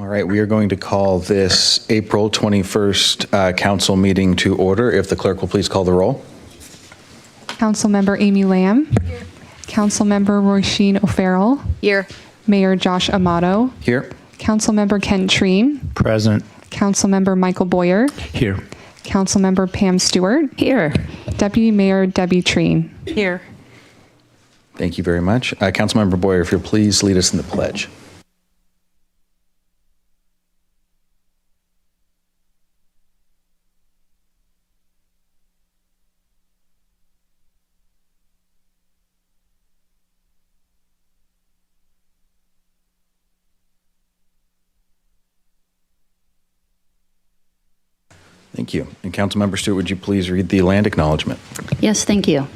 right, we are going to call this April 21st council meeting to order. If the clerk will please call the roll. Councilmember Amy Lamb. Here. Councilmember Roisin O'Farrell. Here. Mayor Josh Amato. Here. Councilmember Ken Treen. Present. Councilmember Michael Boyer. Here. Councilmember Pam Stewart. Here. Deputy Mayor Debbie Treen. Here. Thank you very much. Councilmember Boyer, if you'll please lead us in the pledge. Thank you. And Councilmember Stewart, would you please read the land acknowledgement? Yes, thank you.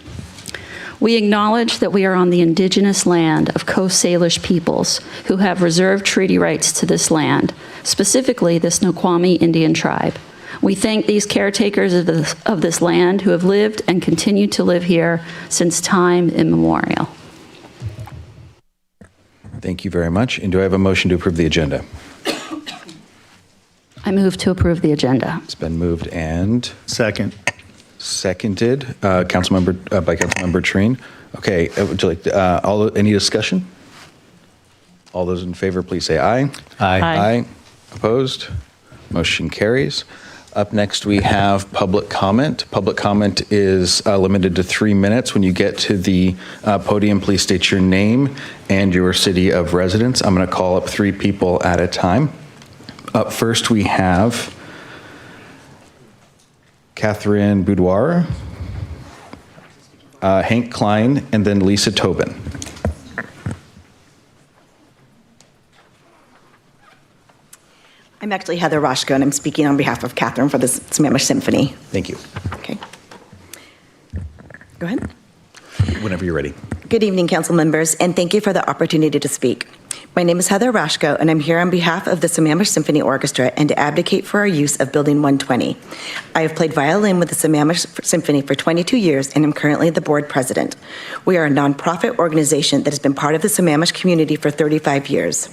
We acknowledge that we are on the indigenous land of Coast Salish peoples who have reserved treaty rights to this land, specifically the Snoqualmie Indian tribe. We thank these caretakers of this land who have lived and continue to live here since time immemorial. Thank you very much. And do I have a motion to approve the agenda? I move to approve the agenda. It's been moved and Second. seconded by Councilmember Treen. Okay, would you like any discussion? All those in favor, please say aye. Aye. Aye. Opposed? Motion carries. Up next, we have public comment. Public comment is limited to 3 minutes. When you get to the podium, please state your name and your city of residence. I'm going to call up 3 people at a time. Up first, we have Catherine Boudoir, Hank Klein, and then Lisa Tobin. I'm actually Heather Roshko, and I'm speaking on behalf of Catherine for the Sammamish Symphony. Thank you. Okay. Go ahead. Whenever you're ready. Good evening, council members, and thank you for the opportunity to speak. My name is Heather Roshko, and I'm here on behalf of the Sammamish Symphony Orchestra and to advocate for our use of Building 120. I have played violin with the Sammamish Symphony for 22 years, and am currently the board president. We are a nonprofit organization that has been part of the Sammamish community for 35 years.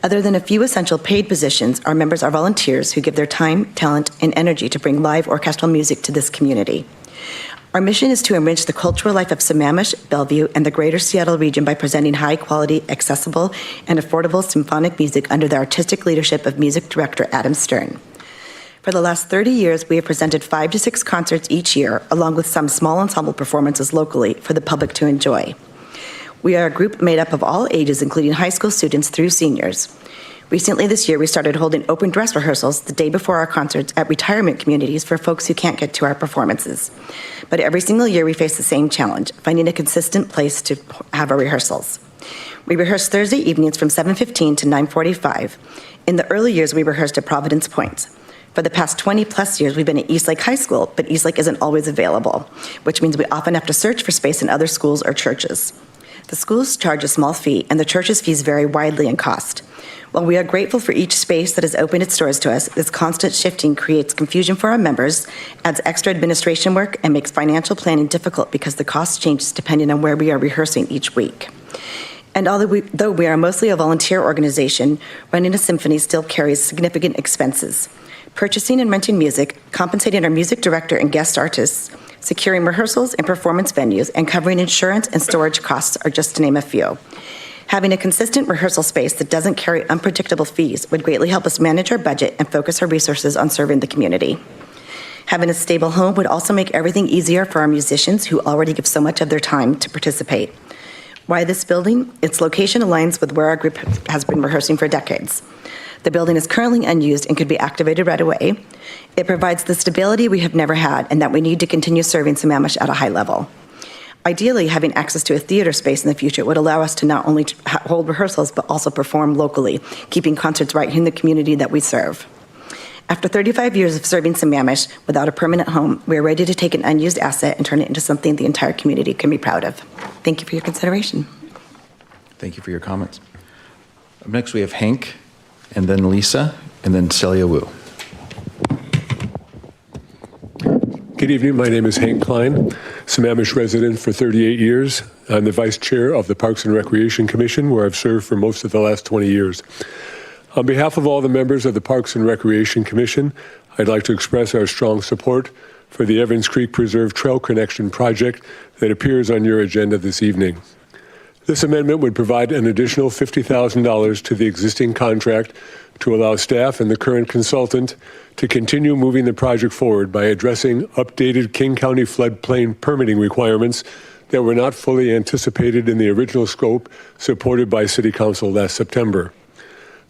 Other than a few essential paid positions, our members are volunteers who give their time, talent, and energy to bring live orchestral music to this community. Our mission is to enrich the cultural life of Sammamish, Bellevue, and the greater Seattle region by presenting high-quality, accessible, and affordable symphonic music under the artistic leadership of music director Adam Stern. For the last 30 years, we have presented 5 to 6 concerts each year, along with some small ensemble performances locally for the public to enjoy. We are a group made up of all ages, including high school students through seniors. Recently this year, we started holding open dress rehearsals the day before our concerts at retirement communities for folks who can't get to our performances. But every single year, we face the same challenge, finding a consistent place to have our rehearsals. We rehearse Thursday evenings from 7:15 to 9:45. In the early years, we rehearsed at Providence Point. For the past 20 plus years, we've been at Eastlake High School, but Eastlake isn't always available, which means we often have to search for space in other schools or churches. The schools charge a small fee, and the church's fees vary widely in cost. While we are grateful for each space that has opened its doors to us, this constant shifting creates confusion for our members, adds extra administration work, and makes financial planning difficult because the cost changes depending on where we are rehearsing each week. And although we are mostly a volunteer organization, running a symphony still carries significant expenses. Purchasing and renting music, compensating our music director and guest artists, securing rehearsals and performance venues, and covering insurance and storage costs are just to name a few. Having a consistent rehearsal space that doesn't carry unpredictable fees would greatly help us manage our budget and focus our resources on serving the community. Having a stable home would also make everything easier for our musicians who already give so much of their time to participate. Why this building? Its location aligns with where our group has been rehearsing for decades. The building is currently unused and could be activated right away. It provides the stability we have never had and that we need to continue serving Sammamish at a high level. Ideally, having access to a theater space in the future would allow us to not only hold rehearsals, but also perform locally, keeping concerts right in the community that we serve. After 35 years of serving Sammamish without a permanent home, we are ready to take an unused asset and turn it into something the entire community can be proud of. Thank you for your consideration. Thank you for your comments. Up next, we have Hank, and then Lisa, and then Celia Wu. Good evening. My name is Hank Klein, Sammamish resident for 38 years. I'm the vice chair of the Parks and Recreation Commission, where I've served for most of the last 20 years. On behalf of all the members of the Parks and Recreation Commission, I'd like to express our strong support for the Evans Creek Preserve Trail Connection project that appears on your agenda this evening. This amendment would provide an additional $50,000 to the existing contract to allow staff and the current consultant to continue moving the project forward by addressing updated King County floodplain permitting requirements that were not fully anticipated in the original scope supported by City Council last September.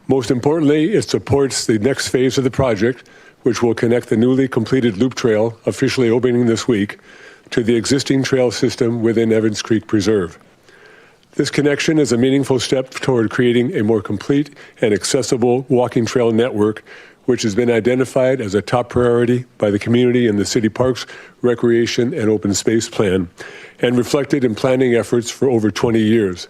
Most importantly, it supports the next phase of the project, which will connect the newly completed loop trail, officially opening this week, to the existing trail system within Evans Creek Preserve. This connection is a meaningful step toward creating a more complete and accessible walking trail network, which has been identified as a top priority by the community in the City Parks, Recreation, and Open Space Plan, and reflected in planning efforts for over 20 years.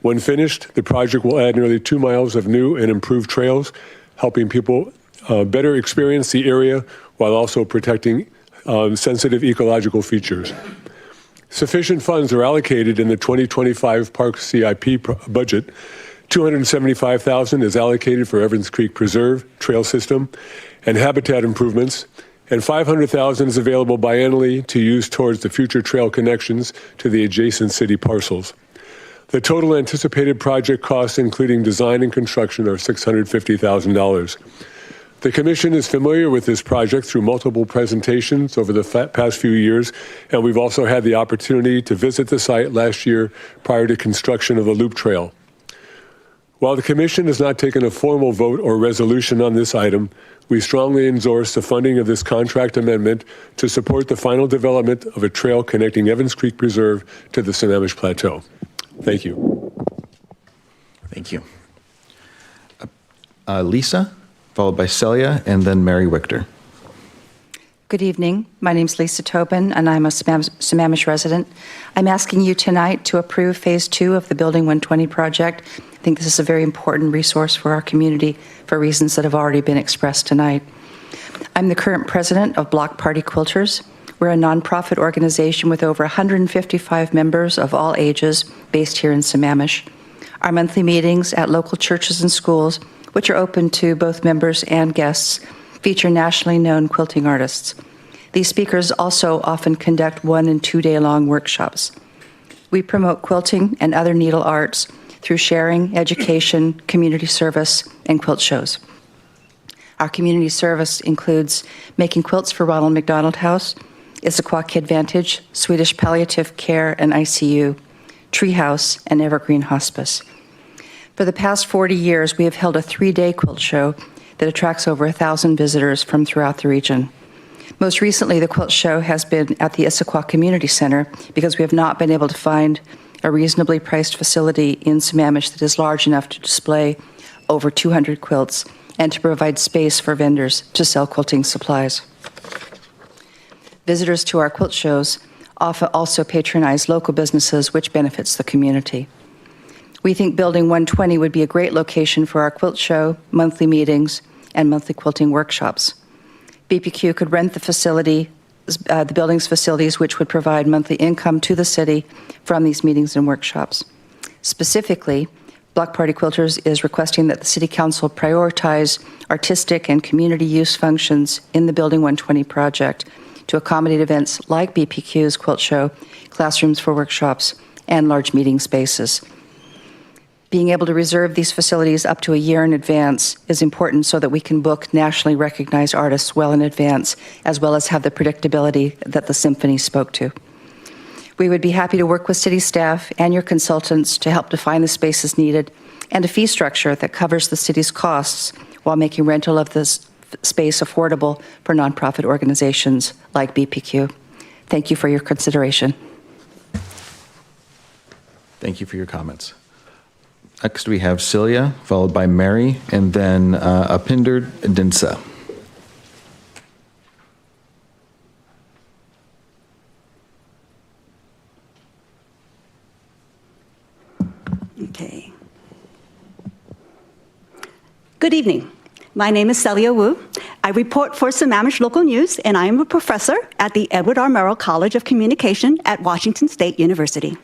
When finished, the project will add nearly 2 miles of new and improved trails, helping people better experience the area while also protecting sensitive ecological features. Sufficient funds are allocated in the 2025 Park CIP budget. $275,000 is allocated for Evans Creek Preserve, trail system, and habitat improvements, and $500,000 is available biannually to use towards the future trail connections to the adjacent city parcels. The total anticipated project costs, including design and construction, are $650,000. The Commission is familiar with this project through multiple presentations over the past few years, and we've also had the opportunity to visit the site last year prior to construction of the loop trail. While the Commission has not taken a formal vote or resolution on this item, we strongly endorse the funding of this contract amendment to support the final development of a trail connecting Evans Creek Preserve to the Sammamish Plateau. Thank you. Thank you. Lisa, followed by Celia, and then Mary Wichter. Good evening. My name is Lisa Tobin, and I'm a Sammamish resident. I'm asking you tonight to approve Phase 2 of the Building 120 project. I think this is a very important resource for our community for reasons that have already been expressed tonight. I'm the current president of Block Party Quilters. We're a nonprofit organization with over 155 members of all ages based here in Sammamish. Our monthly meetings at local churches and schools, which are open to both members and guests, feature nationally known quilting artists. These speakers also often conduct 1- and 2-day-long workshops. We promote quilting and other needle arts through sharing, education, community service, and quilt shows. Our community service includes making quilts for Ronald McDonald House, Issaquah Kid Vantage, Swedish Palliative Care and ICU, Treehouse, and Evergreen Hospice. For the past 40 years, we have held a 3-day quilt show that attracts over 1,000 visitors from throughout the region. Most recently, the quilt show has been at the Issaquah Community Center because we have not been able to find a reasonably priced facility in Sammamish that is large enough to display over 200 quilts and to provide space for vendors to sell quilting supplies. Visitors to our quilt shows often also patronize local businesses, which benefits the community. We think Building 120 would be a great location for our quilt show, monthly meetings, and monthly quilting workshops. BPQ could rent the facility, the building's facilities, which would provide monthly income to the city from these meetings and workshops. Specifically, Block Party Quilters is requesting that the City Council prioritize artistic and community use functions in the Building 120 project to accommodate events like BPQ's quilt show, classrooms for workshops, and large meeting spaces. Being able to reserve these facilities up to a year in advance is important so that we can book nationally recognized artists well in advance, as well as have the predictability that the symphony spoke to. We would be happy to work with city staff and your consultants to help define the spaces needed and a fee structure that covers the city's costs while making rental of this space affordable for nonprofit organizations like BPQ. Thank you for your consideration. Thank you for your comments. Next, we have Celia, followed by Mary, and then Apinder Dinsa. Okay. Good evening. My name is Celia Wu. I report for Sammamish Local News, and I am a professor at the Edward R. Murrow College of Communication at Washington State University.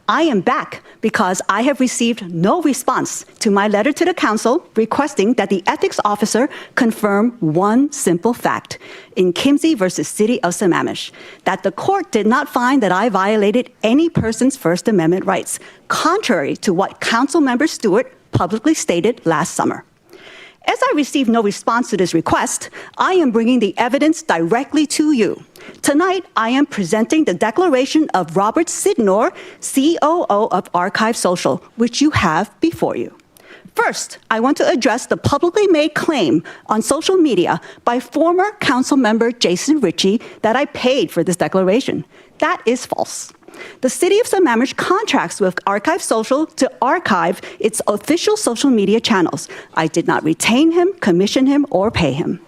I am back because I have received no response to my letter to the council requesting that the ethics officer confirm one simple fact in Kimsey versus City of Sammamish, that the court did not find that I violated any person's First Amendment rights, contrary to what Councilmember Stewart publicly stated last summer. As I received no response to this request, I am bringing the evidence directly to you. Tonight, I am presenting the declaration of Robert Sidnor, COO of Archive Social, which you have before you. First, I want to address the publicly made claim on social media by former council member Jason Ritchie that I paid for this declaration. That is false. The City of Sammamish contracts with Archive Social to archive its official social media channels. I did not retain him, commission him, or pay him.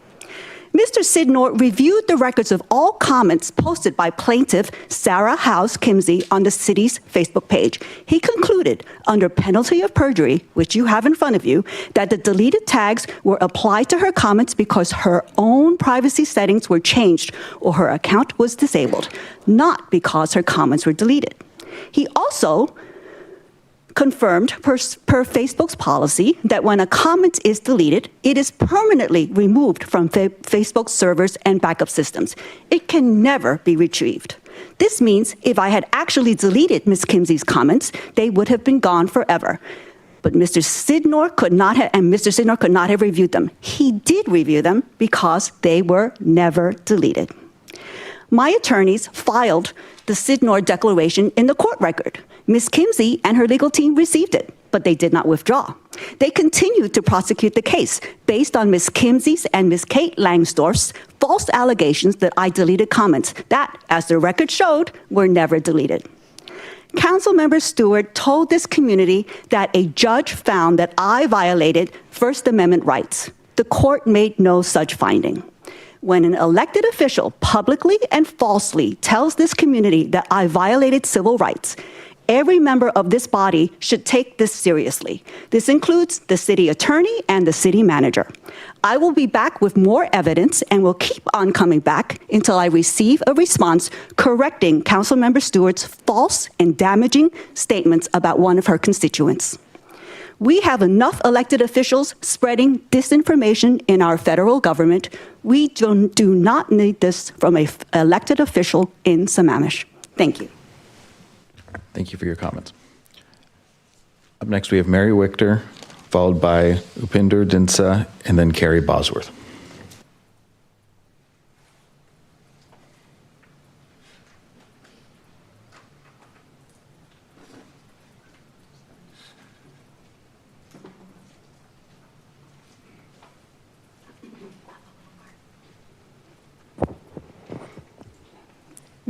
Mr. Sidnor reviewed the records of all comments posted by plaintiff Sarah House Kimsey on the city's Facebook page. He concluded, under penalty of perjury, which you have in front of you, that the deleted tags were applied to her comments because her own privacy settings were changed or her account was disabled, not because her comments were deleted. He also confirmed per Facebook's policy that when a comment is deleted, it is permanently removed from Facebook servers and backup systems. It can never be retrieved. This means if I had actually deleted Ms. Kimsey's comments, they would have been gone forever. But Mr. Sidnor could not have reviewed them. He did review them because they were never deleted. My attorneys filed the Sidnor declaration in the court record. Ms. Kimsey and her legal team received it, but they did not withdraw. They continued to prosecute the case based on Ms. Kimsey's and Ms. Kate Langsdorff's false allegations that I deleted comments that, as the record showed, were never deleted. Councilmember Stewart told this community that a judge found that I violated First Amendment rights. The court made no such finding. When an elected official publicly and falsely tells this community that I violated civil rights, every member of this body should take this seriously. This includes the city attorney and the city manager. I will be back with more evidence and will keep on coming back until I receive a response correcting Councilmember Stewart's false and damaging statements about one of her constituents. We have enough elected officials spreading disinformation in our federal government. We do not need this from an elected official in Sammamish. Thank you. Thank you for your comments. Up next, we have Mary Wichter, followed by Upinder Dinsa, and then Carrie Bosworth.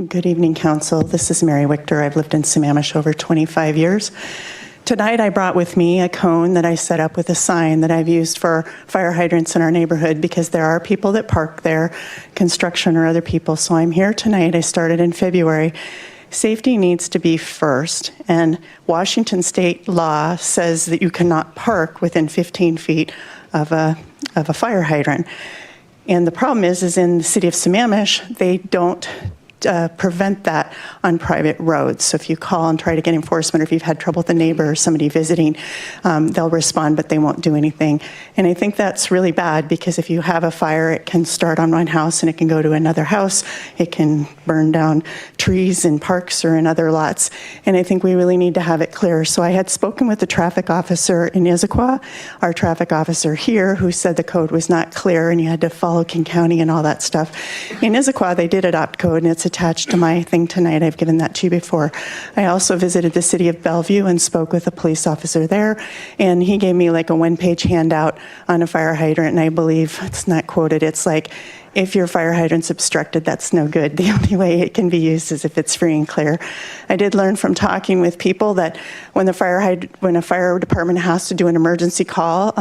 Good evening, Council. This is Mary Wichter. I've lived in Sammamish over 25 years. Tonight, I brought with me a cone that I set up with a sign that I've used for fire hydrants in our neighborhood because there are people that park there, construction or other people. So I'm here tonight. I started in February. Safety needs to be first, and Washington state law says that you cannot park within 15 feet of a fire hydrant. And the problem is in the city of Sammamish, they don't prevent that on private roads. So if you call and try to get enforcement, or if you've had trouble with a neighbor or somebody visiting, they'll respond, but they won't do anything. And I think that's really bad because if you have a fire, it can start on one house and it can go to another house. It can burn down trees in parks or in other lots. And I think we really need to have it clear. So I had spoken with the traffic officer in Issaquah, our traffic officer here, who said the code was not clear and you had to follow King County and all that stuff. In Issaquah, they did adopt code, and it's attached to my thing tonight. I've given that to you before. I also visited the city of Bellevue and spoke with a police officer there, and he gave me like a one-page handout on a fire hydrant, and I believe, it's not quoted, it's like, if your fire hydrant's obstructed, that's no good. The only way it can be used is if it's free and clear. I did learn from talking with people that when a fire department has to do an emergency call,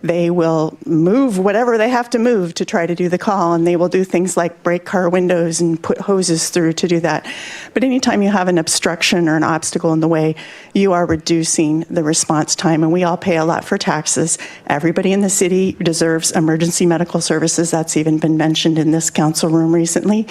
they will move whatever they have to move to try to do the call, and they will do things like break car windows and put hoses through to do that. But anytime you have an obstruction or an obstacle in the way, you are reducing the response time, and we all pay a lot for taxes. Everybody in the city deserves emergency medical services. That's even even been mentioned in this council room recently.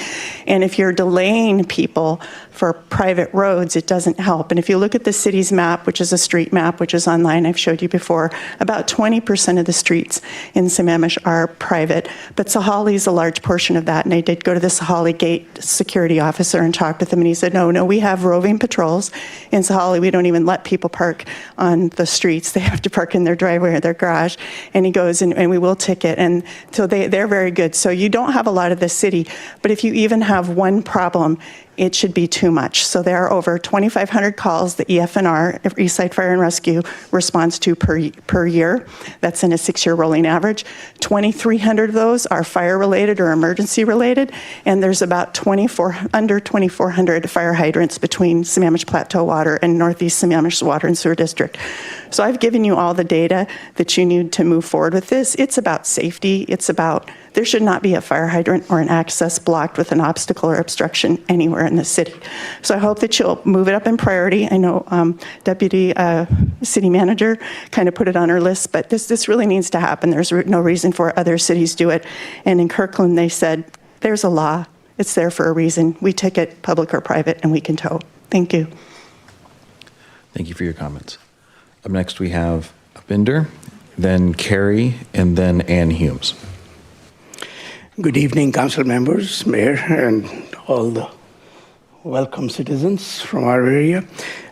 And if you're delaying people for private roads, it doesn't help. And if you look at the city's map, which is a street map, which is online, I've showed you before, about 20% of the streets in Sammamish are private. But Sahali is a large portion of that. And I did go to the Sahali Gate security officer and talked with him. And he said, no, we have roving patrols. In Sahali, we don't even let people park on the streets. They have to park in their driveway or their garage. And he goes, and we will ticket. And so they're very good. So you don't have a lot of the city. But if you even have one problem, it should be too much. So there are over 2,500 calls the EFNR, Eastside Fire and Rescue, responds to per year. That's in a 6-year rolling average. 2,300 of those are fire-related or emergency-related, and there's about under 2,400 fire hydrants between Sammamish Plateau Water and Northeast Sammamish Water and Sewer District. So I've given you all the data that you need to move forward with this. It's about safety. It's about there should not be a fire hydrant or an access blocked with an obstacle or obstruction anywhere in the city. So I hope that you'll move it up in priority. I know Deputy City Manager kind of put it on her list, but this really needs to happen. There's no reason for other cities to do it. And in Kirkland, they said, there's a law. It's there for a reason. We ticket public or private, and we can tow. Thank you. Thank you for your comments. Up next, we have Binder, then Carrie, and then Ann Humes. Good evening, council members, mayor, and all the welcome citizens from our area.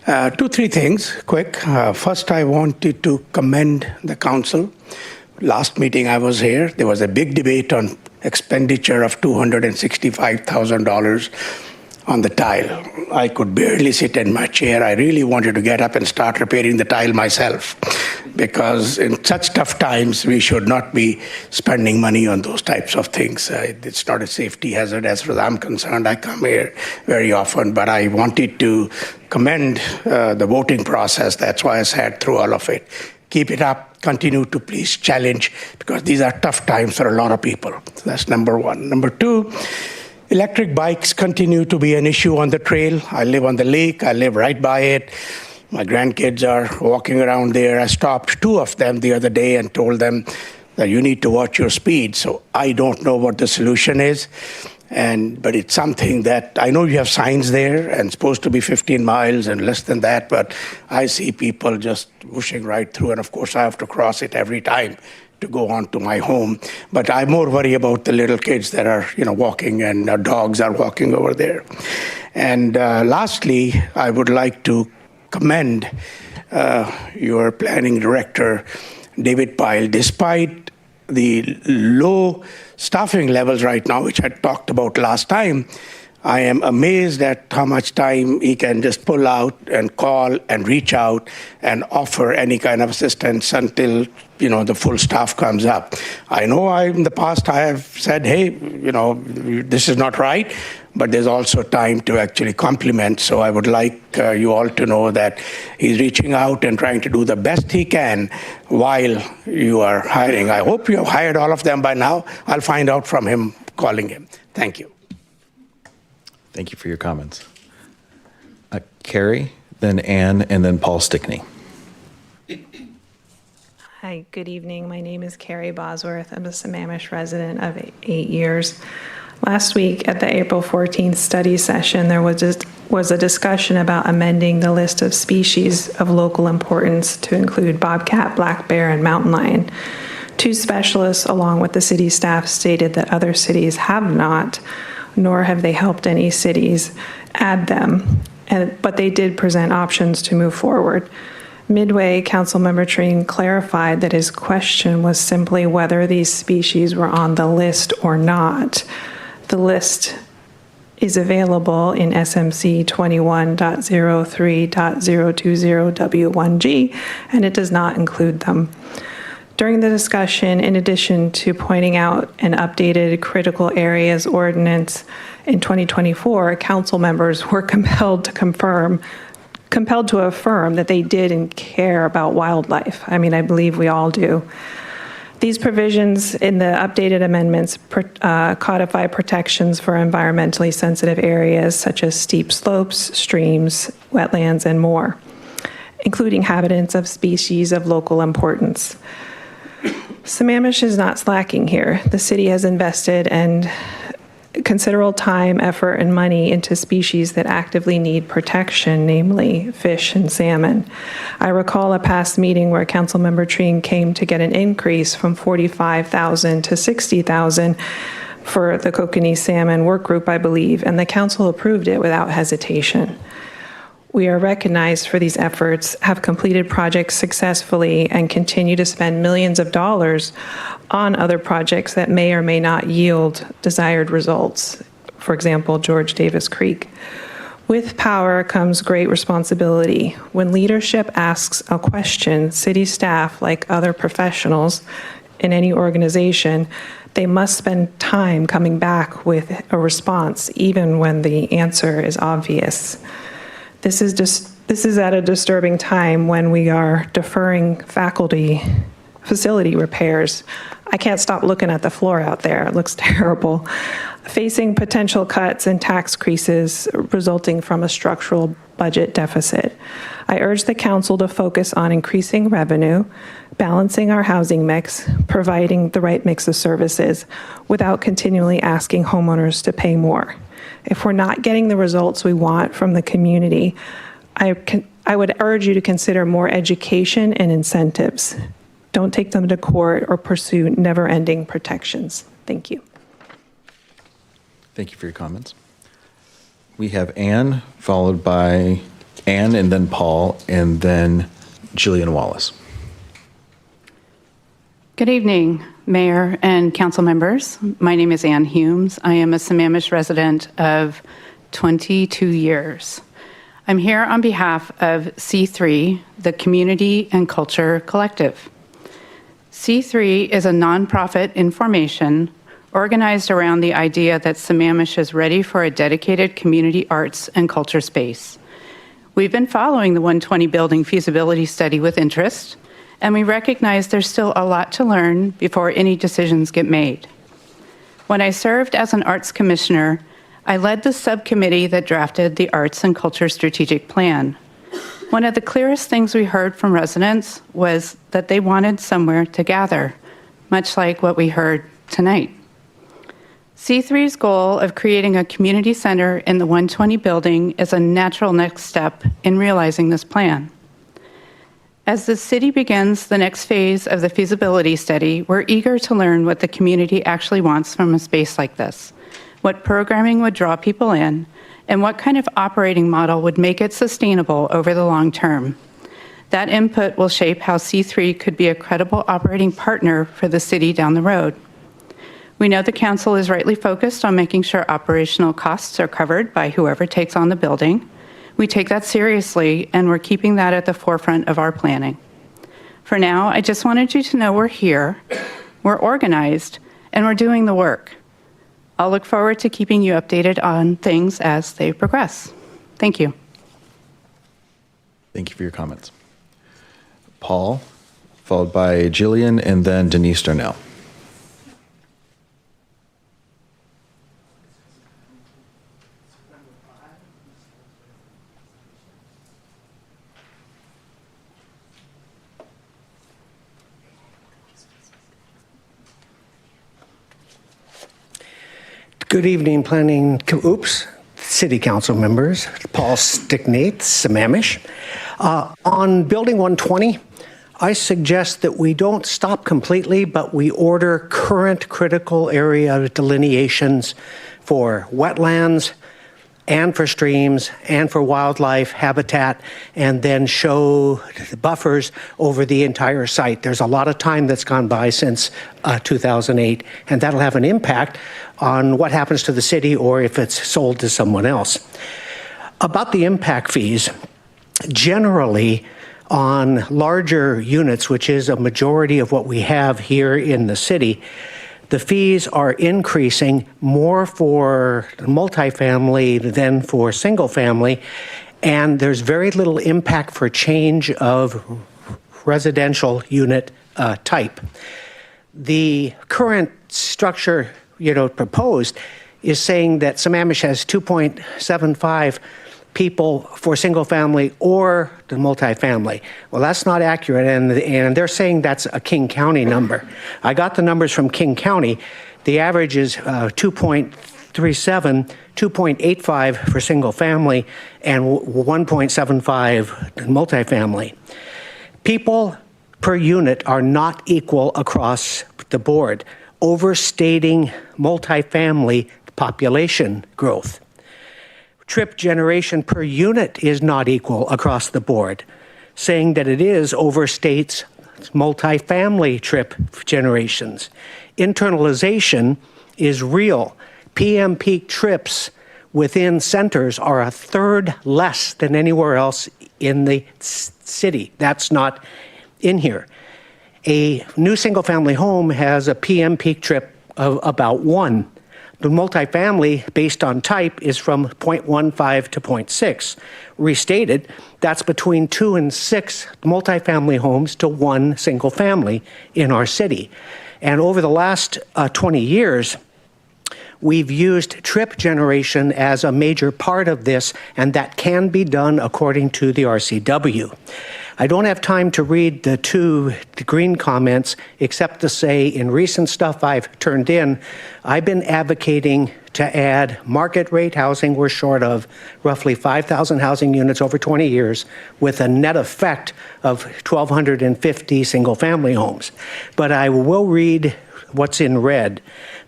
2-3 things, quick. First, I wanted to commend the council. Last meeting I was here, there was a big debate on expenditure of $265,000 on the tile. I could barely sit in my chair. I really wanted to get up and start repairing the tile myself, because in such tough times, we should not be spending money on those types of things. It's not a safety hazard as far as I'm concerned. I come here very often, but I wanted to commend the voting process. That's why I sat through all of it. Keep it up. Continue to please challenge, because these are tough times for a lot of people. So that's number one. Number two, electric bikes continue to be an issue on the trail. I live on the lake. I live right by it. My grandkids are walking around there. I stopped 2 of them the other day and told them that you need to watch your speed. So I don't know what the solution is, but it's something that I know you have signs there and it's supposed to be 15 miles and less than that, but I see people just whooshing right through, and of course I have to cross it every time to go on to my home. But I more worry about the little kids that are, walking, and our dogs are walking over there. And lastly, I would like to commend your planning director, David Pyle. Despite the low staffing levels right now, which I talked about last time, I am amazed at how much time he can just pull out and call and reach out and offer any kind of assistance until, the full staff comes up. I know in the past I have said, hey, this is not right, but there's also time to actually compliment. So I would like you all to know that he's reaching out and trying to do the best he can while you are hiring. I hope you have hired all of them by now. I'll find out from him calling him. Thank you. Thank you for your comments. Carrie, then Ann, and then Paul Stickney. Hi, good evening. My name is Carrie Bosworth. I'm a Sammamish resident of 8 years. Last week at the April 14th study session, there was a discussion about amending the list of species of local importance to include bobcat, black bear, and mountain lion. 2 specialists, along with the city staff, stated that other cities have not, nor have they helped any cities add them, but they did present options to move forward. Midway, Councilmember Treen clarified that his question was simply whether these species were on the list or not. The list is available in SMC 21.03.020W1G, and it does not include them. During the discussion, in addition to pointing out an updated critical areas ordinance in 2024, council members were compelled to affirm that they did and care about wildlife. I mean, I believe we all do. These provisions in the updated amendments codify protections for environmentally sensitive areas such as steep slopes, streams, wetlands, and more, including habitats of species of local importance. Sammamish is not slacking here. The city has invested and considerable time, effort, and money into species that actively need protection, namely fish and salmon. I recall a past meeting where Councilmember Treen came to get an increase from $45,000 to $60,000 for the kokanee salmon work group, I believe, and the council approved it without hesitation. We are recognized for these efforts, have completed projects successfully, and continue to spend millions of dollars on other projects that may or may not yield desired results. For example, George Davis Creek. With power comes great responsibility. When leadership asks a question, city staff, like other professionals in any organization, they must spend time coming back with a response, even when the answer is obvious. This is at a disturbing time when we are deferring facility repairs. I can't stop looking at the floor out there. It looks terrible. Facing potential cuts and tax increases resulting from a structural budget deficit. I urge the council to focus on increasing revenue, balancing our housing mix, providing the right mix of services without continually asking homeowners to pay more. If we're not getting the results we want from the community, I would urge you to consider more education and incentives. Don't take them to court or pursue never-ending protections. Thank you. Thank you for your comments. We have Ann, followed by Ann, and then Paul, and then Jillian Wallace. Good evening, Mayor and council members. My name is Ann Humes. I am a Sammamish resident of 22 years. I'm here on behalf of C3, the Community and Culture Collective. C3 is a nonprofit in formation organized around the idea that Sammamish is ready for a dedicated community arts and culture space. We've been following the 120 building feasibility study with interest, and we recognize there's still a lot to learn before any decisions get made. When I served as an arts commissioner, I led the subcommittee that drafted the Arts and Culture Strategic Plan. One of the clearest things we heard from residents was that they wanted somewhere to gather, much like what we heard tonight. C3's goal of creating a community center in the 120 building is a natural next step in realizing this plan. As the city begins the next phase of the feasibility study, we're eager to learn what the community actually wants from a space like this, what programming would draw people in, and what kind of operating model would make it sustainable over the long term. That input will shape how C3 could be a credible operating partner for the city down the road. We know the council is rightly focused on making sure operational costs are covered by whoever takes on the building. We take that seriously, and we're keeping that at the forefront of our planning. For now, I just wanted you to know we're here, we're organized, and we're doing the work. I'll look forward to keeping you updated on things as they progress. Thank you. Thank you for your comments. Paul, followed by Jillian, and then Denise Darnell. Good evening, City Council members. Paul Stickney, Sammamish. On Building 120, I suggest that we don't stop completely, but we order current critical area delineations for wetlands and for streams and for wildlife habitat, and then show the buffers over the entire site. There's a lot of time that's gone by since 2008, and that'll have an impact on what happens to the city or if it's sold to someone else. About the impact fees, generally on larger units, which is a majority of what we have here in the city, the fees are increasing more for multifamily than for single family, and there's very little impact for change of residential unit type. The current structure, proposed is saying that Sammamish has 2.75 people for single family or the multifamily. Well, that's not accurate, and they're saying that's a King County number. I got the numbers from King County. The average is 2.37, 2.85 for single family, and 1.75 multifamily. People per unit are not equal across the board, overstating multifamily population growth. Trip generation per unit is not equal across the board. Saying that it is overstates multifamily trip generations. Internalization is real. PM peak trips within centers are a third less than anywhere else in the city. That's not in here. A new single-family home has a PM peak trip of about 1. The multifamily, based on type, is from 0.15 to 0.6. Restated, that's between 2 and 6 multifamily homes to 1 single family in our city. And over the last 20 years, we've used trip generation as a major part of this, and that can be done according to the RCW. I don't have time to read the green comments, except to say in recent stuff I've turned in, I've been advocating to add market rate housing. We're short of roughly 5,000 housing units over 20 years with a net effect of 1,250 single family homes. But I will read what's in red.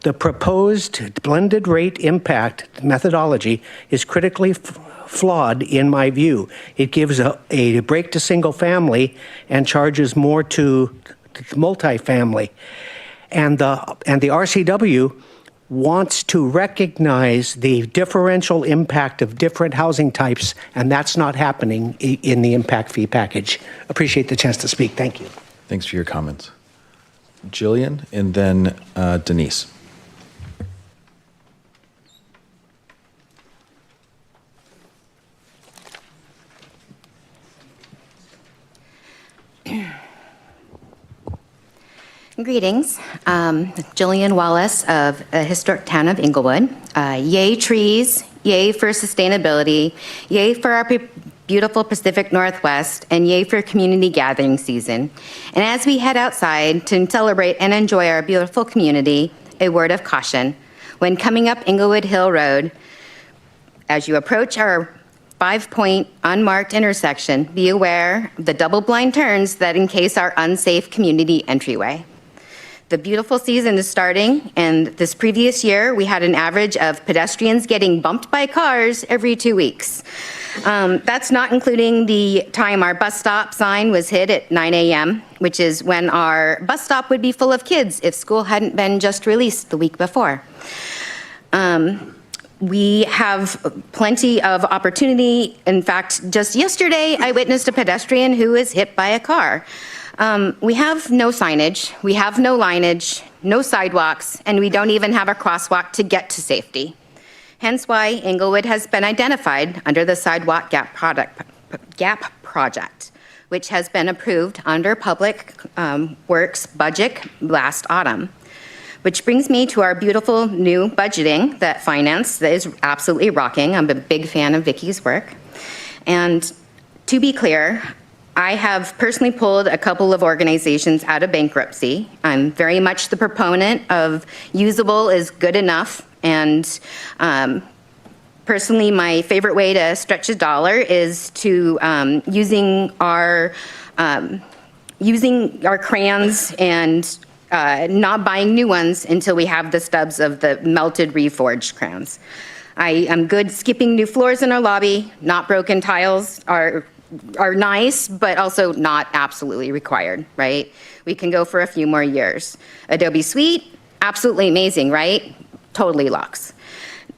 The proposed blended rate impact methodology is critically flawed in my view. It gives a break to single family and charges more to multifamily. And the RCW wants to recognize the differential impact of different housing types, and that's not happening in the impact fee package. Appreciate the chance to speak. Thank you. Thanks for your comments. Jillian, and then Denise. Greetings. Jillian Wallace of the historic town of Inglewood. Yay trees, yay for sustainability, yay for our beautiful Pacific Northwest, and yay for community gathering season. And as we head outside to celebrate and enjoy our beautiful community, a word of caution. When coming up Inglewood Hill Road, as you approach our 5-point unmarked intersection, be aware of the double blind turns that encase our unsafe community entryway. The beautiful season is starting, and this previous year, we had an average of pedestrians getting bumped by cars every 2 weeks. That's not including the time our bus stop sign was hit at 9 a.m., which is when our bus stop would be full of kids if school hadn't been just released the week before. We have plenty of opportunity. In fact, just yesterday, I witnessed a pedestrian who was hit by a car. We have no signage, we have no lineage, no sidewalks, and we don't even have a crosswalk to get to safety. Hence why Inglewood has been identified under the Sidewalk Gap Project, which has been approved under Public Works budget last autumn. Which brings me to our beautiful new budgeting that finance that is absolutely rocking. I'm a big fan of Vicky's work. And to be clear, I have personally pulled a couple of organizations out of bankruptcy. I'm very much the proponent of usable is good enough. And personally, my favorite way to stretch a dollar is to using our crayons and not buying new ones until we have the stubs of the melted reforged crayons. I am good skipping new floors in our lobby. Not broken tiles are nice, but also not absolutely required, right? We can go for a few more years. Adobe Suite, absolutely amazing, right? Totally locks.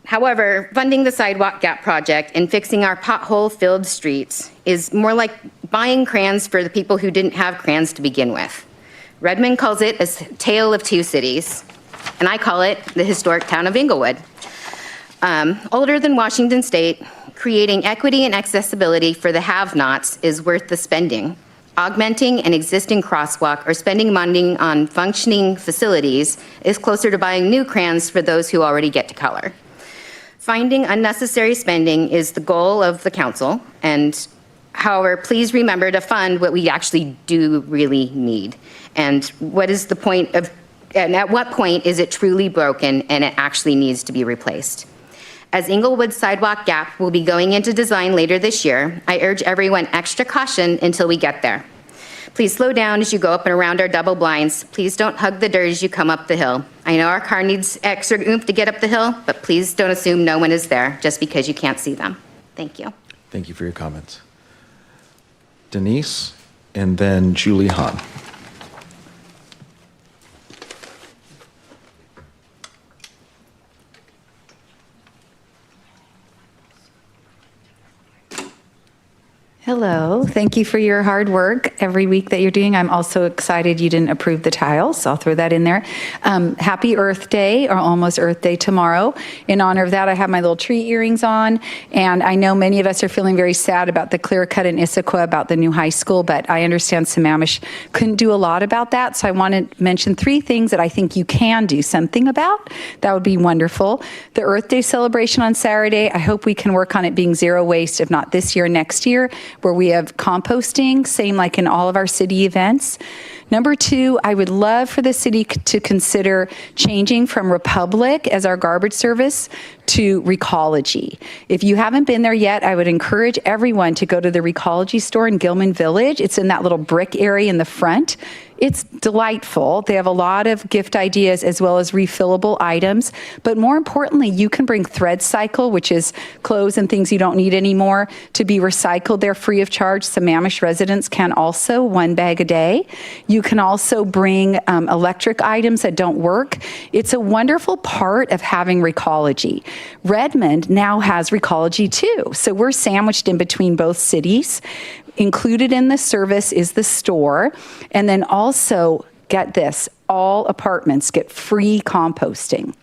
However, funding the Sidewalk Gap Project and fixing our pothole-filled streets is more like buying crayons for the people who didn't have crayons to begin with. Redmond calls it a tale of two cities, and I call it the historic town of Inglewood. Older than Washington State, creating equity and accessibility for the have-nots is worth the spending. Augmenting an existing crosswalk or spending money on functioning facilities is closer to buying new crayons for those who already get to color. Finding unnecessary spending is the goal of the council, and however, please remember to fund what we actually do really need. And what is the point of, and at what point is it truly broken and it actually needs to be replaced? As Inglewood Sidewalk Gap will be going into design later this year, I urge everyone extra caution until we get there. Please slow down as you go up and around our double blinds. Please don't hug the dirt as you come up the hill. I know our car needs extra oomph to get up the hill, but please don't assume no one is there just because you can't see them. Thank you. Thank you for your comments. Denise, and then Julie Hahn. Hello, thank you for your hard work every week that you're doing. I'm also excited you didn't approve the tiles, so I'll throw that in there. Happy Earth Day, or almost Earth Day tomorrow. In honor of that, I have my little tree earrings on, and I know many of us are feeling very sad about the clear cut in Issaquah about the new high school, but I understand Sammamish couldn't do a lot about that, so I want to mention 3 things that I think you can do something about. That would be wonderful. The Earth Day celebration on Saturday, I hope we can work on it being zero waste, if not this year, next year, where we have composting, same like in all of our city events. Number 2, I would love for the city to consider changing from Republic as our garbage service to Recology. If you haven't been there yet, I would encourage everyone to go to the Recology store in Gilman Village. It's in that little brick area in the front. It's delightful. They have a lot of gift ideas as well as refillable items. But more importantly, you can bring Thread Cycle, which is clothes and things you don't need anymore, to be recycled there free of charge. Sammamish residents can also, 1 bag a day. You can also bring electric items that don't work. It's a wonderful part of having Recology. Redmond now has Recology too. So we're sandwiched in between both cities. Included in the service is the store. And then also, get this, all apartments get free composting.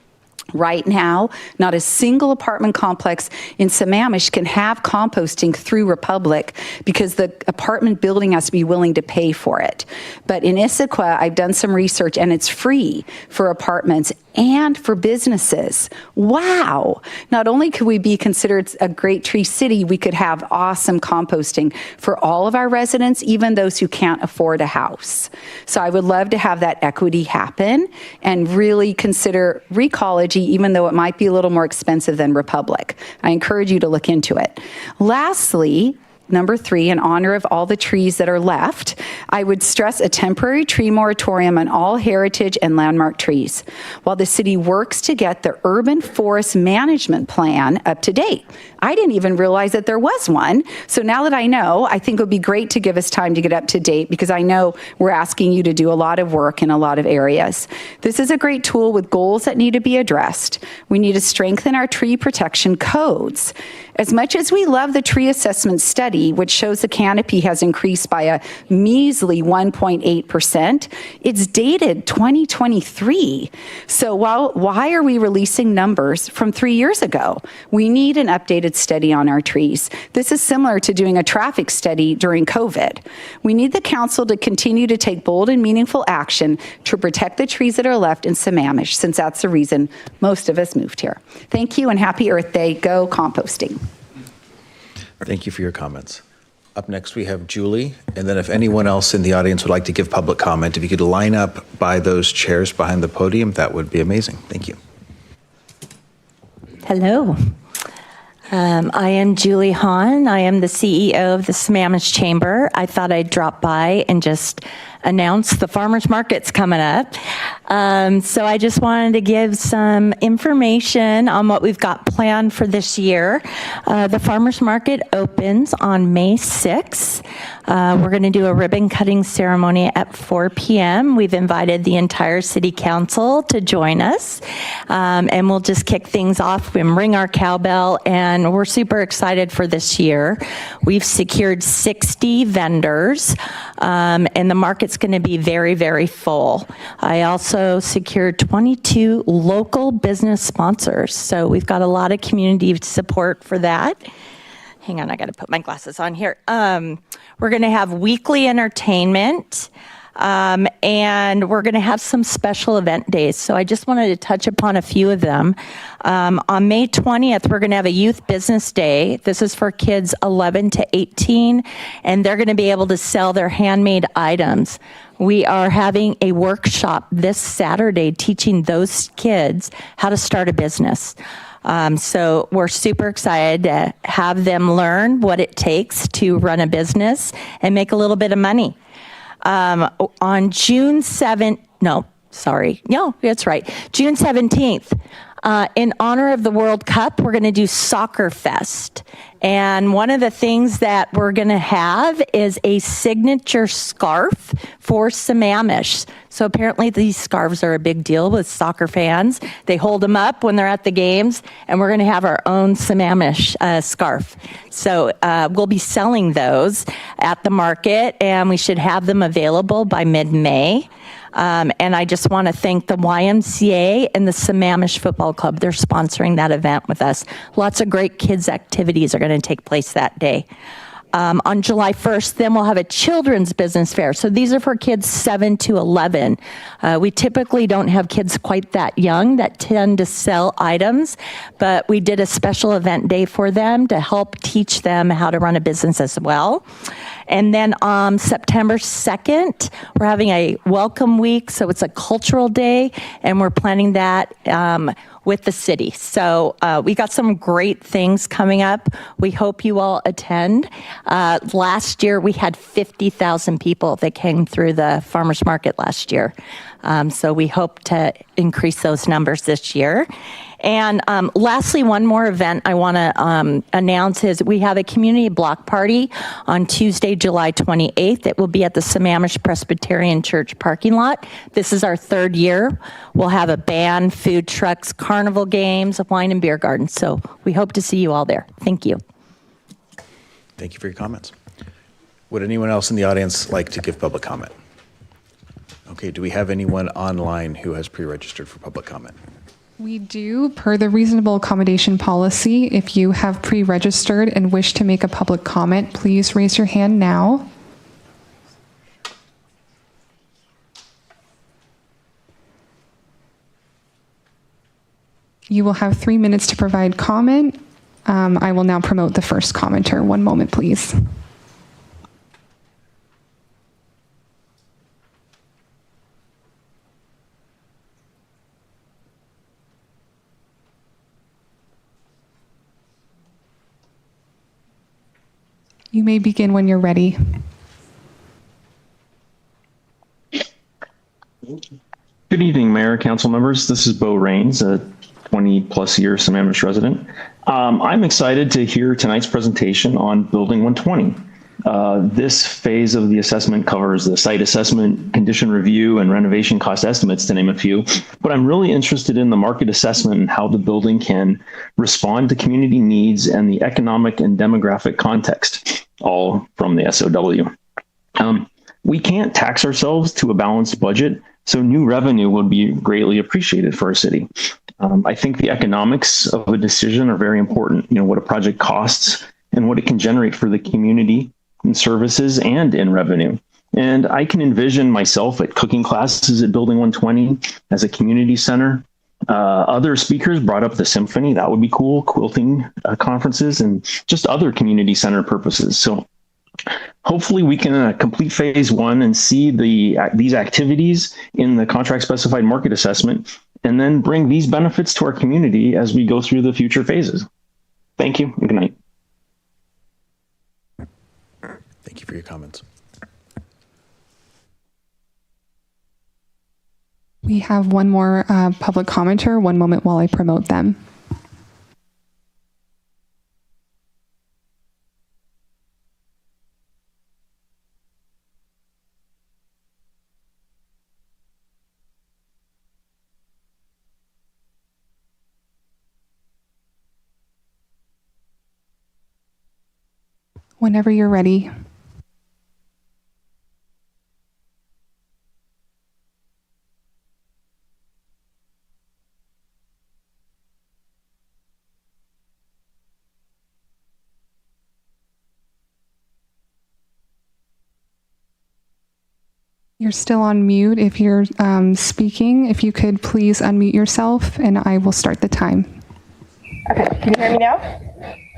Right now, not a single apartment complex in Sammamish can have composting through Republic because the apartment building has to be willing to pay for it. But in Issaquah, I've done some research and it's free for apartments and for businesses. Wow! Not only could we be considered a great tree city, we could have awesome composting for all of our residents, even those who can't afford a house. So I would love to have that equity happen and really consider Recology, even though it might be a little more expensive than Republic. I encourage you to look into it. Lastly, Number 3, in honor of all the trees that are left, I would stress a temporary tree moratorium on all heritage and landmark trees, while the city works to get the urban forest management plan up to date. I didn't even realize that there was one. So now that I know, I think it would be great to give us time to get up to date because I know we're asking you to do a lot of work in a lot of areas. This is a great tool with goals that need to be addressed. We need to strengthen our tree protection codes. As much as we love the tree assessment study, which shows the canopy has increased by a measly 1.8%, it's dated 2023. So why are we releasing numbers from 3 years ago? We need an updated study on our trees. This is similar to doing a traffic study during COVID. We need the council to continue to take bold and meaningful action to protect the trees that are left in Sammamish, since that's the reason most of us moved here. Thank you and happy Earth Day. Go composting. Thank you for your comments. Up next, we have Julie, and then if anyone else in the audience would like to give public comment, if you could line up by those chairs behind the podium, that would be amazing. Thank you. Hello. I am Julie Hahn. I am the CEO of the Sammamish Chamber. I thought I'd drop by and just announce the farmers market's coming up. So I just wanted to give some information on what we've got planned for this year. The farmers market opens on May 6th. We're going to do a ribbon cutting ceremony at 4 p.m. We've invited the entire city council to join us. And we'll just kick things off and ring our cowbell. And we're super excited for this year. We've secured 60 vendors. And the market's going to be very, very full. I also secured 22 local business sponsors. So we've got a lot of community support for that. Hang on, I got to put my glasses on here. We're going to have weekly entertainment. And we're going to have some special event days. So I just wanted to touch upon a few of them. On May 20th, we're going to have a youth business day. This is for kids 11 to 18, and they're going to be able to sell their handmade items. We are having a workshop this Saturday teaching those kids how to start a business. So we're super excited to have them learn what it takes to run a business and make a little bit of money. On June 7th, June 17th, in honor of the World Cup, we're going to do Soccer Fest. And one of the things that we're going to have is a signature scarf for Sammamish. So apparently these scarves are a big deal with soccer fans. They hold them up when they're at the games, and we're going to have our own Sammamish scarf. So we'll be selling those at the market, and we should have them available by mid-May. And I just want to thank the YMCA and the Sammamish Football Club. They're sponsoring that event with us. Lots of great kids' activities are going to take place that day. On July 1st, then we'll have a children's business fair. So these are for kids 7 to 11. We typically don't have kids quite that young that tend to sell items, but we did a special event day for them to help teach them how to run a business as well. And then on September 2nd, we're having a welcome week. So it's a cultural day, and we're planning that with the city. So we got some great things coming up. We hope you all attend. Last year, we had 50,000 people that came through the farmers market last year. So we hope to increase those numbers this year. And lastly, one more event I want to announce is we have a community block party on Tuesday, July 28th. It will be at the Sammamish Presbyterian Church parking lot. This is our third year. We'll have a band, food trucks, carnival games, a wine and beer garden. So we hope to see you all there. Thank you. Thank you for your comments. Would anyone else in the audience like to give public comment? Okay, do we have anyone online who has pre-registered for public comment? We do, per the reasonable accommodation policy. If you have pre-registered and wish to make a public comment, please raise your hand now. You will have 3 minutes to provide comment. I will now promote the first commenter. One moment, please. You may begin when you're ready. Good evening, Mayor, Council members. This is Bo Raines, a 20-plus year Sammamish resident. I'm excited to hear tonight's presentation on Building 120. This phase of the assessment covers the site assessment, condition review, and renovation cost estimates, to name a few. But I'm really interested in the market assessment and how the building can respond to community needs and the economic and demographic context, all from the SOW. We can't tax ourselves to a balanced budget, so new revenue would be greatly appreciated for our city. I think the economics of a decision are very important. You know, what a project costs and what it can generate for the community in services and in revenue. And I can envision myself at cooking classes at Building 120 as a community center. Other speakers brought up the symphony. That would be cool. Quilting conferences and just other community center purposes. So hopefully we can complete phase one and see these activities in the contract specified market assessment, and then bring these benefits to our community as we go through the future phases. Thank you and good night. Thank you for your comments. We have one more public commenter. One moment while I promote them. Whenever you're ready. You're still on mute. If you're speaking, if you could please unmute yourself and I will start the time. Okay, can you hear me now?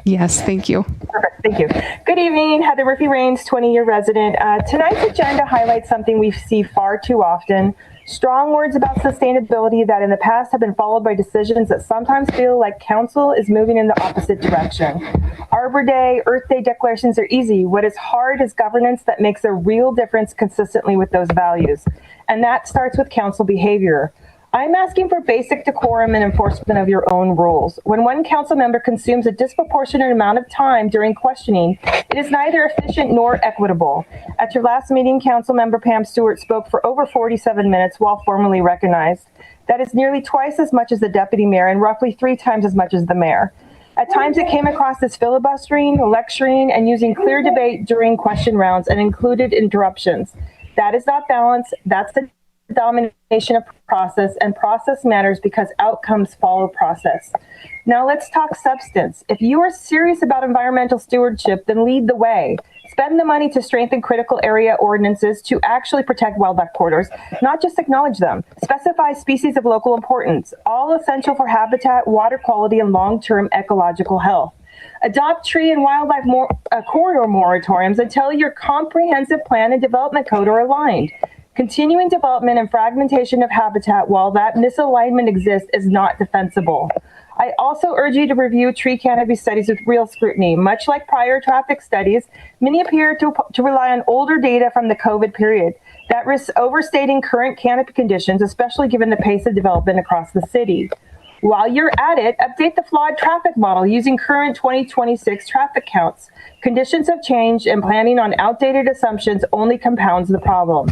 Yes, thank you. Perfect, thank you. Good evening, Heather Riffey-Rains, 20-year resident. Tonight's agenda highlights something we see far too often. Strong words about sustainability that in the past have been followed by decisions that sometimes feel like council is moving in the opposite direction. Arbor Day, Earth Day declarations are easy. What is hard is governance that makes a real difference consistently with those values. And that starts with council behavior. I'm asking for basic decorum and enforcement of your own rules. When one council member consumes a disproportionate amount of time during questioning, it is neither efficient nor equitable. At your last meeting, council member Pam Stewart spoke for over 47 minutes while formally recognized. That is nearly twice as much as the deputy mayor and roughly 3 times as much as the mayor. At times it came across as filibustering, lecturing, and using clear debate during question rounds and included interruptions. That is not balance. That's the domination of process, and process matters because outcomes follow process. Now let's talk substance. If you are serious about environmental stewardship, then lead the way. Spend the money to strengthen critical area ordinances to actually protect wildlife corridors, not just acknowledge them. Specify species of local importance, all essential for habitat, water quality, and long-term ecological health. Adopt tree and wildlife corridor moratoriums until your comprehensive plan and development code are aligned. Continuing development and fragmentation of habitat while that misalignment exists is not defensible. I also urge you to review tree canopy studies with real scrutiny. Much like prior traffic studies, many appear to rely on older data from the COVID period. That risks overstating current canopy conditions, especially given the pace of development across the city. While you're at it, update the flawed traffic model using current 2026 traffic counts. Conditions have changed and planning on outdated assumptions only compounds the problem.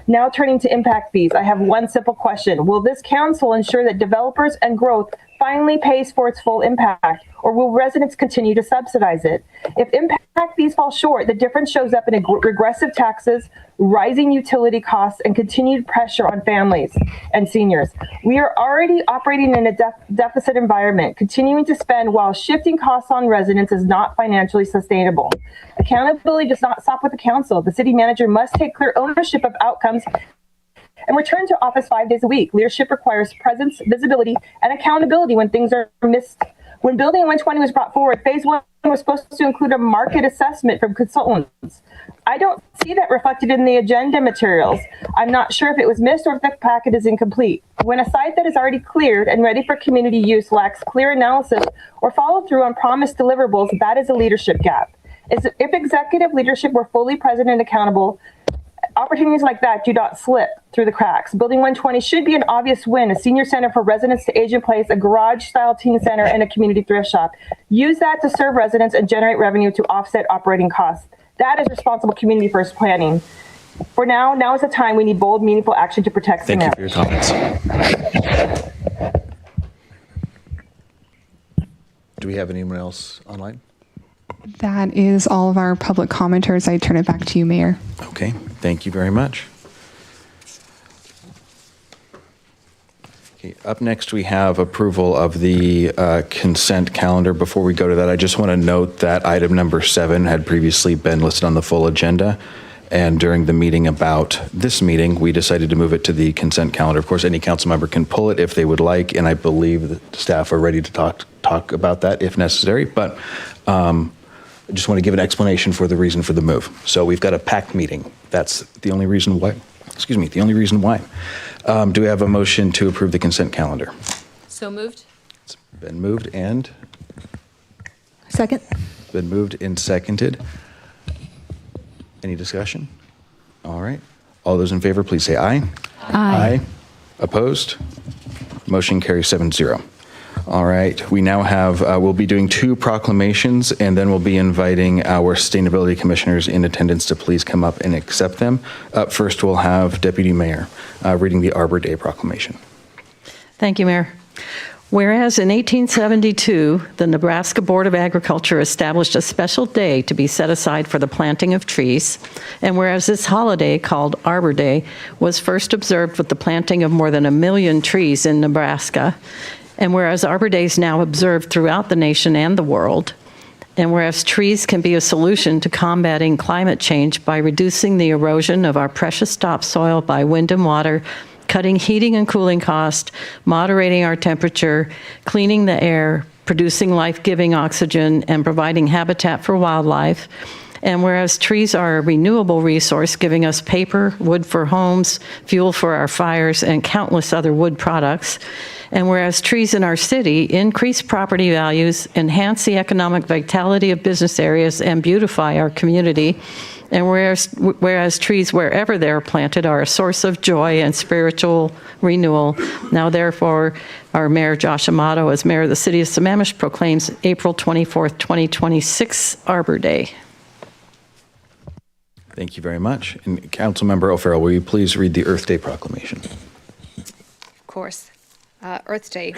Now turning to impact fees, I have one simple question. Will this council ensure that developers and growth finally pays for its full impact, or will residents continue to subsidize it? If impact fees fall short, the difference shows up in regressive taxes, rising utility costs, and continued pressure on families and seniors. We are already operating in a deficit environment. Continuing to spend while shifting costs on residents is not financially sustainable. Accountability does not stop with the council. The city manager must take clear ownership of outcomes and return to office 5 days a week. Leadership requires presence, visibility, and accountability when things are missed. When Building 120 was brought forward, phase 1 was supposed to include a market assessment from consultants. I don't see that reflected in the agenda materials. I'm not sure if it was missed or if the packet is incomplete. When a site that is already cleared and ready for community use lacks clear analysis or follow through on promised deliverables, that is a leadership gap. If executive leadership were fully present and accountable, opportunities like that do not slip through the cracks. Building 120 should be an obvious win, a senior center for residents to age in place, a garage-style teen center, and a community thrift shop. Use that to serve residents and generate revenue to offset operating costs. That is responsible community-first planning. For now is the time we need bold, meaningful action to protect Thank you for your comments. Do we have anyone else online? That is all of our public commenters. I turn it back to you, Mayor. Okay, thank you very much. Okay, up next we have approval of the consent calendar. Before we go to that, I just want to note that item number 7 had previously been listed on the full agenda. And during the meeting about this meeting, we decided to move it to the consent calendar. Of course, any council member can pull it if they would like, and I believe the staff are ready to talk about that if necessary. But I just want to give an explanation for the reason for the move. So we've got a packed meeting. That's the only reason why. The only reason why. Do we have a motion to approve the consent calendar? So moved. It's been moved and? Second. Been moved and seconded. Any discussion? All right. All those in favor, please say aye. Aye. Opposed? Motion carries 7-0. All right. We now have, we'll be doing 2 proclamations, and then we'll be inviting our sustainability commissioners in attendance to please come up and accept them. Up first, we'll have Deputy Mayor reading the Arbor Day proclamation. Thank you, Mayor. Whereas in 1872, the Nebraska Board of Agriculture established a special day to be set aside for the planting of trees, and whereas this holiday, called Arbor Day, was first observed with the planting of more than 1 million trees in Nebraska, and whereas Arbor Day is now observed throughout the nation and the world, And whereas trees can be a solution to combating climate change by reducing the erosion of our precious topsoil by wind and water, cutting heating and cooling costs, moderating our temperature, cleaning the air, producing life-giving oxygen, and providing habitat for wildlife. And whereas trees are a renewable resource, giving us paper, wood for homes, fuel for our fires, and countless other wood products. And whereas trees in our city increase property values, enhance the economic vitality of business areas, and beautify our community. And whereas trees, wherever they are planted, are a source of joy and spiritual renewal. Now, therefore, our Mayor Josh Amato, as Mayor of the City of Sammamish, proclaims April 24th, 2026 Arbor Day. Thank you very much. And Councilmember O'Farrell, will you please read the Earth Day proclamation? Of course. Earth Day.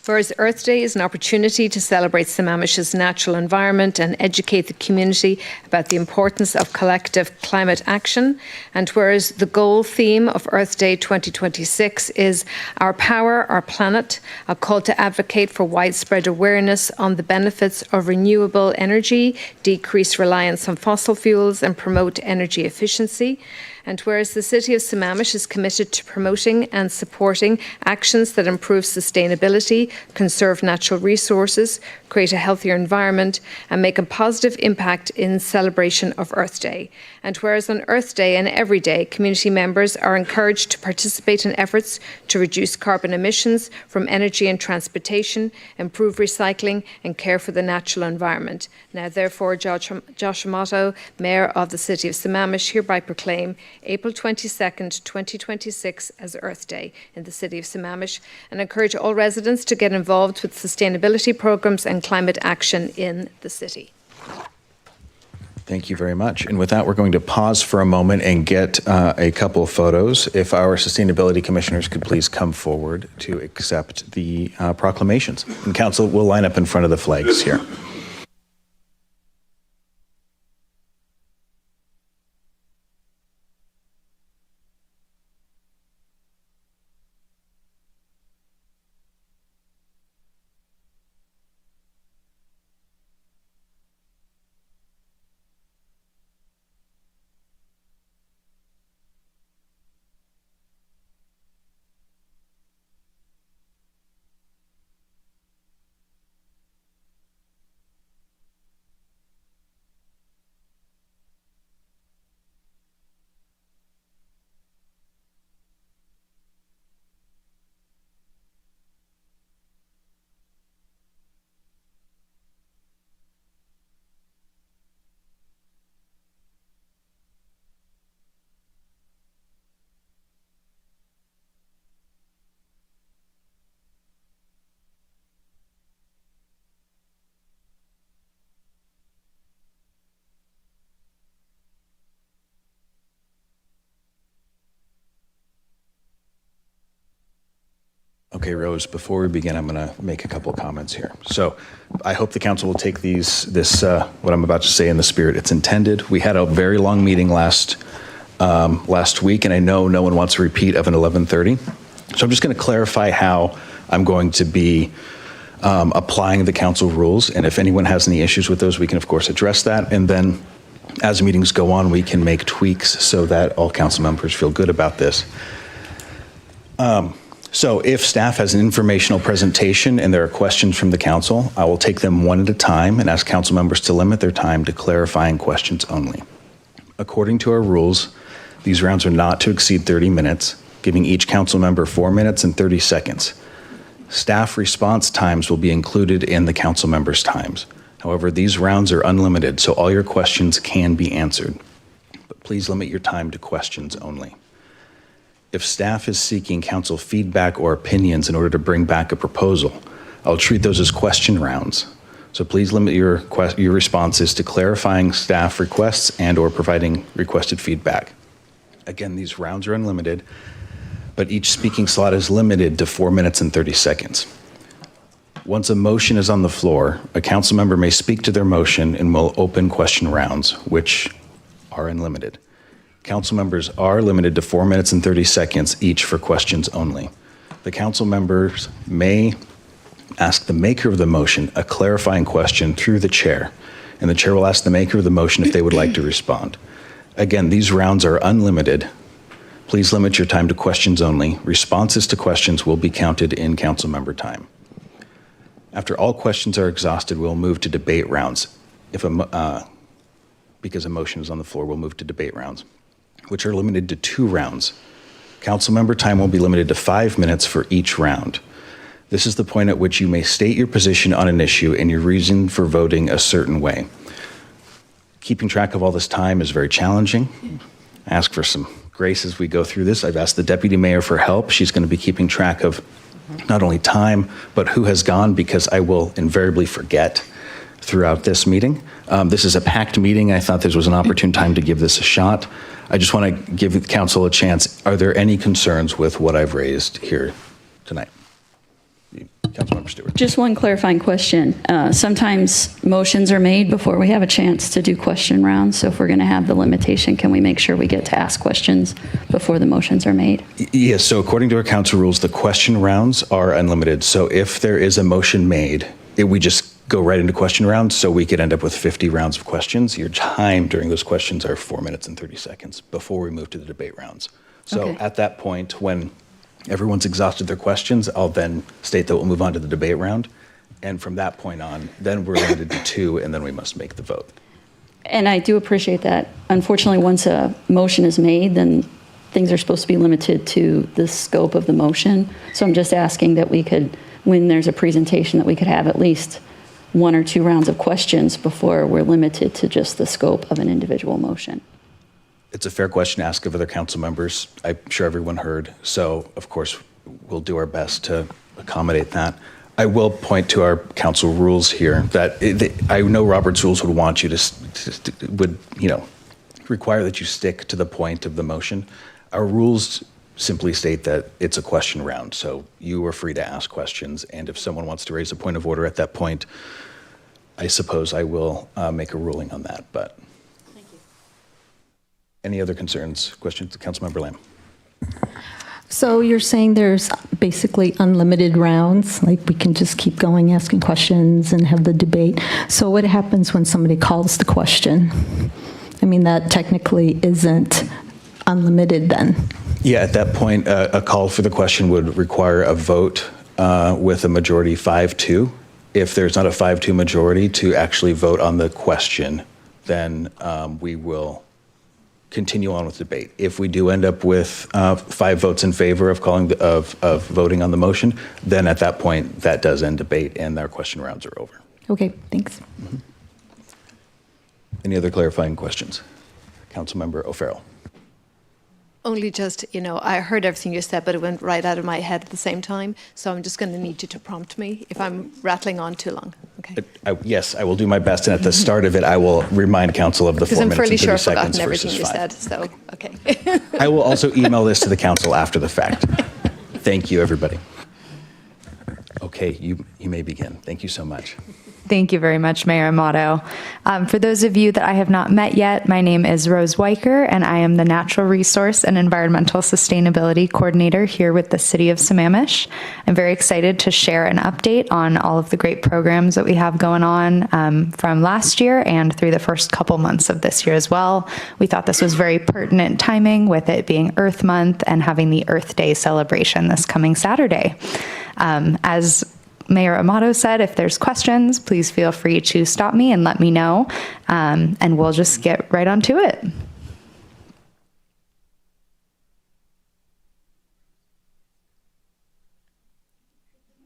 Whereas Earth Day is an opportunity to celebrate Sammamish's natural environment and educate the community about the importance of collective climate action, and whereas the goal theme of Earth Day 2026 is Our Power, Our Planet, a call to advocate for widespread awareness on the benefits of renewable energy, decrease reliance on fossil fuels, and promote energy efficiency. And whereas the City of Sammamish is committed to promoting and supporting actions that improve sustainability, conserve natural resources, create a healthier environment, and make a positive impact in celebration of Earth Day. And whereas on Earth Day and every day, community members are encouraged to participate in efforts to reduce carbon emissions from energy and transportation, improve recycling, and care for the natural environment. Now, therefore, Josh Amato, Mayor of the City of Sammamish, hereby proclaim April 22nd, 2026 as Earth Day in the City of Sammamish, and encourage all residents to get involved with sustainability programs and climate action in the city. Thank you very much. And with that, we're going to pause for a moment and get a couple of photos. If our sustainability commissioners could please come forward to accept the proclamations. And council will line up in front of the flags here. Okay, Rose, before we begin, I'm going to make a couple of comments here. So I hope the council will take what I'm about to say in the spirit it's intended. We had a very long meeting last week, and I know no one wants a repeat of an 11:30. So I'm just going to clarify how I'm going to be applying the council rules. And if anyone has any issues with those, we can, of course, address that. And then as meetings go on, we can make tweaks so that all council members feel good about this. So if staff has an informational presentation and there are questions from the council, I will take them one at a time and ask council members to limit their time to clarifying questions only. According to our rules, these rounds are not to exceed 30 minutes, giving each council member 4 minutes and 30 seconds. Staff response times will be included in the council members' times. However, these rounds are unlimited, so all your questions can be answered. But please limit your time to questions only. If staff is seeking council feedback or opinions in order to bring back a proposal, I'll treat those as question rounds. So please limit your responses to clarifying staff requests and or providing requested feedback. Again, these rounds are unlimited, but each speaking slot is limited to 4 minutes and 30 seconds. Once a motion is on the floor, a council member may speak to their motion and we'll open question rounds, which are unlimited. Council members are limited to 4 minutes and 30 seconds each for questions only. The council members may ask the maker of the motion a clarifying question through the chair, and the chair will ask the maker of the motion if they would like to respond. Again, these rounds are unlimited. Please limit your time to questions only. Responses to questions will be counted in council member time. After all questions are exhausted, we'll move to debate rounds. Because a motion is on the floor, we'll move to debate rounds, which are limited to 2 rounds. Council member time will be limited to 5 minutes for each round. This is the point at which you may state your position on an issue and your reason for voting a certain way. Keeping track of all this time is very challenging. I ask for some grace as we go through this. I've asked the deputy mayor for help. She's going to be keeping track of not only time, but who has gone, because I will invariably forget throughout this meeting. This is a packed meeting. I thought this was an opportune time to give this a shot. I just want to give the council a chance. Are there any concerns with what I've raised here tonight? Councilmember Stewart. Just one clarifying question. Sometimes motions are made before we have a chance to do question rounds. So if we're going to have the limitation, can we make sure we get to ask questions before the motions are made? Yes, so according to our council rules, the question rounds are unlimited. So if there is a motion made, we just go right into question rounds, so we could end up with 50 rounds of questions. Your time during those questions are 4 minutes and 30 seconds before we move to the debate rounds. So Okay. at that point, when everyone's exhausted their questions, I'll then state that we'll move on to the debate round. And from that point on, then we're limited to 2, and then we must make the vote. And I do appreciate that. Unfortunately, once a motion is made, then things are supposed to be limited to the scope of the motion. So I'm just asking that we could, when there's a presentation, that we could have at least 1 or 2 rounds of questions before we're limited to just the scope of an individual motion. It's a fair question to ask of other council members. I'm sure everyone heard. So, of course, we'll do our best to accommodate that. I will point to our council rules here that I know Robert's rules would want you to require that you stick to the point of the motion. Our rules simply state that it's a question round. So you are free to ask questions. And if someone wants to raise a point of order at that point, I suppose I will make a ruling on that. But any other concerns, questions? Councilmember Lamb. So you're saying there's basically unlimited rounds, like we can just keep going, asking questions and have the debate. So what happens when somebody calls the question? I mean, that technically isn't unlimited then. Yeah, at that point, a call for the question would require a vote with a majority 5-2. If there's not a 5-2 majority to actually vote on the question, then we will continue on with debate. If we do end up with 5 votes in favor of of voting on the motion, then at that point, that does end debate and our question rounds are over. Okay, thanks. Mm-hmm. Any other clarifying questions? Councilmember O'Farrell. Only just, I heard everything you said, but it went right out of my head at the same time. So I'm just going to need you to prompt me if I'm rattling on too long. Okay. Yes, I will do my best. And at the start of it, I will remind council of the 4 minutes and 30 Because I'm fairly sure I've seconds forgotten everything versus you 5. said. So, okay. I will also email this to the council after the fact. Thank you, everybody. Okay, you may begin. Thank you so much. Thank you very much, Mayor Amato. For those of you that I have not met yet, my name is Rose Weicker, and I am the Natural Resource and Environmental Sustainability Coordinator here with the City of Sammamish. I'm very excited to share an update on all of the great programs that we have going on from last year and through the first couple months of this year as well. We thought this was very pertinent timing with it being Earth Month and having the Earth Day celebration this coming Saturday. As Mayor Amato said, if there's questions, please feel free to stop me and let me know, and we'll just get right on to it.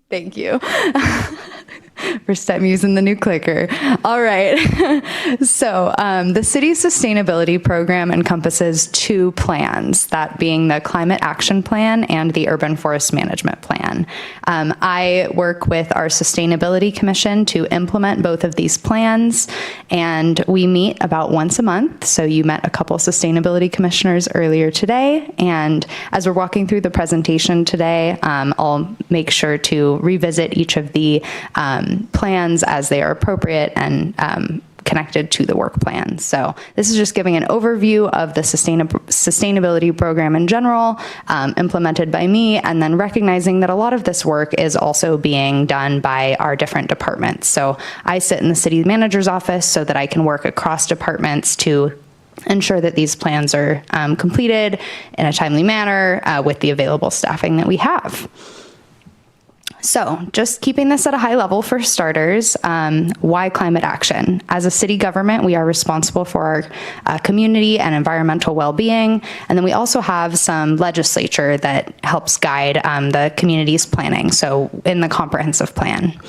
Thank you. First time using the new clicker. All right. So the city's sustainability program encompasses 2 plans, that being the Climate Action Plan and the Urban Forest Management Plan. I work with our Sustainability Commission to implement both of these plans, and we meet about once a month. So you met a couple sustainability commissioners earlier today, and as we're walking through the presentation today, I'll make sure to revisit each of the plans as they are appropriate and connected to the work plan. So this is just giving an overview of the sustainability program in general, implemented by me, and then recognizing that a lot of this work is also being done by our different departments. So I sit in the city manager's office so that I can work across departments to ensure that these plans are completed in a timely manner with the available staffing that we have. So just keeping this at a high level for starters, why climate action? As a city government, we are responsible for our community and environmental well-being, and then we also have some legislature that helps guide the community's planning, so in the comprehensive plan.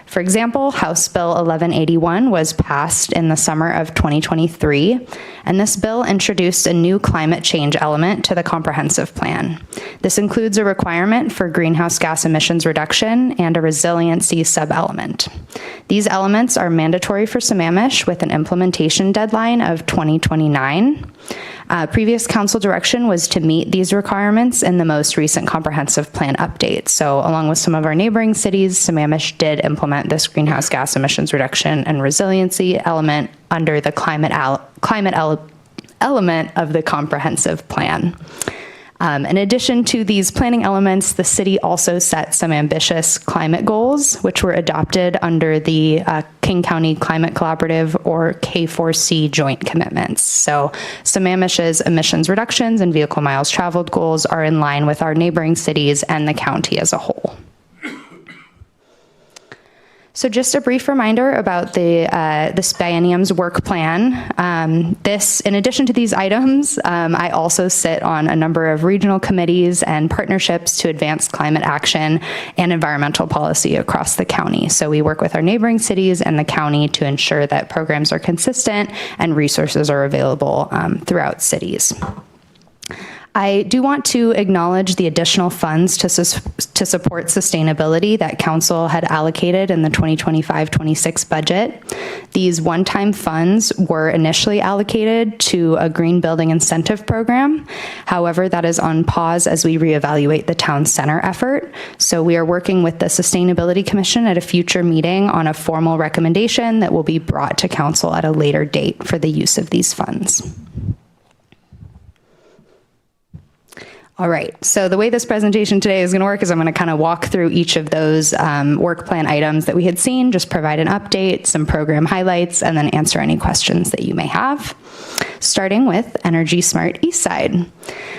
For example, House Bill 1181 was passed in the summer of 2023, and this bill introduced a new climate change element to the comprehensive plan. This includes a requirement for greenhouse gas emissions reduction and a resiliency sub-element. These elements are mandatory for Sammamish with an implementation deadline of 2029. Previous council direction was to meet these requirements in the most recent comprehensive plan update. So along with some of our neighboring cities, Sammamish did implement this greenhouse gas emissions reduction and resiliency element under the climate element of the comprehensive plan. In addition to these planning elements, the city also set some ambitious climate goals, which were adopted under the King County Climate Collaborative, or K4C, joint commitments. So Sammamish's emissions reductions and vehicle miles traveled goals are in line with our neighboring cities and the county as a whole. So just a brief reminder about this biennium's work plan. In addition to these items, I also sit on a number of regional committees and partnerships to advance climate action and environmental policy across the county. So we work with our neighboring cities and the county to ensure that programs are consistent and resources are available throughout cities. I do want to acknowledge the additional funds to support sustainability that Council had allocated in the 2025-26 budget. These one-time funds were initially allocated to a green building incentive program. However, that is on pause as we reevaluate the town center effort. So we are working with the Sustainability Commission at a future meeting on a formal recommendation that will be brought to Council at a later date for the use of these funds. All right, so the way this presentation today is going to work is I'm going to kind of walk through each of those work plan items that we had seen, just provide an update, some program highlights, and then answer any questions that you may have. Starting with Energy Smart Eastside.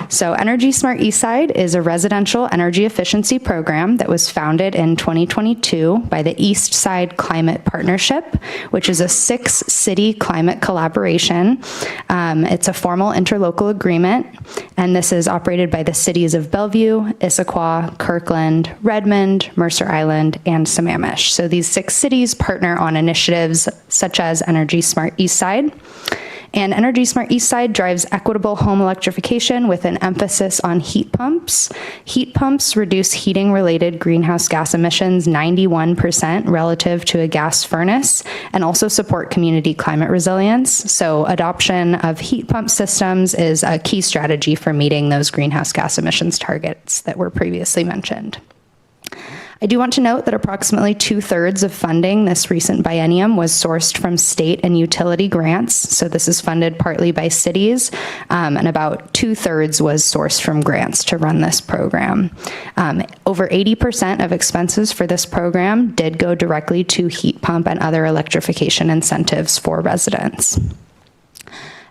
So Energy Smart Eastside is a residential energy efficiency program that was founded in 2022 by the East Side Climate Partnership, which is a 6-city climate collaboration. It's a formal interlocal agreement, and this is operated by the cities of Bellevue, Issaquah, Kirkland, Redmond, Mercer Island, and Sammamish. So these 6 cities partner on initiatives such as Energy Smart Eastside. And Energy Smart Eastside drives equitable home electrification with an emphasis on heat pumps. Heat pumps reduce heating-related greenhouse gas emissions 91% relative to a gas furnace, and also support community climate resilience. So adoption of heat pump systems is a key strategy for meeting those greenhouse gas emissions targets that were previously mentioned. I do want to note that approximately 2/3 of funding this recent biennium was sourced from state and utility grants. So this is funded partly by cities, and about 2/3 was sourced from grants to run this program. Over 80% of expenses for this program did go directly to heat pump and other electrification incentives for residents.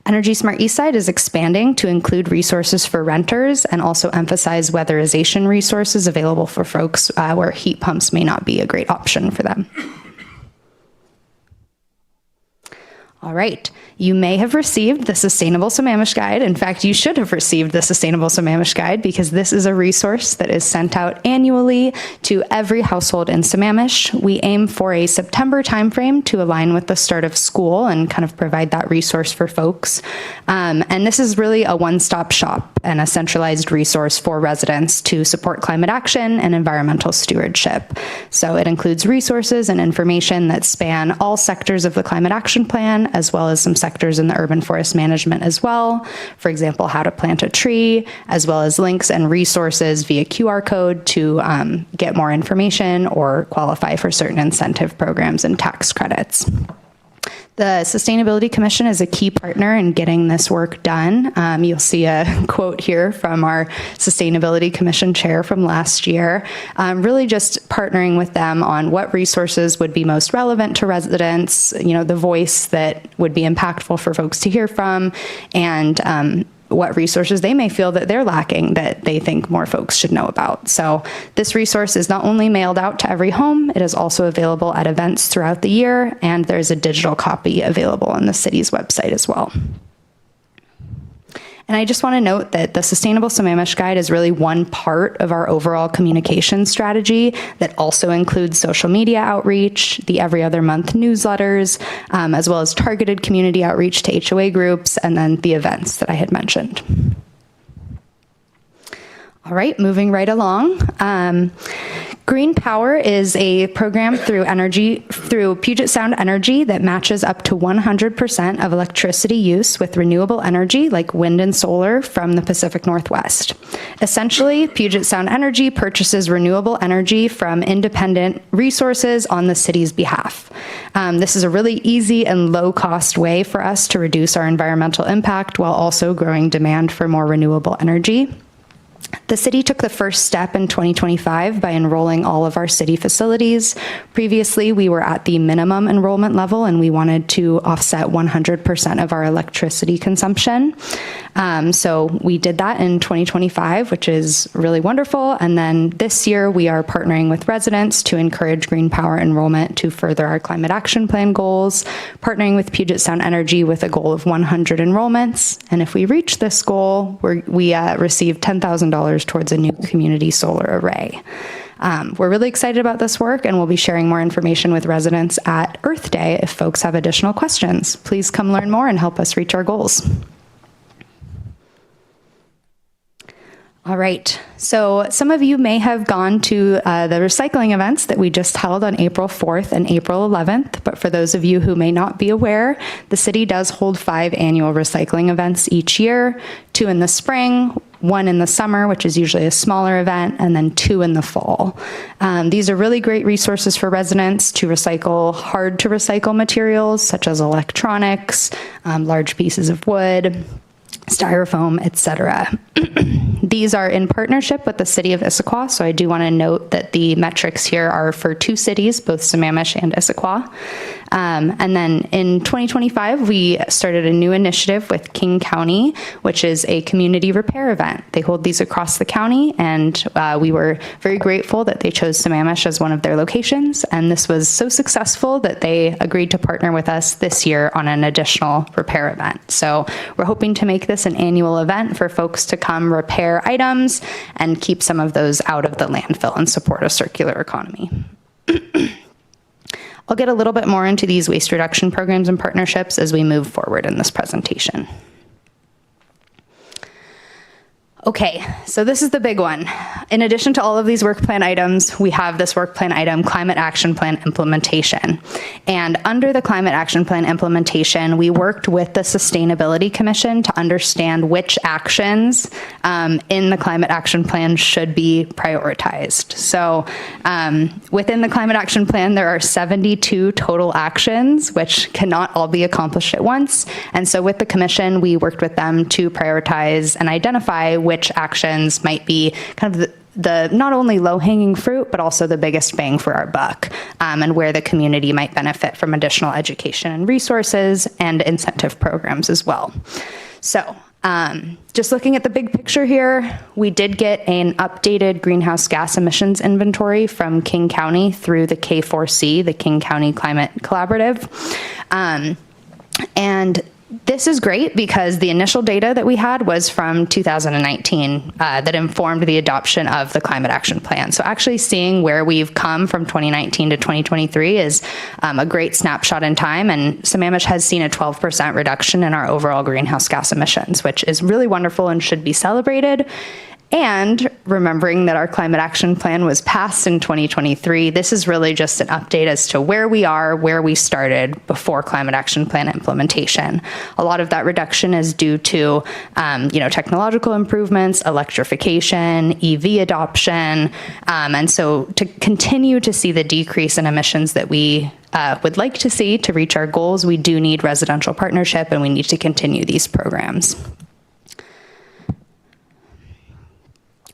Energy Smart Eastside is expanding to include resources for renters and also emphasize weatherization resources available for folks where heat pumps may not be a great option for them. All right, you may have received the Sustainable Sammamish Guide. In fact, you should have received the Sustainable Sammamish Guide because this is a resource that is sent out annually to every household in Sammamish. We aim for a September timeframe to align with the start of school and kind of provide that resource for folks. And this is really a one-stop shop and a centralized resource for residents to support climate action and environmental stewardship. So it includes resources and information that span all sectors of the climate action plan, as well as some sectors in the urban forest management as well. For example, how to plant a tree, as well as links and resources via QR code to get more information or qualify for certain incentive programs and tax credits. The Sustainability Commission is a key partner in getting this work done. You'll see a quote here from our Sustainability Commission chair from last year, really just partnering with them on what resources would be most relevant to residents, the voice that would be impactful for folks to hear from, and what resources they may feel that they're lacking that they think more folks should know about. So this resource is not only mailed out to every home, it is also available at events throughout the year, and there's a digital copy available on the city's website as well. And I just want to note that the Sustainable Sammamish Guide is really one part of our overall communication strategy that also includes social media outreach, the every other month newsletters, as well as targeted community outreach to HOA groups, and then the events that I had mentioned. All right, moving right along. Green Power is a program through Puget Sound Energy that matches up to 100% of electricity use with renewable energy like wind and solar from the Pacific Northwest. Essentially, Puget Sound Energy purchases renewable energy from independent resources on the city's behalf. This is a really easy and low-cost way for us to reduce our environmental impact while also growing demand for more renewable energy. The city took the first step in 2025 by enrolling all of our city facilities. Previously, we were at the minimum enrollment level and we wanted to offset 100% of our electricity consumption. So we did that in 2025, which is really wonderful. And then this year, we are partnering with residents to encourage green power enrollment to further our climate action plan goals, partnering with Puget Sound Energy with a goal of 100 enrollments. And if we reach this goal, we receive $10,000 towards a new community solar array. We're really excited about this work, and we'll be sharing more information with residents at Earth Day if folks have additional questions. Please come learn more and help us reach our goals. All right, so some of you may have gone to the recycling events that we just held on April 4th and April 11th, but for those of you who may not be aware, the city does hold 5 annual recycling events each year, 2 in the spring, 1 in the summer, which is usually a smaller event, and then 2 in the fall. These are really great resources for residents to recycle hard to recycle materials such as electronics, large pieces of wood, styrofoam, etc. These are in partnership with the city of Issaquah, so I do want to note that the metrics here are for 2 cities, both Sammamish and Issaquah. And then in 2025, we started a new initiative with King County, which is a community repair event. They hold these across the county, and we were very grateful that they chose Sammamish as one of their locations. And this was so successful that they agreed to partner with us this year on an additional repair event. So we're hoping to make this an annual event for folks to come repair items and keep some of those out of the landfill and support a circular economy. I'll get a little bit more into these waste reduction programs and partnerships as we move forward in this presentation. Okay, so this is the big one. In addition to all of these work plan items, we have this work plan item, climate action plan implementation. And under the climate action plan implementation, we worked with the Sustainability Commission to understand which actions in the climate action plan should be prioritized. So within the climate action plan, there are 72 total actions, which cannot all be accomplished at once. And so with the commission, we worked with them to prioritize and identify which actions might be kind of the not only low-hanging fruit, but also the biggest bang for our buck, and where the community might benefit from additional education and resources and incentive programs as well. So just looking at the big picture here, we did get an updated greenhouse gas emissions inventory from King County through the K4C, the King County Climate Collaborative. And this is great because the initial data that we had was from 2019 that informed the adoption of the climate action plan. So actually seeing where we've come from 2019 to 2023 is a great snapshot in time, and Sammamish has seen a 12% reduction in our overall greenhouse gas emissions, which is really wonderful and should be celebrated. And remembering that our climate action plan was passed in 2023, this is really just an update as to where we are, where we started before climate action plan implementation. A lot of that reduction is due to technological improvements, electrification, EV adoption, and so to continue to see the decrease in emissions that we would like to see to reach our goals, we do need residential partnership and we need to continue these programs.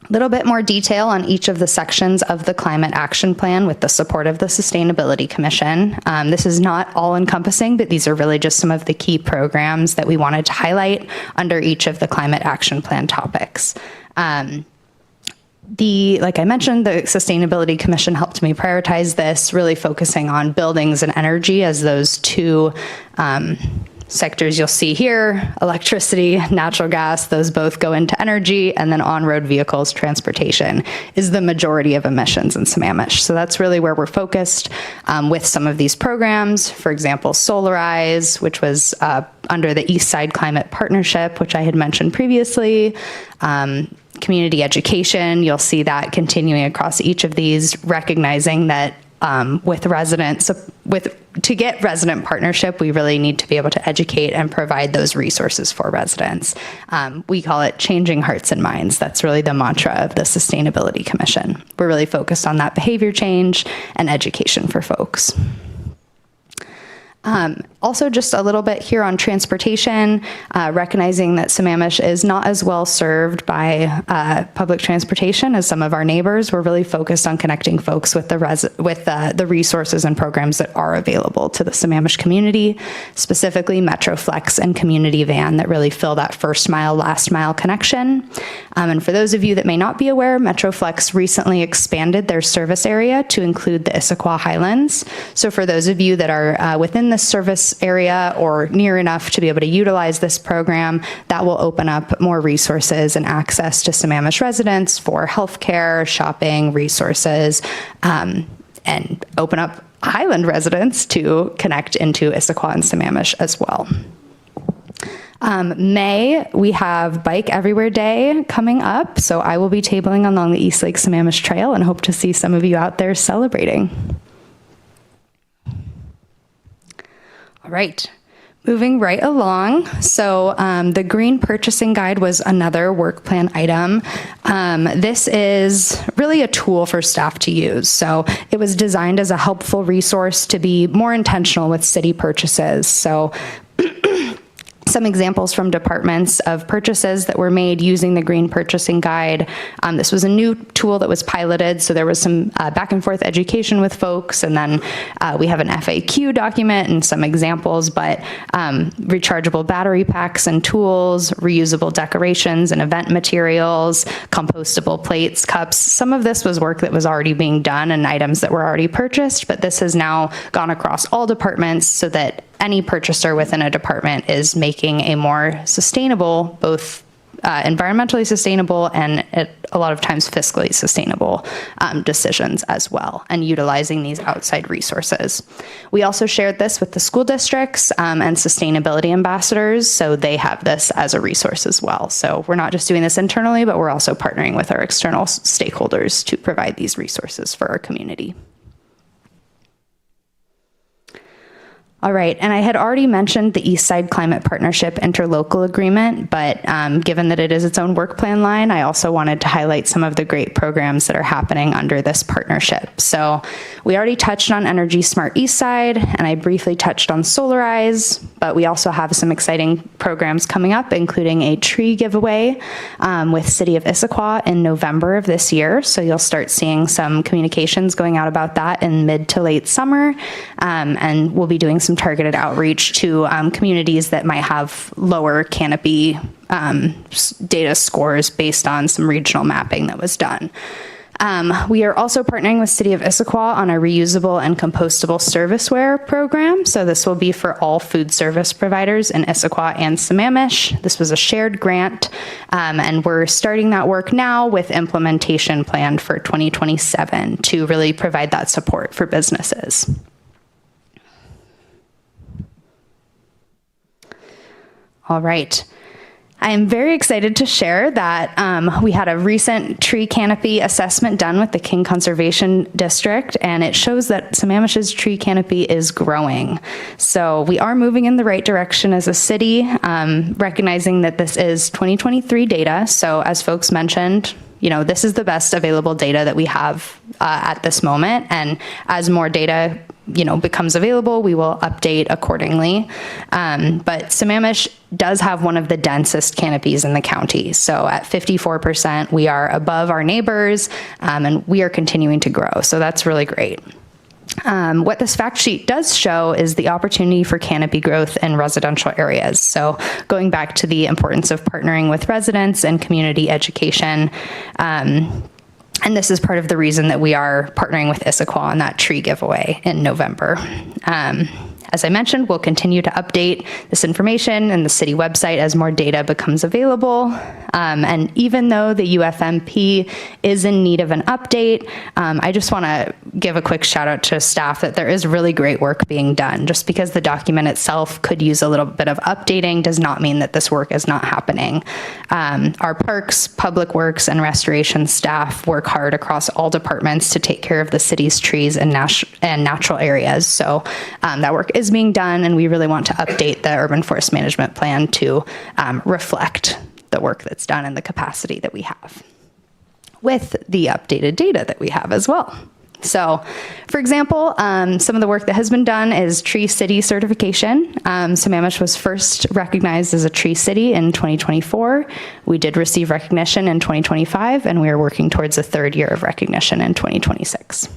A little bit more detail on each of the sections of the Climate Action Plan with the support of the Sustainability Commission. This is not all-encompassing, but these are really just some of the key programs that we wanted to highlight under each of the Climate Action Plan topics. Like I mentioned, the Sustainability Commission helped me prioritize this, really focusing on buildings and energy as those two sectors you'll see here. Electricity, natural gas, those both go into energy, and then on-road vehicles, transportation is the majority of emissions in Sammamish. So that's really where we're focused with some of these programs. For example, Solarize, which was under the East Side Climate Partnership, which I had mentioned previously. Community education, you'll see that continuing across each of these, recognizing that to get resident partnership, we really need to be able to educate and provide those resources for residents. We call it changing hearts and minds. That's really the mantra of the Sustainability Commission. We're really focused on that behavior change and education for folks. Also, just a little bit here on transportation, recognizing that Sammamish is not as well served by public transportation as some of our neighbors. We're really focused on connecting folks with the resources and programs that are available to the Sammamish community, specifically MetroFlex and Community Van that really fill that first mile, last mile connection. And for those of you that may not be aware, MetroFlex recently expanded their service area to include the Issaquah Highlands. So for those of you that are within the service area or near enough to be able to utilize this program, that will open up more resources and access to Sammamish residents for healthcare, shopping, resources, and open up Highland residents to connect into Issaquah and Sammamish as well. May, we have Bike Everywhere Day coming up, so I will be tabling along the East Lake Sammamish Trail and hope to see some of you out there celebrating. All right, moving right along. So the Green Purchasing Guide was another work plan item. This is really a tool for staff to use. So it was designed as a helpful resource to be more intentional with city purchases. So some examples from departments of purchases that were made using the Green Purchasing Guide. This was a new tool that was piloted, so there was some back and forth education with folks, and then we have an FAQ document and some examples, but rechargeable battery packs and tools, reusable decorations and event materials, compostable plates, cups. Some of this was work that was already being done and items that were already purchased, but this has now gone across all departments so that any purchaser within a department is making a more sustainable, both environmentally sustainable and a lot of times fiscally sustainable decisions as well, and utilizing these outside resources. We also shared this with the school districts and sustainability ambassadors, so they have this as a resource as well. So we're not just doing this internally, but we're also partnering with our external stakeholders to provide these resources for our community. All right, and I had already mentioned the East Side Climate Partnership Interlocal Agreement, but given that it is its own work plan line, I also wanted to highlight some of the great programs that are happening under this partnership. So we already touched on Energy Smart East Side, and I briefly touched on Solarize, but we also have some exciting programs coming up, including a tree giveaway with City of Issaquah in November of this year. So you'll start seeing some communications going out about that in mid to late summer, and we'll be doing some targeted outreach to communities that might have lower canopy data scores based on some regional mapping that was done. We are also partnering with City of Issaquah on a reusable and compostable serviceware program. So this will be for all food service providers in Issaquah and Sammamish. This was a shared grant, and we're starting that work now with implementation planned for 2027 to really provide that support for businesses. All right. I am very excited to share that we had a recent tree canopy assessment done with the King Conservation District, and it shows that Sammamish's tree canopy is growing. So we are moving in the right direction as a city, recognizing that this is 2023 data. So as folks mentioned, this is the best available data that we have at this moment, and as more data becomes available, we will update accordingly. But Sammamish does have one of the densest canopies in the county. So at 54%, we are above our neighbors, and we are continuing to grow. So that's really great. What this fact sheet does show is the opportunity for canopy growth in residential areas. So going back to the importance of partnering with residents and community education, and this is part of the reason that we are partnering with Issaquah on that tree giveaway in November. As I mentioned, we'll continue to update this information in the city website as more data becomes available. And even though the UFMP is in need of an update, I just want to give a quick shout out to staff that there is really great work being done. Just because the document itself could use a little bit of updating does not mean that this work is not happening. Our parks, public works, and restoration staff work hard across all departments to take care of the city's trees and natural areas. So that work is being done, and we really want to update the urban forest management plan to reflect the work that's done and the capacity that we have with the updated data that we have as well. So, for example, some of the work that has been done is Tree City certification. Sammamish was first recognized as a Tree City in 2024. We did receive recognition in 2025, and we are working towards a third year of recognition in 2026.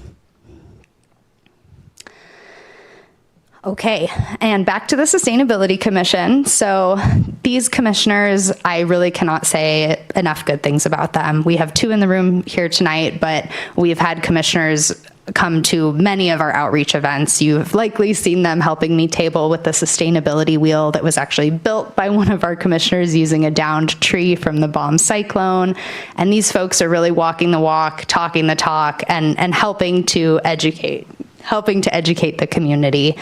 Okay, and back to the Sustainability Commission. So these commissioners, I really cannot say enough good things about them. We have two in the room here tonight, but we've had commissioners come to many of our outreach events. You've likely seen them helping me table with the sustainability wheel that was actually built by one of our commissioners using a downed tree from the bomb cyclone. And these folks are really walking the walk, talking the talk, and helping to educate the community.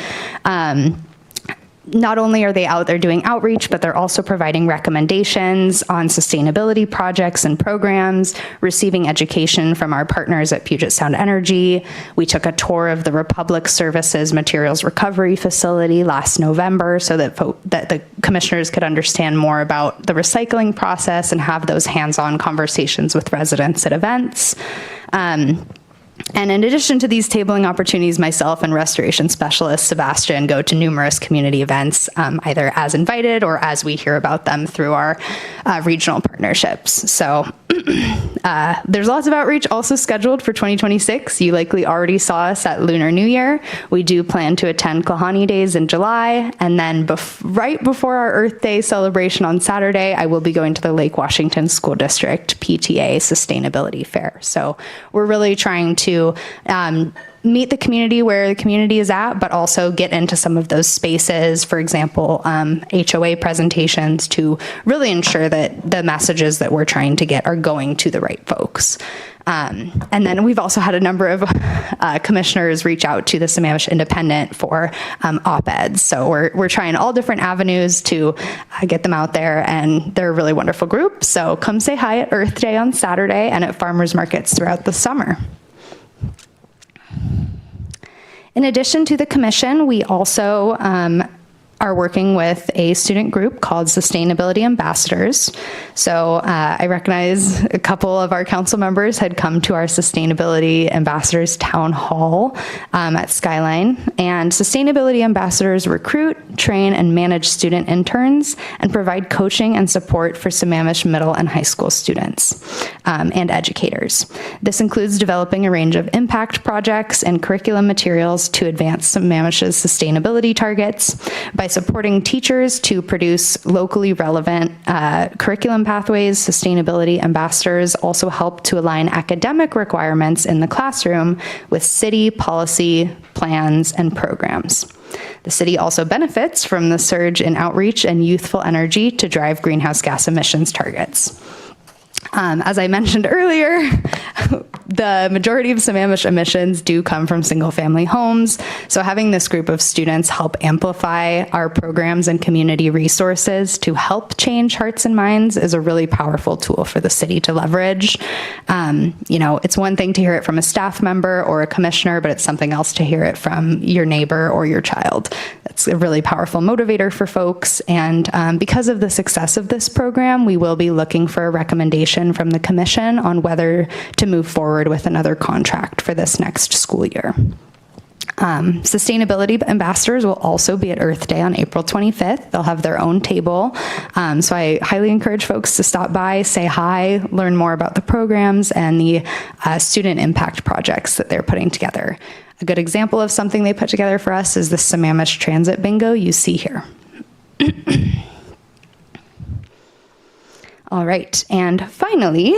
Not only are they out there doing outreach, but they're also providing recommendations on sustainability projects and programs, receiving education from our partners at Puget Sound Energy. We took a tour of the Republic Services Materials Recovery Facility last November so that the commissioners could understand more about the recycling process and have those hands-on conversations with residents at events. And in addition to these tabling opportunities, myself and restoration specialist Sebastian go to numerous community events, either as invited or as we hear about them through our regional partnerships. So there's lots of outreach also scheduled for 2026. You likely already saw us at Lunar New Year. We do plan to attend Klahani Days in July, and then right before our Earth Day celebration on Saturday, I will be going to the Lake Washington School District PTA Sustainability Fair. So we're really trying to meet the community where the community is at, but also get into some of those spaces, for example, HOA presentations, to really ensure that the messages that we're trying to get are going to the right folks. And then we've also had a number of commissioners reach out to the Sammamish Independent for op-eds. So we're trying all different avenues to get them out there, and they're a really wonderful group. So come say hi at Earth Day on Saturday and at farmers markets throughout the summer. In addition to the commission, we also are working with a student group called Sustainability Ambassadors. So I recognize a couple of our council members had come to our Sustainability Ambassadors Town Hall at Skyline. And Sustainability Ambassadors recruit, train, and manage student interns and provide coaching and support for Sammamish middle and high school students and educators. This includes developing a range of impact projects and curriculum materials to advance Sammamish's sustainability targets by supporting teachers to produce locally relevant curriculum pathways. Sustainability ambassadors also help to align academic requirements in the classroom with city policy, plans, and programs. The city also benefits from the surge in outreach and youthful energy to drive greenhouse gas emissions targets. As I mentioned earlier, the majority of Sammamish emissions do come from single-family homes. So having this group of students help amplify our programs and community resources to help change hearts and minds is a really powerful tool for the city to leverage. It's one thing to hear it from a staff member or a commissioner, but it's something else to hear it from your neighbor or your child. That's a really powerful motivator for folks. And because of the success of this program, we will be looking for a recommendation from the commission on whether to move forward with another contract for this next school year. Sustainability ambassadors will also be at Earth Day on April 25th. They'll have their own table. So I highly encourage folks to stop by, say hi, learn more about the programs and the student impact projects that they're putting together. A good example of something they put together for us is the Sammamish Transit Bingo you see here. All right, and finally,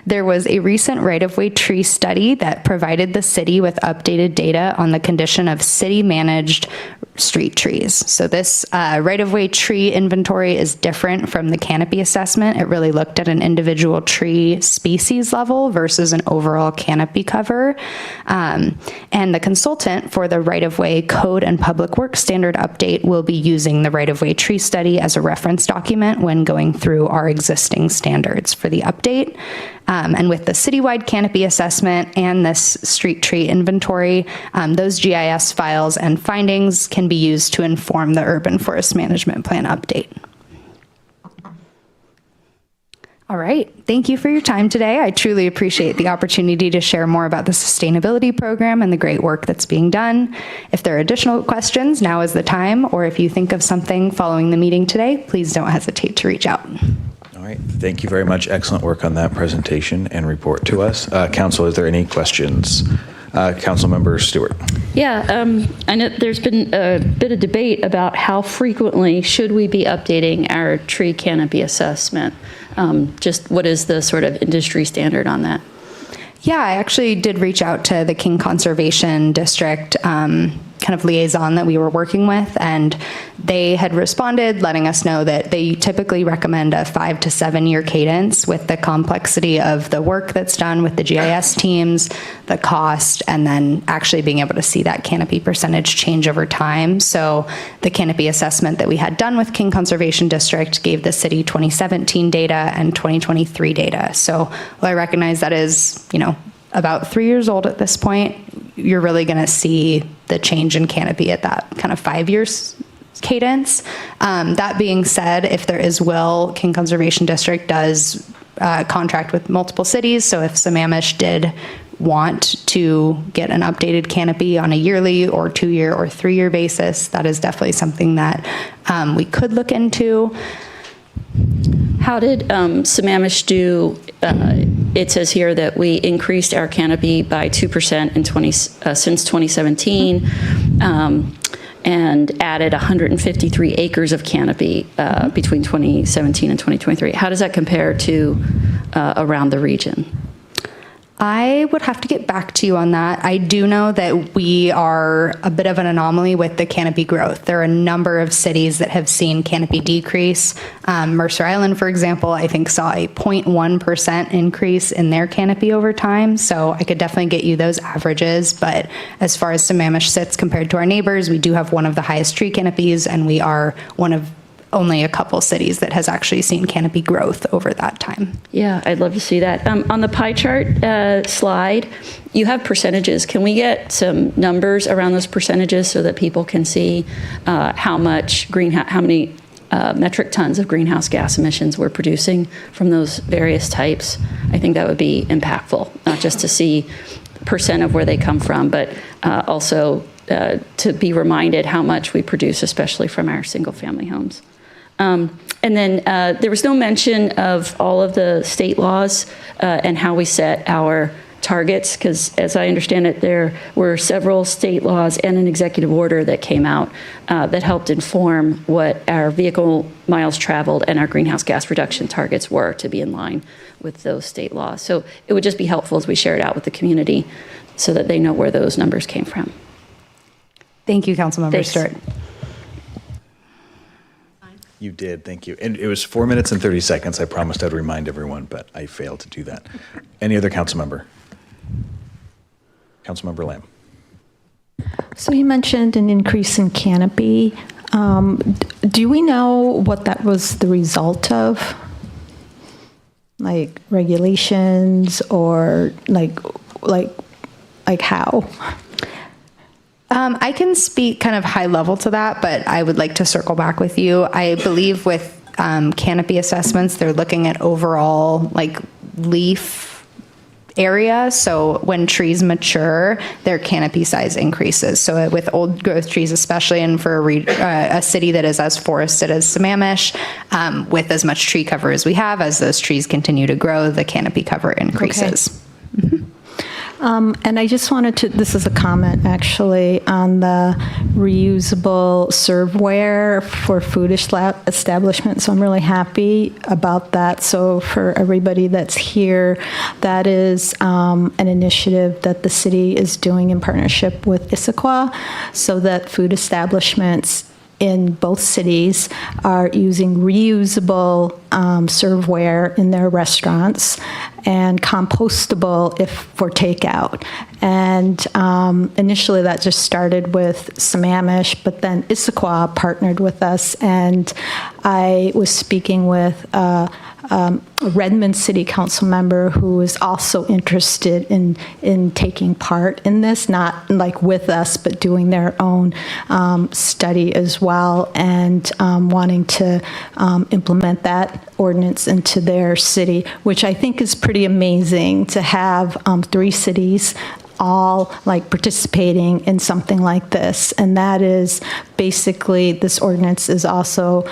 there was a recent right-of-way tree study that provided the city with updated data on the condition of city-managed street trees. So this right-of-way tree inventory is different from the canopy assessment. It really looked at an individual tree species level versus an overall canopy cover. And the consultant for the right-of-way code and public works standard update will be using the right-of-way tree study as a reference document when going through our existing standards for the update. And with the citywide canopy assessment and this street tree inventory, those GIS files and findings can be used to inform the urban forest management plan update. All right, thank you for your time today. I truly appreciate the opportunity to share more about the sustainability program and the great work that's being done. If there are additional questions, now is the time, or if you think of something following the meeting today, please don't hesitate to reach out. All right, thank you very much. Excellent work on that presentation and report to us. Council, is there any questions? Councilmember Stewart. Yeah, I know there's been a bit of debate about how frequently should we be updating our tree canopy assessment. Just what is the sort of industry standard on that? Yeah, I actually did reach out to the King Conservation District kind of liaison that we were working with, and they had responded letting us know that they typically recommend a 5 to 7 year cadence with the complexity of the work that's done with the GIS teams, the cost, and then actually being able to see that canopy percentage change over time. So the canopy assessment that we had done with King Conservation District gave the city 2017 data and 2023 data. So while I recognize that is, about 3 years old at this point, you're really going to see the change in canopy at that kind of 5 years cadence. That being said, if there is will, King Conservation District does contract with multiple cities. So if Sammamish did want to get an updated canopy on a yearly or 2 year or 3 year basis, that is definitely something that we could look into. How did Sammamish do? It says here that we increased our canopy by 2% since 2017 and added 153 acres of canopy between 2017 and 2023. How does that compare to around the region? I would have to get back to you on that. I do know that we are a bit of an anomaly with the canopy growth. There are a number of cities that have seen canopy decrease. Mercer Island, for example, I think saw a 0.1% increase in their canopy over time. So I could definitely get you those averages. But as far as Sammamish sits compared to our neighbors, we do have one of the highest tree canopies, and we are one of only a couple cities that has actually seen canopy growth over that time. Yeah, I'd love to see that. On the pie chart slide, you have percentages. Can we get some numbers around those percentages so that people can see how many metric tons of greenhouse gas emissions we're producing from those various types? I think that would be impactful, not just to see percent of where they come from, but also to be reminded how much we produce, especially from our single-family homes. And then there was no mention of all of the state laws and how we set our targets, because as I understand it, there were several state laws and an executive order that came out that helped inform what our vehicle miles traveled and our greenhouse gas reduction targets were to be in line with those state laws. So it would just be helpful as we share it out with the community so that they know where those numbers came from. Thank you, Councilmember Stewart. You did, thank you. And it was 4 minutes and 30 seconds. I promised I'd remind everyone, but I failed to do that. Any other council member? Councilmember Lamb. So you mentioned an increase in canopy. Do we know what that was the result of? Like regulations or like how? I can speak kind of high level to that, but I would like to circle back with you. I believe with canopy assessments, they're looking at overall like leaf area. So when trees mature, their canopy size increases. So with old growth trees, especially, and for a city that is as forested as Sammamish, with as much tree cover as we have, as those trees continue to grow, the canopy cover increases. Okay. And I just wanted to, this is a comment actually, on the reusable serveware for food establishments. So I'm really happy about that. So for everybody that's here, that is an initiative that the city is doing in partnership with Issaquah, so that food establishments in both cities are using reusable serveware in their restaurants and compostable if for takeout. And initially that just started with Sammamish, but then Issaquah partnered with us, and I was speaking with a Redmond City Council member who is also interested in taking part in this, not like with us, but doing their own study as well, and wanting to implement that ordinance into their city, which I think is pretty amazing to have 3 cities all like participating in something like this. And that is basically, this ordinance is also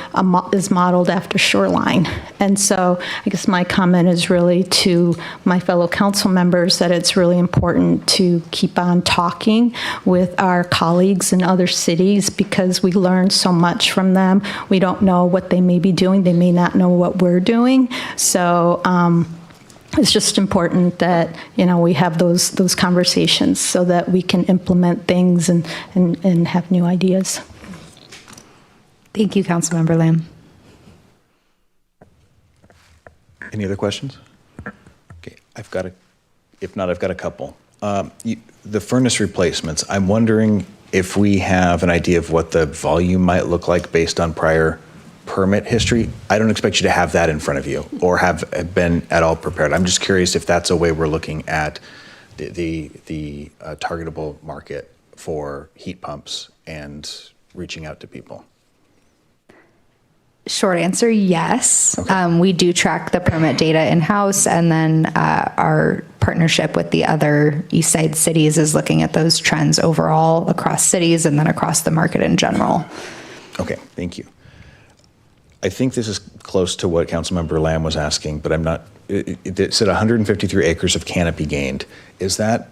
is modeled after Shoreline. And so I guess my comment is really to my fellow council members that it's really important to keep on talking with our colleagues in other cities, because we learn so much from them. We don't know what they may be doing. They may not know what we're doing. So it's just important that, you know, we have those conversations so that we can implement things and have new ideas. Thank you, Councilmember Lamb. Any other questions? Okay, if not, I've got a couple. The furnace replacements, I'm wondering if we have an idea of what the volume might look like based on prior permit history. I don't expect you to have that in front of you or have been at all prepared. I'm just curious if that's a way we're looking at the targetable market for heat pumps and reaching out to people. Short answer, yes. Okay. We do track the permit data in-house, and then our partnership with the other East Side cities is looking at those trends overall across cities and then across the market in general. Okay, thank you. I think this is close to what Councilmember Lamb was asking, but I'm not, it said 153 acres of canopy gained. Is that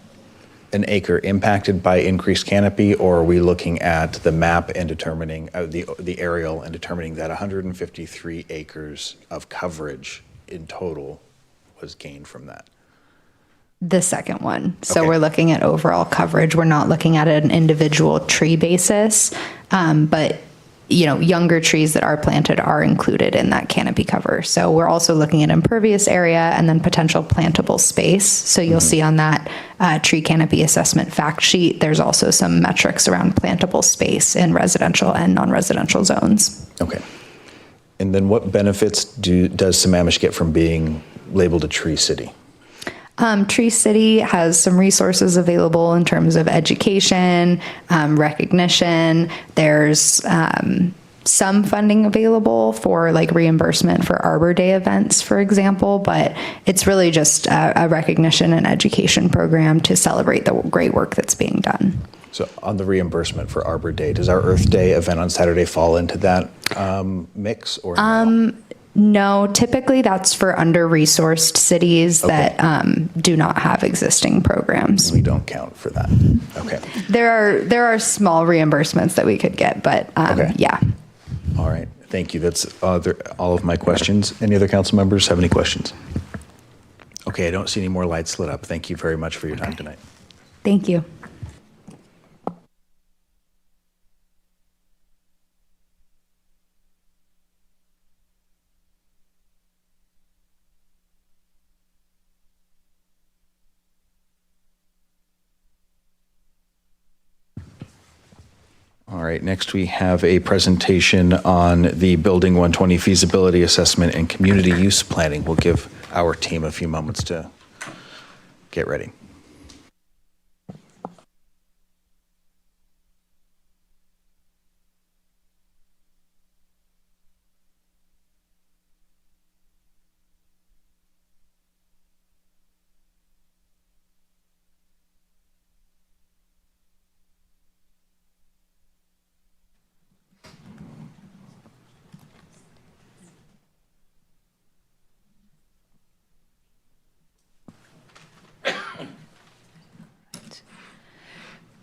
an acre impacted by increased canopy, or are we looking at the map and determining, the aerial and determining that 153 acres of coverage in total was gained from that? The second one. So Okay. we're looking at overall coverage. We're not looking at an individual tree basis, but you know, younger trees that are planted are included in that canopy cover. So we're also looking at impervious area and then potential plantable space. So you'll see on that tree canopy assessment fact sheet, there's also some metrics around plantable space in residential and non-residential zones. Okay. And then what benefits does Sammamish get from being labeled a tree city? Tree City has some resources available in terms of education, recognition. There's some funding available for like reimbursement for Arbor Day events, for example, but it's really just a recognition and education program to celebrate the great work that's being done. So on the reimbursement for Arbor Day, does our Earth Day event on Saturday fall into that mix, or no? No, typically that's for under-resourced cities that do not have existing programs. We don't count for that. Okay. There are small reimbursements that we could get, but yeah. All right. Thank you. That's all of my questions. Any other council members have any questions? Okay, I don't see any more lights lit up. Thank you very much for your time tonight. Thank you. right, next we have a presentation on the Building 120 feasibility assessment and community use planning. We'll give our team a few moments to get ready.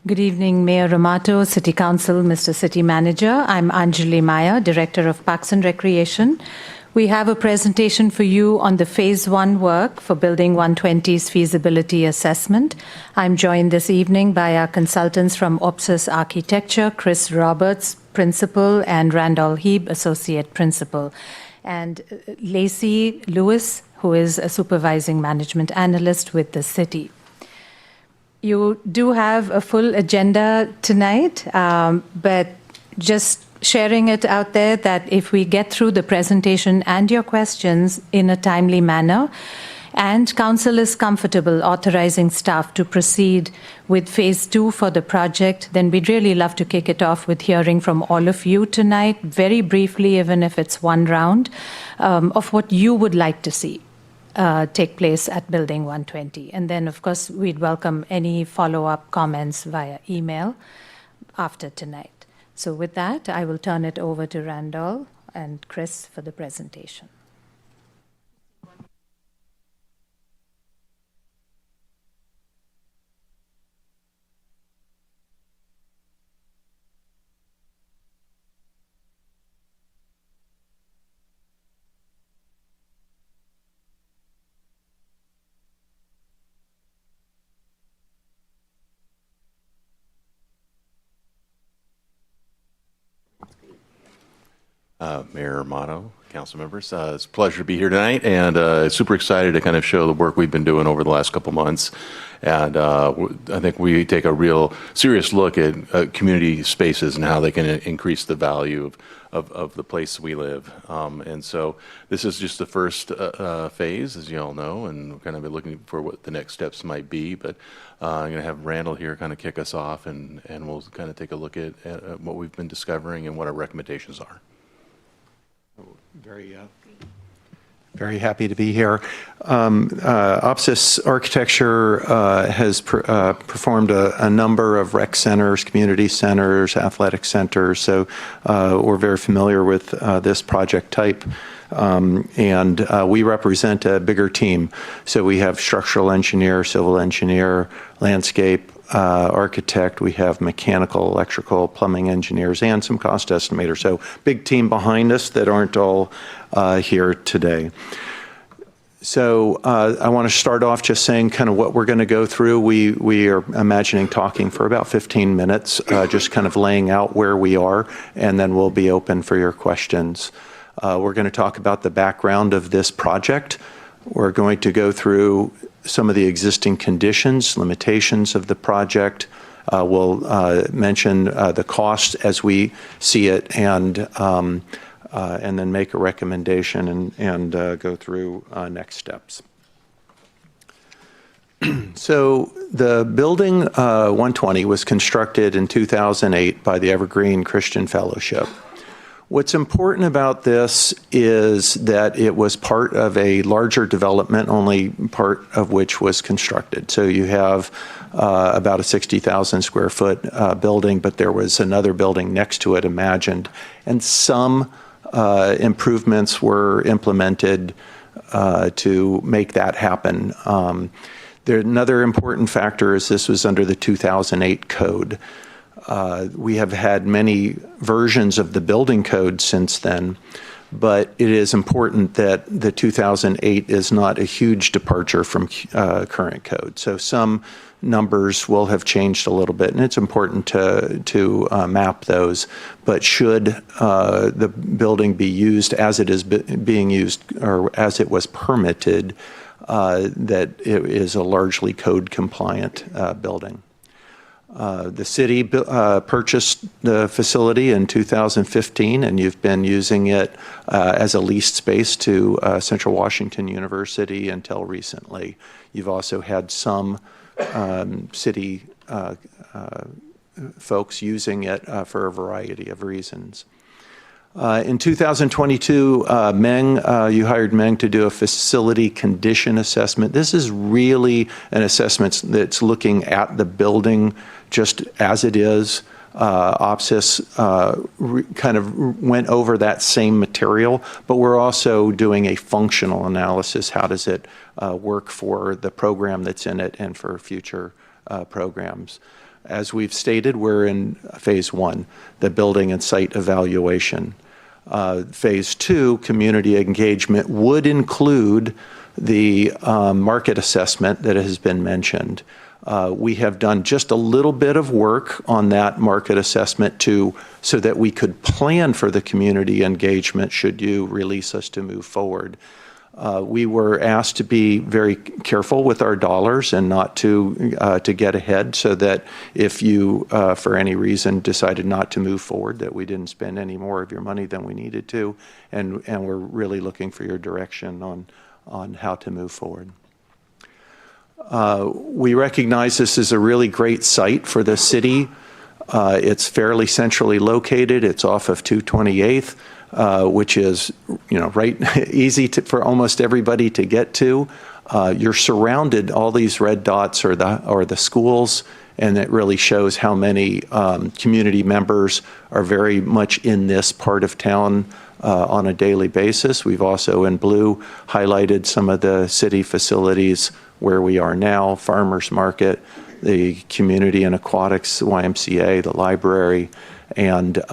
Good evening, Mayor Amato, City Council, Mr. City Manager. I'm Anjali Maya, Director of Parks and Recreation. We have a presentation for you on the Phase 1 work for Building 120's feasibility assessment. I'm joined this evening by our consultants from Opsis Architecture, Chris Roberts, Principal, and Randall Heeb, Associate Principal, and Lacey Lewis, who is a Supervising Management Analyst with the city. You do have a full agenda tonight, but just sharing it out there that if we get through the presentation and your questions in a timely manner, and Council is comfortable authorizing staff to proceed with Phase 2 for the project, then we'd really love to kick it off with hearing from all of you tonight, very briefly, even if it's one round, of what you would like to see take place at Building 120. And then, of course, we'd welcome any follow-up comments via email after tonight. So with that, I will turn it over to Randall and Chris for the presentation. Mayor Amato, council members, it's a pleasure to be here tonight, and super excited to kind of show the work we've been doing over the last couple months. And I think we take a real serious look at community spaces and how they can increase the value of the place we live. And so this is just the first phase, as you all know, and we're kind of looking for what the next steps might be. But I'm going to have Randall here kind of kick us off, and we'll kind of take a look at what we've been discovering and what our recommendations are. Very happy to be here. Opsis Architecture has performed a number of rec centers, community centers, athletic centers, so we're very familiar with this project type. And we represent a bigger team. So we have structural engineer, civil engineer, landscape architect, we have mechanical, electrical, plumbing engineers, and some cost estimators. So big team behind us that aren't all here today. So I want to start off just saying kind of what we're going to go through. We are imagining talking for about 15 minutes, just kind of laying out where we are, and then we'll be open for your questions. We're going to talk about the background of this project. We're going to go through some of the existing conditions, limitations of the project. We'll mention the cost as we see it, and then make a recommendation and go through next steps. So the building 120 was constructed in 2008 by the Evergreen Christian Fellowship. What's important about this is that it was part of a larger development, only part of which was constructed. So you have about a 60,000 square foot building, but there was another building next to it imagined. And some improvements were implemented to make that happen. Another important factor is this was under the 2008 code. We have had many versions of the building code since then, but it is important that the 2008 is not a huge departure from current code. So some numbers will have changed a little bit, and it's important to map those. But should the building be used as it is being used, or as it was permitted, that it is a largely code compliant building. The city purchased the facility in 2015, and you've been using it as a leased space to Central Washington University until recently. You've also had some city folks using it for a variety of reasons. In 2022, you hired Meng to do a facility condition assessment. This is really an assessment that's looking at the building just as it is. OPSIS kind of went over that same material, but we're also doing a functional analysis. How does it work for the program that's in it and for future programs? As we've stated, we're in phase 1, the building and site evaluation. Phase 2, community engagement, would include the market assessment that has been mentioned. We have done just a little bit of work on that market assessment so that we could plan for the community engagement should you release us to move forward. We were asked to be very careful with our dollars and not to get ahead, so that if you, for any reason, decided not to move forward, that we didn't spend any more of your money than we needed to, and we're really looking for your direction on how to move forward. We recognize this is a really great site for the city. It's fairly centrally located. It's off of 228th. Which is, right, easy for almost everybody to get to. You're surrounded, all these red dots are the schools, and it really shows how many community members are very much in this part of town on a daily basis. We've also, in blue, highlighted some of the city facilities where we are now: Farmers Market, the Community and Aquatics, YMCA, the library, and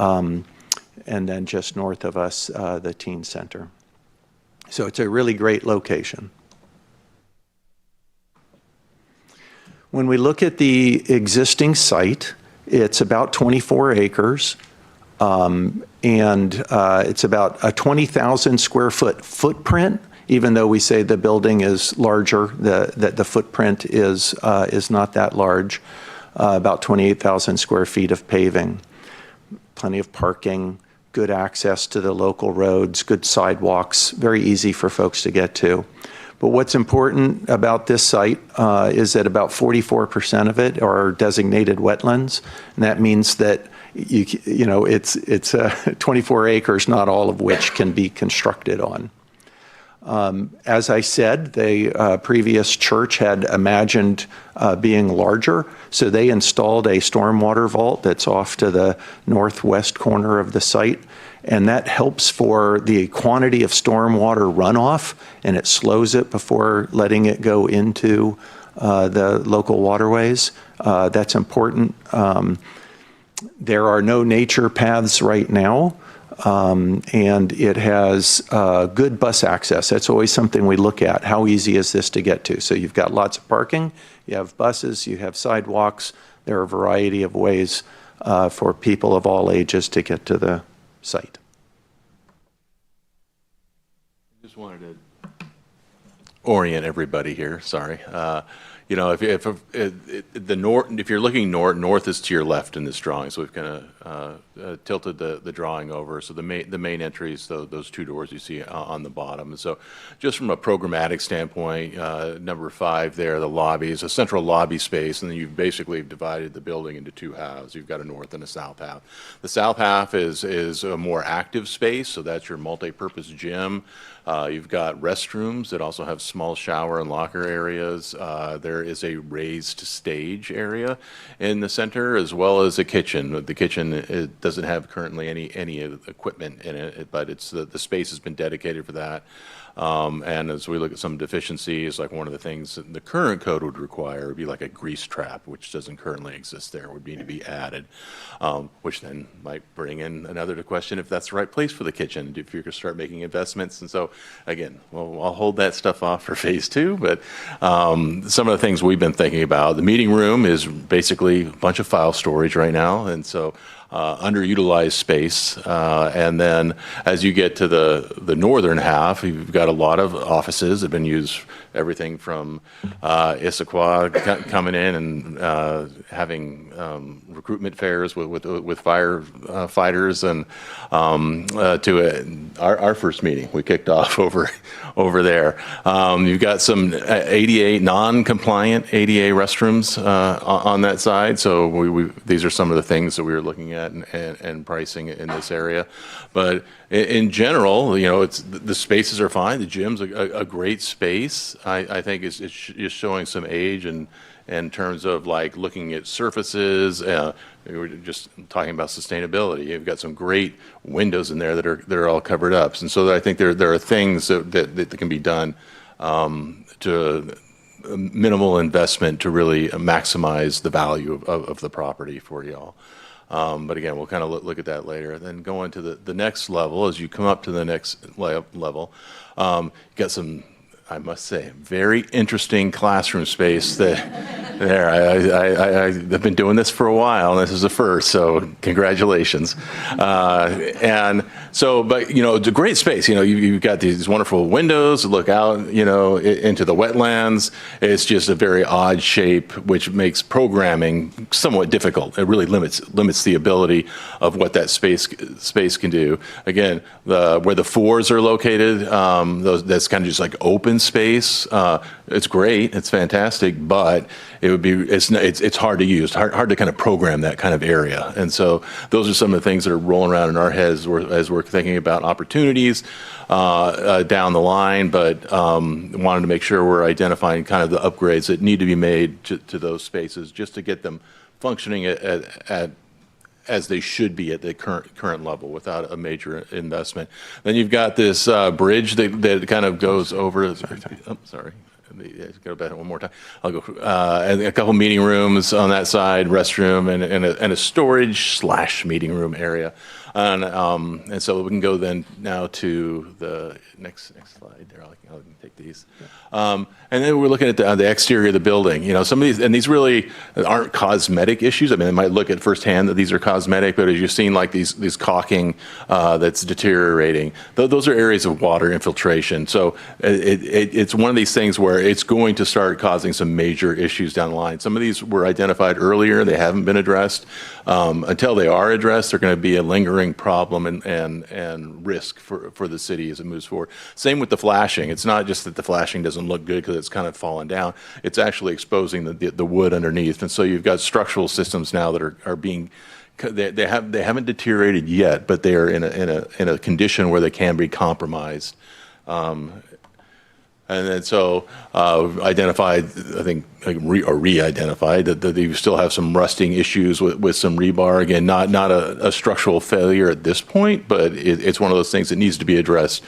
then just north of us, the Teen Center. So it's a really great location. When we look at the existing site, it's about 24 acres, and it's about a 20,000 square foot footprint. Even though we say the building is larger, the footprint is not that large. About 28,000 square feet of paving, plenty of parking, good access to the local roads, good sidewalks, very easy for folks to get to. But what's important about this site is that about 44% of it are designated wetlands, and that means that it's 24 acres, not all of which can be constructed on. As I said, the previous church had imagined being larger, so they installed a stormwater vault that's off to the northwest corner of the site, and that helps for the quantity of stormwater runoff, and it slows it before letting it go into the local waterways. That's important. There are no nature paths right now. And it has good bus access. That's always something we look at. How easy is this to get to? So you've got lots of parking, you have buses, you have sidewalks. There are a variety of ways for people of all ages to get to the site. Just wanted to orient everybody here, sorry. If you're looking north is to your left in this drawing, so we've kind of tilted the drawing over. So the main entries, those two doors you see on the bottom. And so just from a programmatic standpoint, number 5 there, the lobby is a central lobby space, and then you've basically divided the building into two halves. You've got a north and a south half. The south half is a more active space, so that's your multi-purpose gym. You've got restrooms that also have small shower and locker areas. There is a raised stage area in the center, as well as a kitchen. The kitchen doesn't have currently any equipment in it, but it's the space has been dedicated for that. And as we look at some deficiencies, like one of the things that the current code would require would be like a grease trap, which doesn't currently exist there, would need to be added, which then might bring in another question if that's the right place for the kitchen, if you're going to start making investments. And so, again, well, I'll hold that stuff off for phase 2, but some of the things we've been thinking about, the meeting room is basically a bunch of file storage right now, and so underutilized space. And then as you get to the northern half, you've got a lot of offices that have been used everything from Issaquah coming in and having recruitment fairs with firefighters, and to our first meeting we kicked off over there. You've got some ADA non-compliant ADA restrooms on that side. So these are some of the things that we were looking at and pricing in this area. But in general, the spaces are fine. The gym's a great space. I think it's just showing some age and in terms of like looking at surfaces. We were just talking about sustainability. You've got some great windows in there that are all covered up, and so I think there are things that can be done to minimal investment to really maximize the value of the property for y'all. But again, we'll kind of look at that later. Then going to the next level, as you come up to the next level, you got some, I must say, very interesting classroom space there. I've been doing this for a while, and this is the first, so congratulations. And so, but it's a great space. You've got these wonderful windows that look out, into the wetlands. It's just a very odd shape, which makes programming somewhat difficult. It really limits the ability of what that space can do. Again, where the floors are located, that's kind of just like open space. It's great, it's fantastic, but it's hard to use, hard to kind of program that kind of area. And so those are some of the things that are rolling around in our heads as we're thinking about opportunities down the line, but wanted to make sure we're identifying kind of the upgrades that need to be made to those spaces just to get them functioning at as they should be at the current level without a major investment. Then you've got this bridge that kind of goes over. Sorry. Go back one more time. I'll go. And a couple meeting rooms on that side, restroom, and a storage / meeting room area. And so we can go then now to the next slide. There, I can take these. And then we're looking at the exterior of the building. Some of these really aren't cosmetic issues. I mean, they might look at firsthand that these are cosmetic, but as you've seen, like these caulking that's deteriorating, those are areas of water infiltration. So it's one of these things where it's going to start causing some major issues down the line. Some of these were identified earlier; they haven't been addressed. Until they are addressed, they're going to be a lingering problem and risk for the city as it moves forward. Same with the flashing. It's not just that the flashing doesn't look good because it's kind of fallen down. It's actually exposing the wood underneath. And so you've got structural systems now that are being, they haven't deteriorated yet, but they are in a condition where they can be compromised. And then so identified, I think, re-identified that you still have some rusting issues with some rebar. Again, not a structural failure at this point, but it's one of those things that needs to be addressed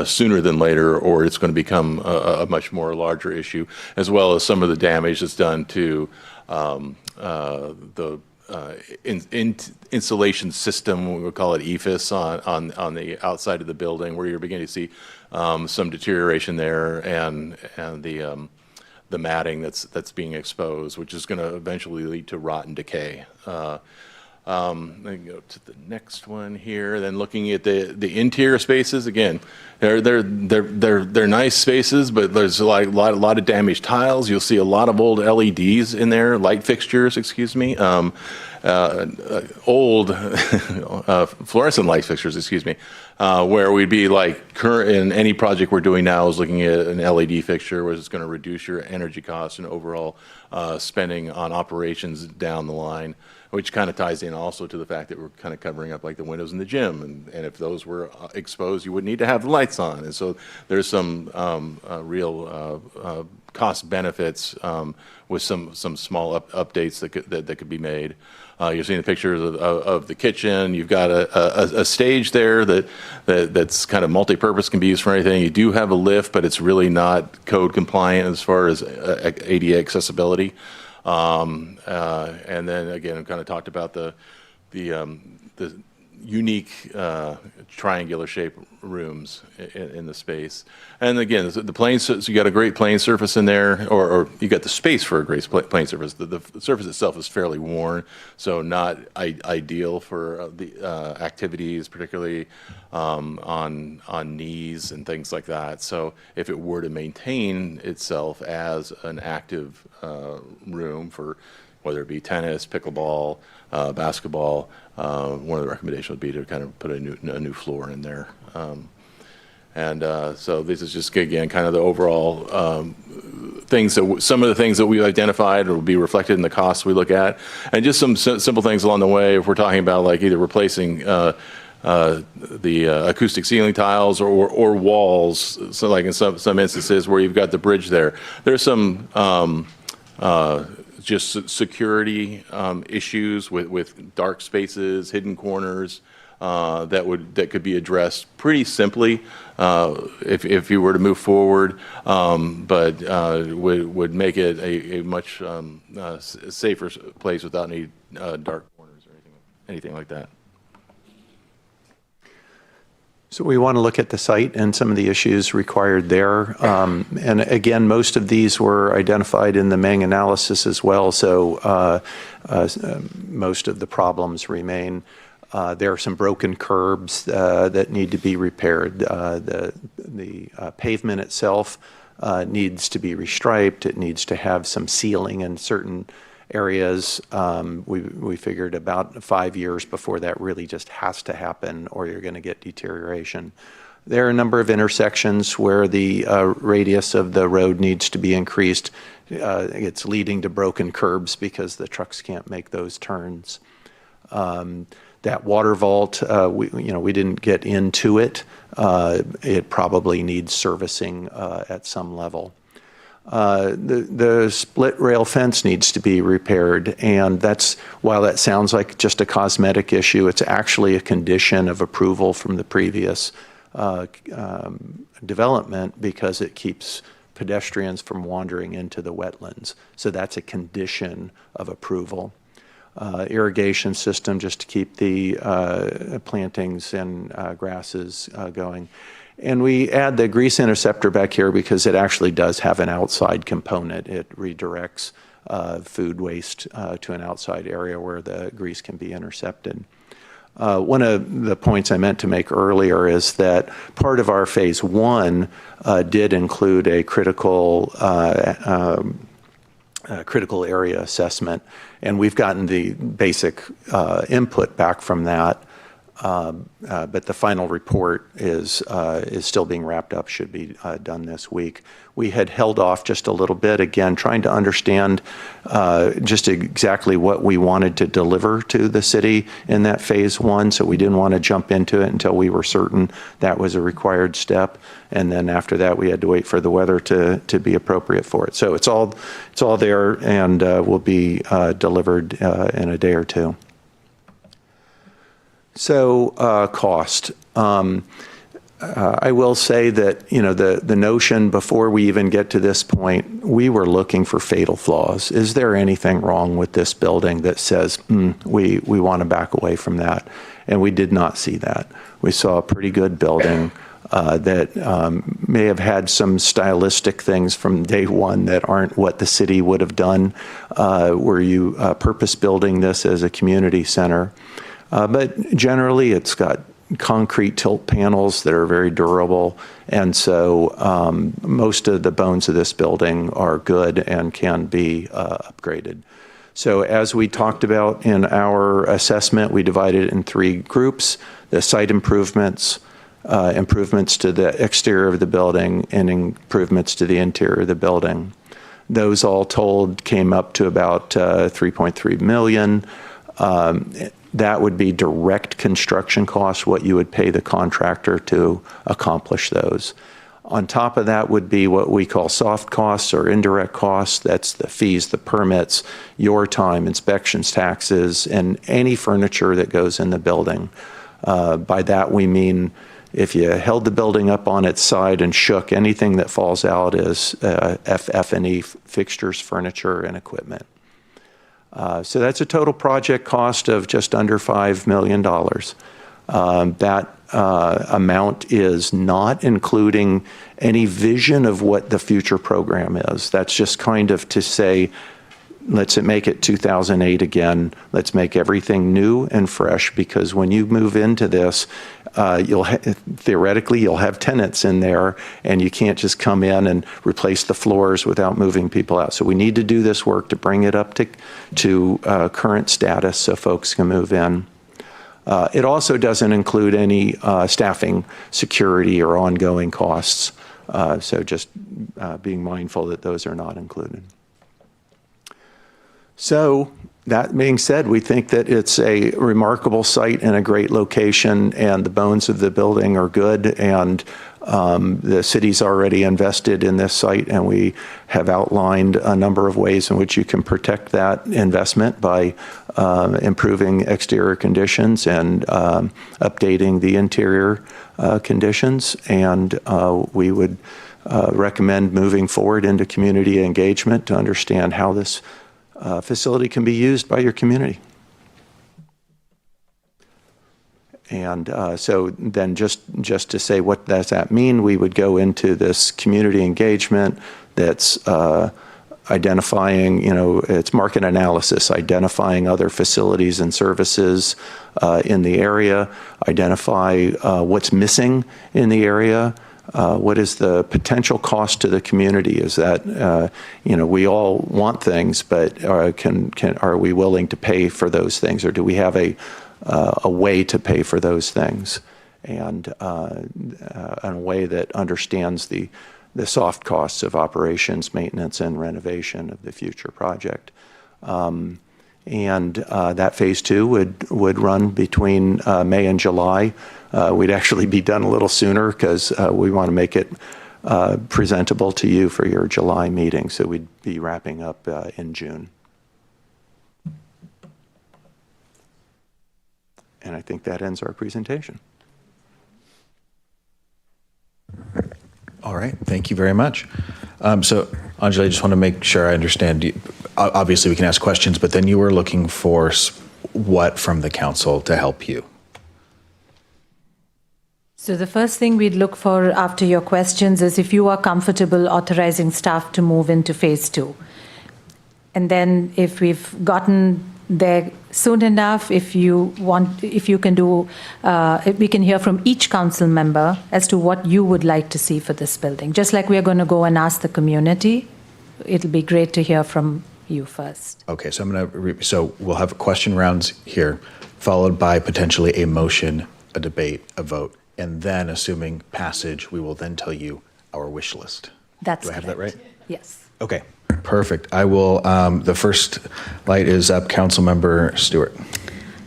sooner than later, or it's going to become a much more larger issue, as well as some of the damage that's done to the insulation system, we would call it EFIS, on the outside of the building, where you're beginning to see some deterioration there, and the matting that's being exposed, which is going to eventually lead to rot and decay. Then go to the next one here. Then looking at the interior spaces, again, they're nice spaces, but there's a lot of damaged tiles. You'll see a lot of old LEDs in there, light fixtures, excuse me. Old fluorescent light fixtures, excuse me, where we'd be like current in any project we're doing now is looking at an LED fixture, which is going to reduce your energy costs and overall spending on operations down the line, which kind of ties in also to the fact that we're kind of covering up like the windows in the gym, and if those were exposed, you would need to have the lights on, and so there's some real cost benefits with some small updates that could be made. You're seeing the pictures of the kitchen. You've got a stage there that's kind of multi-purpose, can be used for anything. You do have a lift, but it's really not code compliant as far as ADA accessibility. And then again, I kind of talked about the unique triangular shaped rooms in the space. And again, the plane, so you got a great plane surface in there, or you got the space for a great plane surface. The surface itself is fairly worn, so not ideal for the activities, particularly on knees and things like that. So if it were to maintain itself as an active room for whether it be tennis, pickleball, basketball, one of the recommendations would be to kind of put a new floor in there. So this is just, again, kind of the overall things that some of the things that we've identified will be reflected in the costs we look at, and just some simple things along the way. If we're talking about like either replacing the acoustic ceiling tiles or walls, so like in some instances where you've got the bridge there, there's some just security issues with dark spaces, hidden corners that could be addressed pretty simply if you were to move forward, but would make it a much safer place without any dark corners or anything like that. So we want to look at the site and some of the issues required there. And again, most of these were identified in the Meng analysis as well, so most of the problems remain. There are some broken curbs that need to be repaired. The pavement itself needs to be restriped. It needs to have some sealing in certain areas. We figured about 5 years before that really just has to happen, or you're going to get deterioration. There are a number of intersections where the radius of the road needs to be increased. It's leading to broken curbs because the trucks can't make those turns. That water vault, we didn't get into it. It probably needs servicing at some level. The split rail fence needs to be repaired, and while that sounds like just a cosmetic issue, it's actually a condition of approval from the previous development because it keeps pedestrians from wandering into the wetlands. So that's a condition of approval. Irrigation system just to keep the plantings and grasses going. And we add the grease interceptor back here because it actually does have an outside component. It redirects food waste to an outside area where the grease can be intercepted. One of the points I meant to make earlier is that part of our phase 1 did include a critical area assessment, and we've gotten the basic input back from that, but the final report is still being wrapped up, should be done this week. We had held off just a little bit, again, trying to understand just exactly what we wanted to deliver to the city in that phase 1, so we didn't want to jump into it until we were certain that was a required step, and then after that we had to wait for the weather to be appropriate for it. So it's all there, and will be delivered in a day or two. So cost. I will say that, the notion before we even get to this point, we were looking for fatal flaws. Is there anything wrong with this building that says, we want to back away from that? And we did not see that. We saw a pretty good building that may have had some stylistic things from day one that aren't what the city would have done, were you purpose building this as a community center. But generally, it's got concrete tilt panels that are very durable, and so most of the bones of this building are good and can be upgraded. So as we talked about in our assessment, we divided it in 3 groups: the site improvements, improvements to the exterior of the building, and improvements to the interior of the building. Those all told came up to about $3.3 million. That would be direct construction costs, what you would pay the contractor to accomplish those. On top of that would be what we call soft costs or indirect costs. That's the fees, the permits, your time, inspections, taxes, and any furniture that goes in the building. By that we mean if you held the building up on its side and shook, anything that falls out is FF&E, fixtures, furniture, and equipment. So that's a total project cost of just under $5 million. That amount is not including any vision of what the future program is. That's just kind of to say, let's make it 2008 again. Let's make everything new and fresh, because when you move into this, theoretically you'll have tenants in there, and you can't just come in and replace the floors without moving people out. So we need to do this work to bring it up to current status so folks can move in. It also doesn't include any staffing, security, or ongoing costs. So just being mindful that those are not included. So that being said, we think that it's a remarkable site and a great location, and the bones of the building are good, and the city's already invested in this site, and we have outlined a number of ways in which you can protect that investment by improving exterior conditions and updating the interior conditions. And we would recommend moving forward into community engagement to understand how this facility can be used by your community. And so then just to say, what does that mean? We would go into this community engagement that's identifying, it's market analysis, identifying other facilities and services in the area, identify what's missing in the area. What is the potential cost to the community? Is that, we all want things, but are we willing to pay for those things, or do we have a way to pay for those things, and in a way that understands the soft costs of operations, maintenance, and renovation of the future project. And that phase 2 would run between May and July. We'd actually be done a little sooner because we want to make it presentable to you for your July meeting. So we'd be wrapping up in June. And I think that ends our presentation. All right, thank you very much. So, Anjali, I just want to make sure I understand. Obviously, we can ask questions, but then you were looking for what from the council to help you? So the first thing we'd look for after your questions is if you are comfortable authorizing staff to move into phase 2. And then if we've gotten there soon enough, if you can do, if we can hear from each council member as to what you would like to see for this building. Just like we're going to go and ask the community, it'll be great to hear from you first. Okay, so I'm going so we'll have question rounds here, followed by potentially a motion, a debate, a vote, and then assuming passage, we will then tell you our wish list. That's Do I have that right? Yes. Okay, perfect. I will, the first light is up, Councilmember Stewart.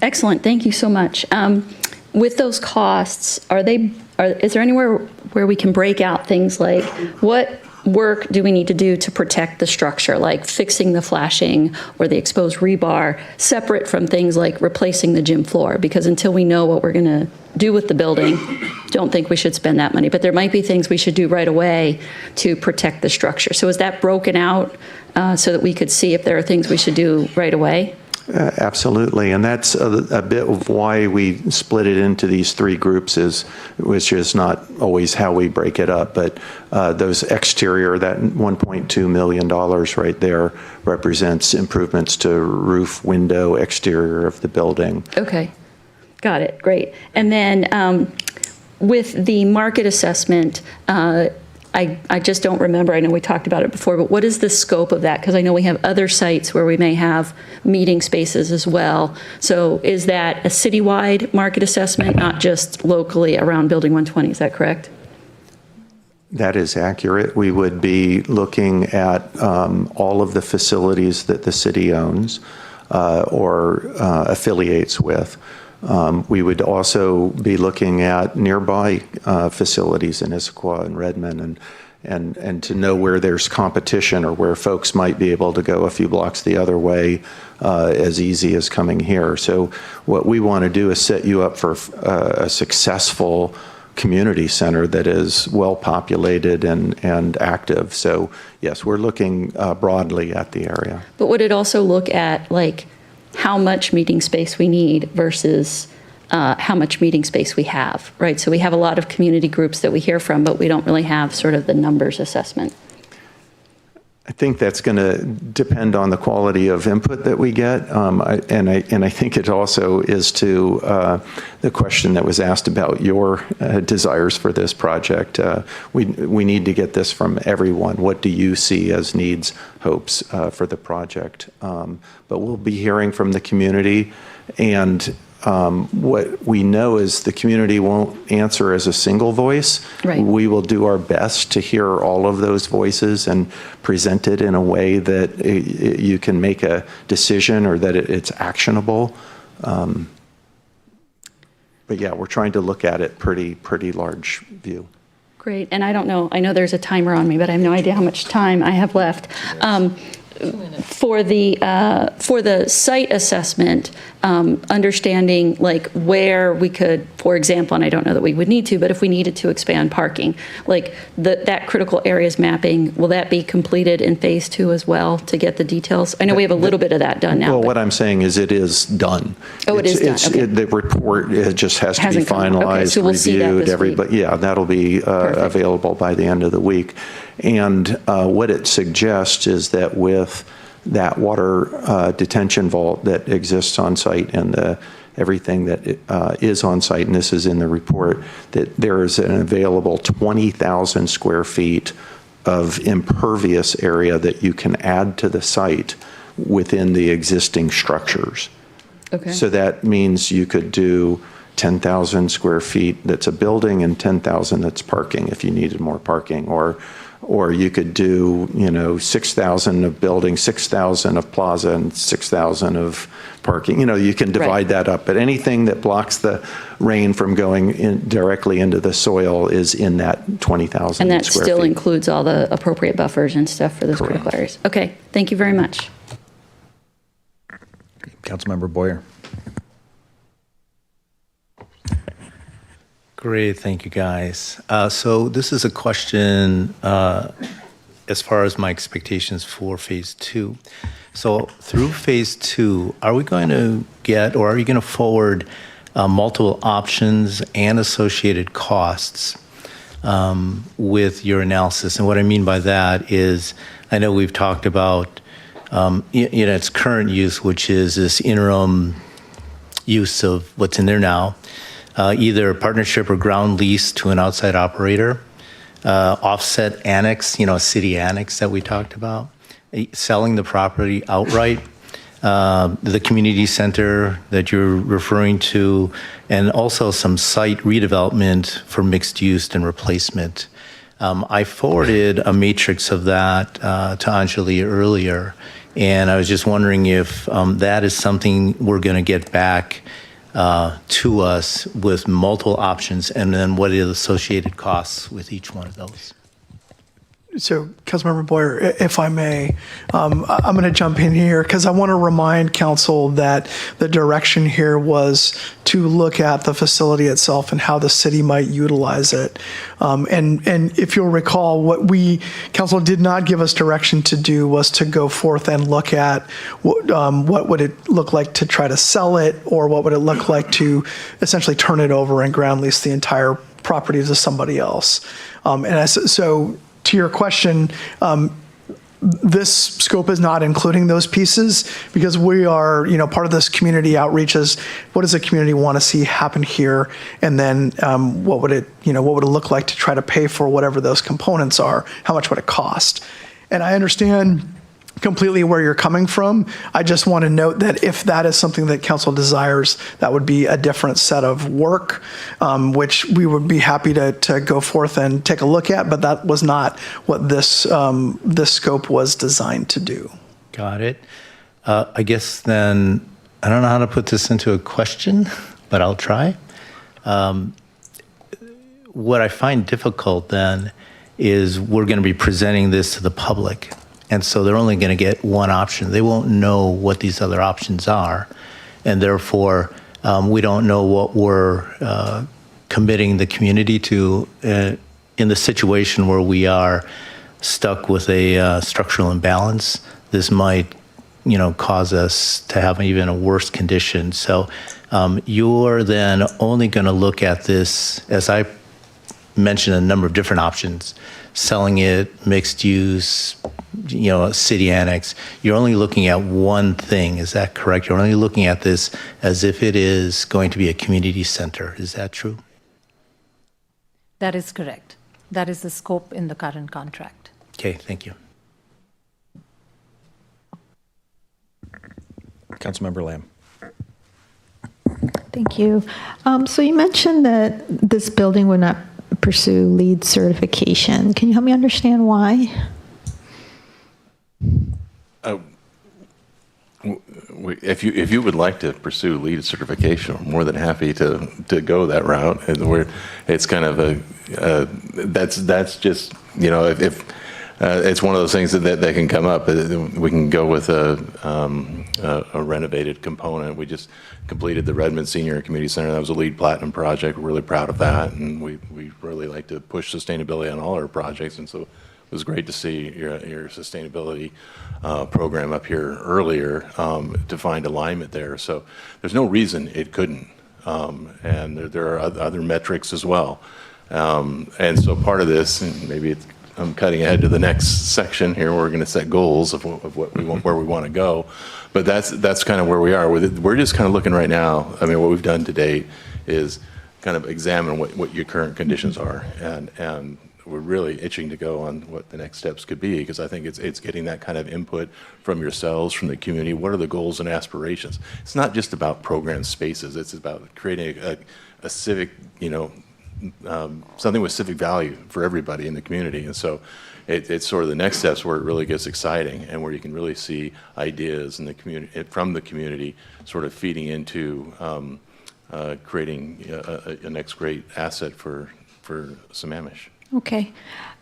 Excellent, thank you so much. With those costs, is there anywhere where we can break out things like what work do we need to do to protect the structure, like fixing the flashing or the exposed rebar, separate from things like replacing the gym floor? Because until we know what we're going to do with the building, don't think we should spend that money. But there might be things we should do right away to protect the structure. So is that broken out so that we could see if there are things we should do right away? Absolutely, and that's a bit of why we split it into these 3 groups, which is not always how we break it up, but those exterior, that $1.2 million right there represents improvements to roof, window, exterior of the building. Okay, got it, great. And then with the market assessment, I just don't remember, I know we talked about it before, but what is the scope of that? Because I know we have other sites where we may have meeting spaces as well. So is that a citywide market assessment, not just locally around Building 120, is that correct? That is accurate. We would be looking at all of the facilities that the city owns or affiliates with. We would also be looking at nearby facilities in Issaquah and Redmond, and to know where there's competition or where folks might be able to go a few blocks the other way as easy as coming here. So what we want to do is set you up for a successful community center that is well populated and active. So yes, we're looking broadly at the area. But would it also look at like how much meeting space we need versus how much meeting space we have, right? So we have a lot of community groups that we hear from, but we don't really have sort of the numbers assessment. I think that's going to depend on the quality of input that we get, and I think it also is to the question that was asked about your desires for this project. We need to get this from everyone. What do you see as needs, hopes for the project? But we'll be hearing from the community, and what we know is the community won't answer as a single voice. Right. We will do our best to hear all of those voices and present it in a way that you can make a decision or that it's actionable. But yeah, we're trying to look at it pretty large view. Great, and I don't know, I know there's a timer on me, but I have no idea how much time I have left. For the site assessment, understanding like where we could, for example, and I don't know that we would need to, but if we needed to expand parking, like that critical areas mapping, will that be completed in phase 2 as well to get the details? I know we have a little bit of that done now. Well, what I'm saying is it is done. Oh, it is done. Okay. The report just has to be Hasn't come. Okay, finalized, so we'll see that reviewed. this week. Yeah, that'll be available by the end of the week. And what it suggests is that with that water detention vault that exists on site and everything that is on site, and this is in the report, that there is an available 20,000 square feet of impervious area that you can add to the site within the existing structures. Okay. So that means you could do 10,000 square feet that's a building and 10,000 that's parking if you needed more parking, or you could do, 6,000 of building, 6,000 of plaza, and 6,000 of parking. You can divide that up. But anything that blocks the rain from going directly into the soil is in that 20,000 square feet. And that still includes all the appropriate buffers and stuff for those critical areas. Okay, thank you very much. Councilmember Boyer. Great, thank you guys. So this is a question as far as my expectations for phase 2. So through phase 2, are we going to get, or are you going to forward multiple options and associated costs with your analysis? And what I mean by that is, I know we've talked about its current use, which is this interim use of what's in there now. Either a partnership or ground lease to an outside operator, offset annex, a city annex that we talked about, selling the property outright, the community center that you're referring to, and also some site redevelopment for mixed use and replacement. I forwarded a matrix of that to Anjali earlier, and I was just wondering if that is something we're going to get back to us with multiple options, and then what are the associated costs with each one of those? So, Councilmember Boyer, if I may, I'm going to jump in here because I want to remind council that the direction here was to look at the facility itself and how the city might utilize it. And if you'll recall, what council did not give us direction to do was to go forth and look at what would it look like to try to sell it, or what would it look like to essentially turn it over and ground lease the entire property to somebody else. So to your question, this scope is not including those pieces because we are, part of this community outreach is what does the community want to see happen here, and then what would it look like to try to pay for whatever those components are? How much would it cost? And I understand completely where you're coming from. I just want to note that if that is something that council desires, that would be a different set of work, which we would be happy to go forth and take a look at, but that was not what this scope was designed to do. Got it. I guess then, I don't know how to put this into a question, but I'll try. What I find difficult then is we're going to be presenting this to the public. And so they're only going to get one option. They won't know what these other options are. And therefore, we don't know what we're committing the community to in the situation where we are stuck with a structural imbalance. This might cause us to have even a worse condition. So you're then only going to look at this, as I mentioned, a number of different options, selling it, mixed use, city annex. You're only looking at one thing. Is that correct? You're only looking at this as if it is going to be a community center. Is that true? That is correct. That is the scope in the current contract. Okay, thank you. Councilmember Lamb. Thank you. So you mentioned that this building would not pursue LEED certification. Can you help me understand why? If you would like to pursue LEED certification, I'm more than happy to go that route. And it's kind of that's just if it's one of those things that can come up. We can go with a renovated component. We just completed the Redmond Senior Community Center. That was a LEED Platinum project. We're really proud of that, and we really like to push sustainability on all our projects. And so it was great to see your sustainability program up here earlier to find alignment there. So there's no reason it couldn't, and there are other metrics as well. And so part of this, and maybe I'm cutting ahead to the next section here. We're going to set goals of what we want, where we want to go, but that's kind of where we are with it. We're just kind of looking right now. I mean, what we've done to date is kind of examine what your current conditions are, and we're really itching to go on what the next steps could be, because I think it's getting that kind of input from yourselves, from the community. What are the goals and aspirations? It's not just about program spaces. It's about creating a civic, something with civic value for everybody in the community. And so it's sort of the next steps where it really gets exciting, and where you can really see ideas in the community, from the community, sort of feeding into creating a next great asset for Sammamish. Okay.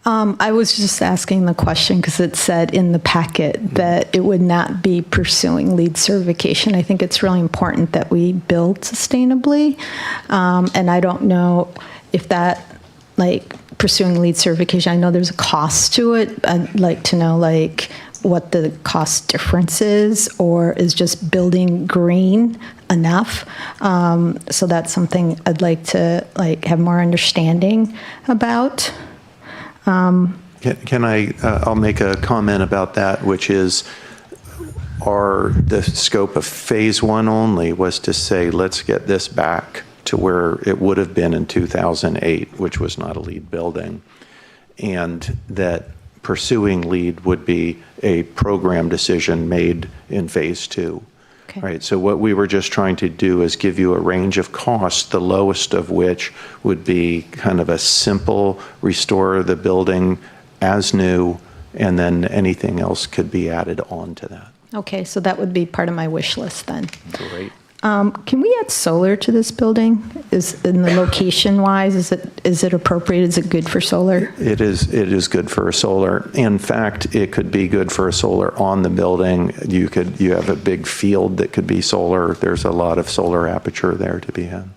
I was just asking the question because it said in the packet that it would not be pursuing LEED certification. I think it's really important that we build sustainably. And I don't know if that, pursuing LEED certification, I know there's a cost to it. I'd like to know, what the cost difference is, or is just building green enough? So that's something I'd like to have more understanding about. Can I? I'll make a comment about that, which is, the scope of phase one only was to say, let's get this back to where it would have been in 2008, which was not a LEED building, and that pursuing LEED would be a program decision made in phase two. Okay. Right. So what we were just trying to do is give you a range of costs, the lowest of which would be kind of a simple restore the building as new, and then anything else could be added on to that. Okay, so that would be part of my wish list then. Great. Can we add solar to this building? Is in the location wise, is it appropriate? Is it good for solar? It is good for a solar. In fact, it could be good for a solar on the building. You have a big field that could be solar. There's a lot of solar aperture there to be had.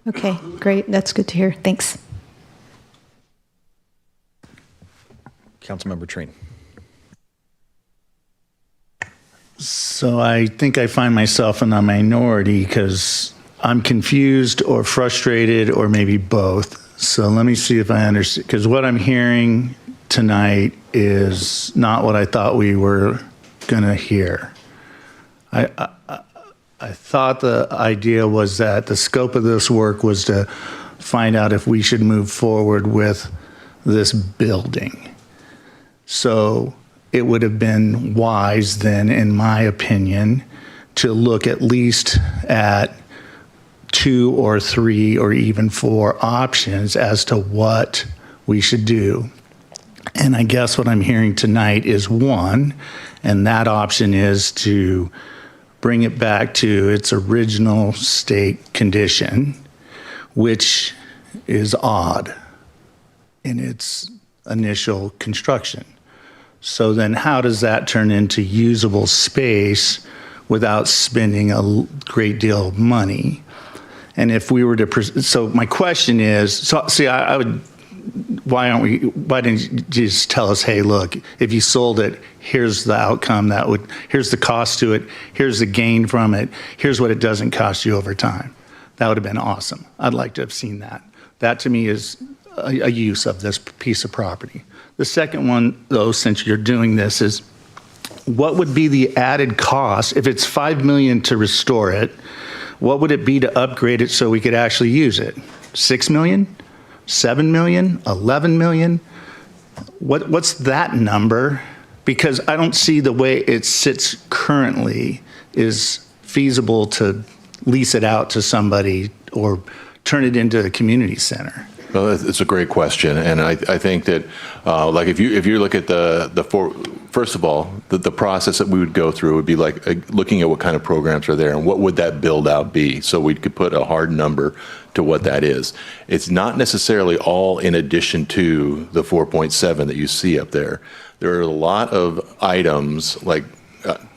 Okay, great. That's good to hear. Thanks. Councilmember Treen. So I think I find myself in a minority because I'm confused or frustrated or maybe both. So let me see if I understand, because what I'm hearing tonight is not what I thought we were going to hear. I thought the idea was that the scope of this work was to find out if we should move forward with this building. So it would have been wise then, in my opinion, to look at least at 2 or 3 or even 4 options as to what we should do. And I guess what I'm hearing tonight is 1, and that option is to bring it back to its original state condition, which is odd in its initial construction. So then how does that turn into usable space without spending a great deal of money? And if we were to, so my question is, I would why didn't you just tell us, hey, look, if you sold it, here's the outcome here's the cost to it, here's the gain from it, here's what it doesn't cost you over time. That would have been awesome. I'd like to have seen that. That to me is a use of this piece of property. The second one, though, since you're doing this, is what would be the added cost if it's $5 million to restore it? What would it be to upgrade it so we could actually use it? $6 million? $7 million? $11 million? What's that number? Because I don't see the way it sits currently is feasible to lease it out to somebody or turn it into a community center. Well, it's a great question, and I think that, like, if you look at first of all, the process that we would go through would be like looking at what kind of programs are there and what would that build out be, so we could put a hard number to what that is. It's not necessarily all in addition to the 4.7 that you see up there. There are a lot of items, like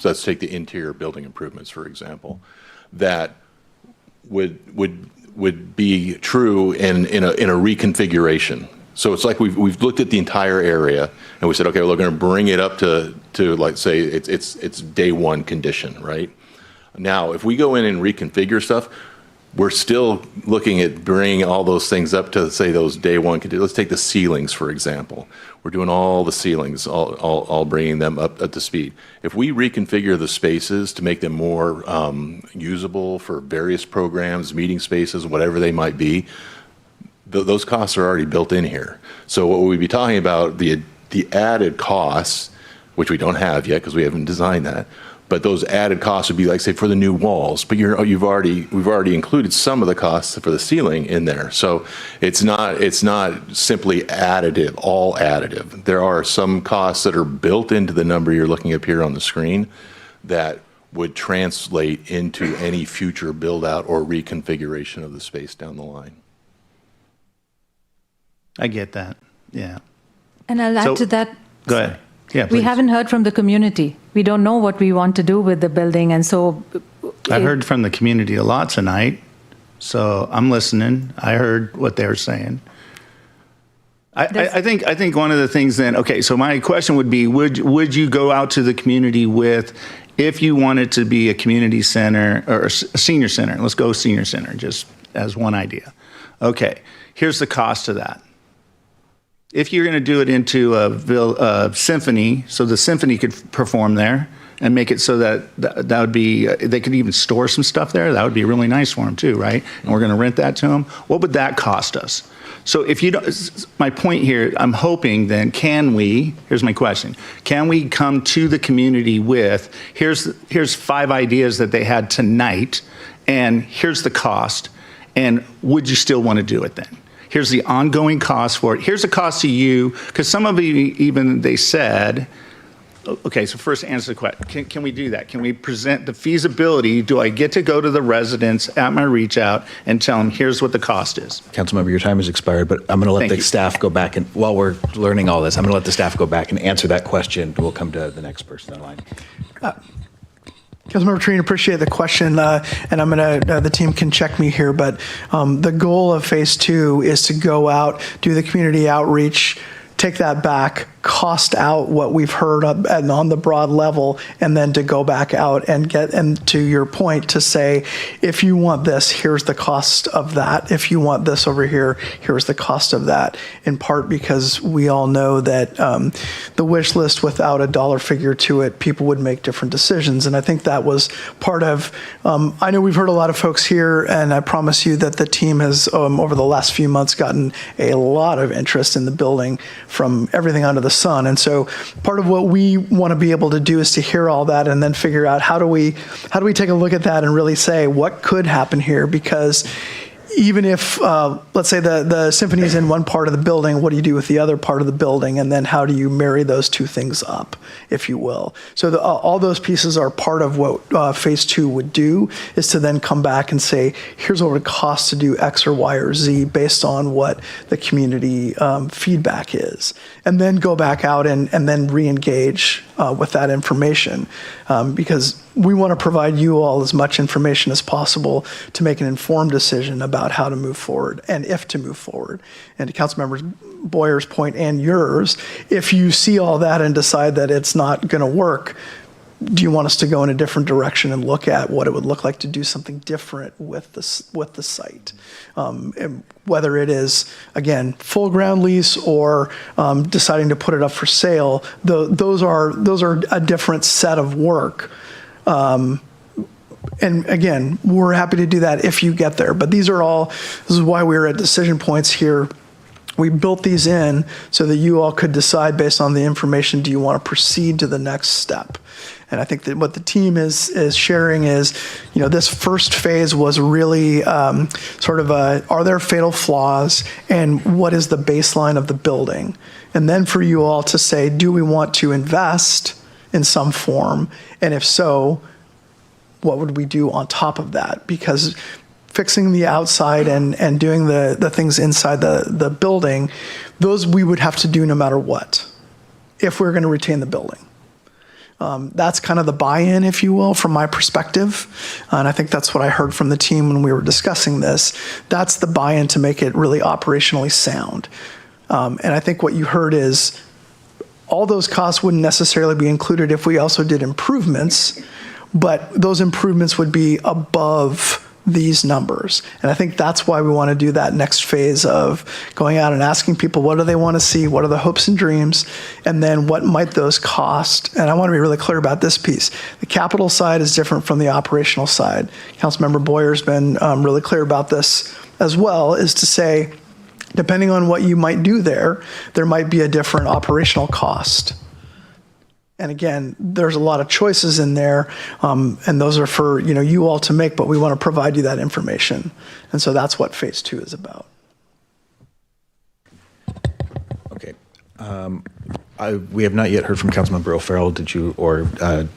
let's take the interior building improvements, for example, that would be true in a reconfiguration. So it's like we've looked at the entire area and we said, okay, well, we're going to bring it up to like say it's day one condition, right? Now, if we go in and reconfigure stuff, we're still looking at bringing all those things up to, say, those day one conditions. Let's take the ceilings, for example. We're doing all the ceilings, all bringing them up to speed. If we reconfigure the spaces to make them more usable for various programs, meeting spaces, whatever they might be, those costs are already built in here. So what we'd be talking about, the added costs, which we don't have yet because we haven't designed that, but those added costs would be like, say, for the new walls. But we've already included some of the costs for the ceiling in there. So it's not simply additive, all additive. There are some costs that are built into the number you're looking up here on the screen that would translate into any future build out or reconfiguration of the space down the line. I get that. Yeah. And I'll add to that. Go ahead. Yeah, we please. haven't heard from the community. We don't know what we want to do with the building, and so I heard from the community a lot tonight, so I'm listening. I heard what they were saying. I think one of the things then, okay, so my question would be, would you go out to the community with, if you wanted to be a community center or a senior center, let's go senior center just as one idea. Okay, here's the cost of that. If you're going to do it into a symphony, so the symphony could perform there and make it so that would be, they could even store some stuff there. That would be really nice for them too, right? And we're going to rent that to them. What would that cost us? So if you don't, my point here, I'm hoping then, here's my question, can we come to the community with, here's 5 ideas that they had tonight, and here's the cost, and would you still want to do it then? Here's the ongoing cost for it. Here's the cost to you, because some of you even, they said, okay, so first answer the question. Can we do that? Can we present the feasibility? Do I get to go to the residents at my reach out and tell them, here's what the cost is? Councilmember, your time has expired, but I'm going to let the staff go back, and while we're learning all this, I'm going to let the staff go back and answer that question. We'll come to the next person in line. Councilmember Trine, appreciate the question, and I'm going to, the team can check me here, but the goal of phase 2 is to go out, do the community outreach, take that back, cost out what we've heard and on the broad level, and then to go back out and to your point, to say, if you want this, here's the cost of that. If you want this over here, here's the cost of that. In part because we all know that the wish list without a dollar figure to it, people would make different decisions. And I think that was part of, I know we've heard a lot of folks here, and I promise you that the team has, over the last few months, gotten a lot of interest in the building from everything under the sun. And so part of what we want to be able to do is to hear all that and then figure out how do we take a look at that and really say what could happen here, because even if, let's say the symphony is in one part of the building, what do you do with the other part of the building? And then how do you marry those two things up, if you will? So all those pieces are part of what phase 2 would do, is to then come back and say, here's what it would cost to do X or Y or Z based on what the community feedback is. And then go back out and then re-engage with that information, because we want to provide you all as much information as possible to make an informed decision about about how to move forward and if to move forward. And to Councilmember Boyer's point and yours, if you see all that and decide that it's not going to work, do you want us to go in a different direction and look at what it would look like to do something different with the site? And whether it is, again, full ground lease or deciding to put it up for sale, those are a different set of work. And again, we're happy to do that if you get there. But this is why we were at decision points here. We built these in so that you all could decide based on the information, do you want to proceed to the next step? And I think that what the team is sharing is, this first phase was really sort of are there fatal flaws and what is the baseline of the building? And then for you all to say, do we want to invest in some form? And if so, what would we do on top of that? Because fixing the outside and doing the things inside the building, those we would have to do no matter what, if we're going to retain the building. That's kind of the buy-in, if you will, from my perspective. And I think that's what I heard from the team when we were discussing this. That's the buy-in to make it really operationally sound. And I think what you heard is all those costs wouldn't necessarily be included if we also did improvements, but those improvements would be above these numbers. And I think that's why we want to do that next phase of going out and asking people, what do they want to see? What are the hopes and dreams? And then what might those cost? And I want to be really clear about this piece. The capital side is different from the operational side. Councilmember Boyer's been really clear about this as well, is to say, depending on what you might do there might be a different operational cost. And again, there's a lot of choices in there, and those are for you all to make, but we want to provide you that information. And so that's what phase 2 is about. Okay. We have not yet heard from Councilmember O'Farrell. Did you, or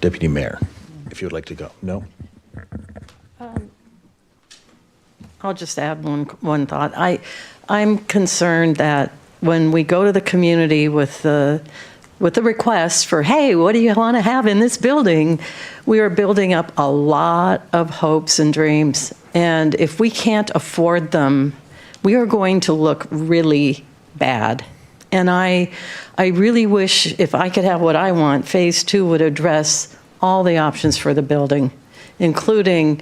Deputy Mayor, if you would like to go? No? I'll just add one thought. I'm concerned that when we go to the community with the request for, hey, what do you want to have in this building? We are building up a lot of hopes and dreams. And if we can't afford them, we are going to look really bad. And I really wish if I could have what I want, phase 2 would address all the options for the building, including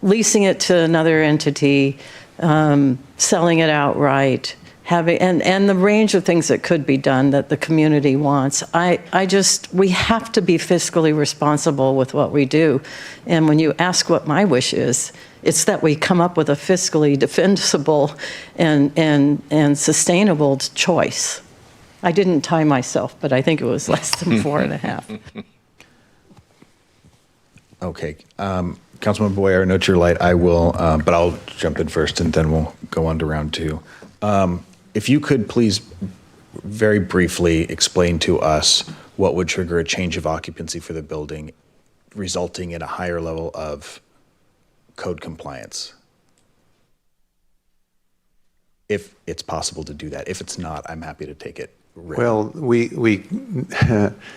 leasing it to another entity, selling it outright, and the range of things that could be done that the community wants. We have to be fiscally responsible with what we do. And when you ask what my wish is, it's that we come up with a fiscally defensible and sustainable choice. I didn't tie myself, but I think it was less than 4.5. Okay. Councilman Boyer, note your light. I will, but I'll jump in first and then we'll go on to round 2. If you could please very briefly explain to us what would trigger a change of occupancy for the building, resulting in a higher level of code compliance. If it's possible to do that. If it's not, I'm happy to take it. Well,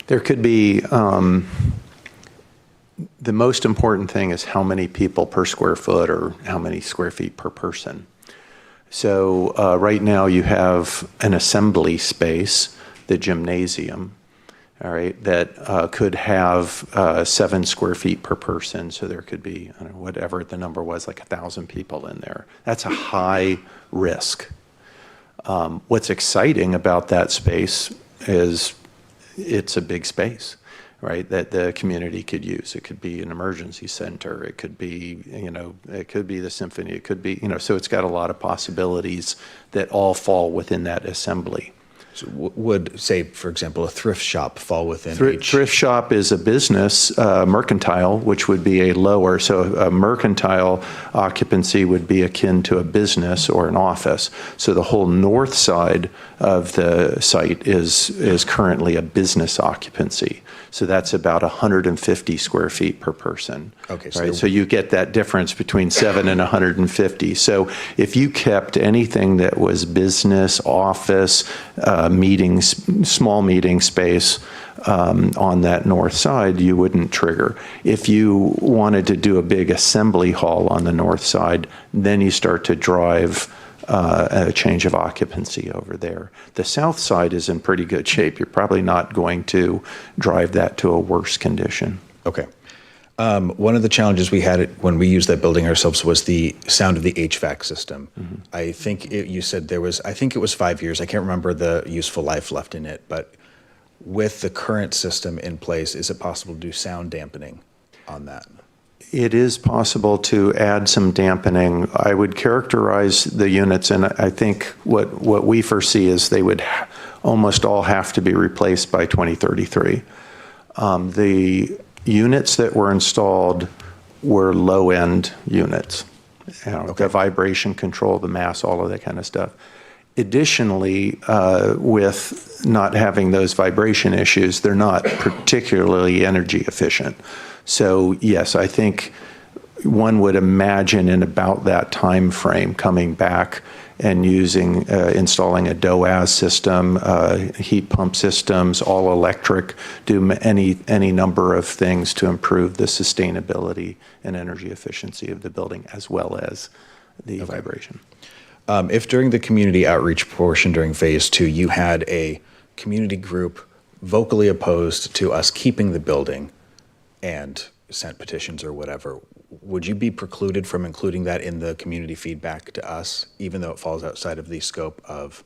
there could be, the most important thing is how many people per square foot or how many square feet per person. So right now you have an assembly space, the gymnasium, all right, that could have 7 square feet per person. So there could be, I don't know, whatever the number was, like 1,000 people in there. That's a high risk. What's exciting about that space is it's a big space, right, that the community could use. It could be an emergency center. It could be, it could be the symphony. It could be, so it's got a lot of possibilities that all fall within that assembly. So would, say, for example, a thrift shop fall within each? Thrift shop is a business, mercantile, which would be a lower. So a mercantile occupancy would be akin to a business or an office. So the whole north side of the site is currently a business occupancy. So that's about 150 square feet per person. Okay. Right? So you get that difference between 7 and 150. So if you kept anything that was business, office, small meeting space on that north side, you wouldn't trigger. If you wanted to do a big assembly hall on the north side, then you start to drive a change of occupancy over there. The south side is in pretty good shape. You're probably not going to drive that to a worse condition. Okay. One of the challenges we had when we used that building ourselves was the sound of the HVAC system. Mm-hmm. I think you said I think it was 5 years. I can't remember the useful life left in it, but with the current system in place, is it possible to do sound dampening on that? It is possible to add some dampening. I would characterize the units, and I think what we foresee is they would almost all have to be replaced by 2033. The units that were installed were low-end units. The vibration control, the mass, all of that kind of stuff. Additionally, with not having those vibration issues, they're not particularly energy efficient. So yes, I think one would imagine in about that time frame coming back and installing a DOAS system, heat pump systems, all electric, do any number of things to improve the sustainability and energy efficiency of the building as well as the vibration. If during the community outreach portion during phase 2, you had a community group vocally opposed to us keeping the building and sent petitions or whatever, would you be precluded from including that in the community feedback to us, even though it falls outside of the scope of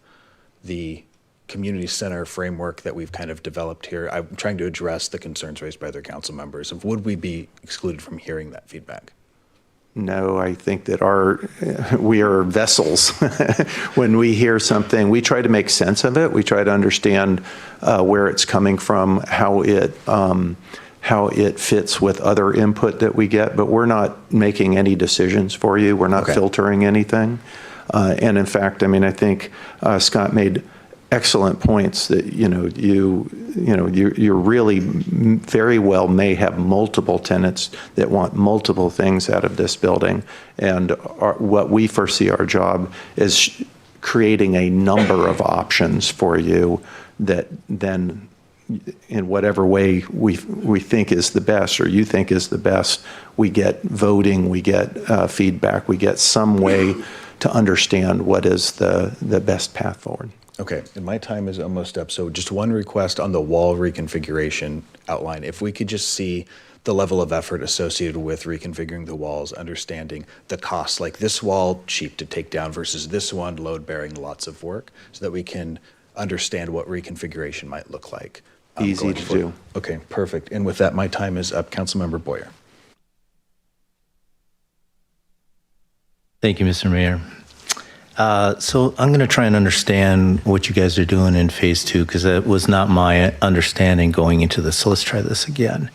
the community center framework that we've kind of developed here? I'm trying to address the concerns raised by other council members. Would we be excluded from hearing that feedback? No, I think that we are vessels. When we hear something, we try to make sense of it. We try to understand where it's coming from, how it fits with other input that we get, but we're not making any decisions for you. We're not filtering anything. And in fact, I mean, I think Scott made excellent points that, you really very well may have multiple tenants that want multiple things out of this building. And what we foresee our job is creating a number of options for you that then, in whatever way we think is the best or you think is the best, we get voting, we get feedback, we get some way to understand what is the best path forward. Okay, and my time is almost up, so just one request on the wall reconfiguration outline. If we could just see the level of effort associated with reconfiguring the walls, understanding the costs, like this wall, cheap to take down versus this one, load-bearing, lots of work, so that we can understand what reconfiguration might look like. Easy to do. Okay, perfect. And with that, my time is up. Councilmember Boyer. Thank you, Mr. Mayor. So I'm going to try and understand what you guys are doing in phase 2, because that was not my understanding going into this. So let's try this again.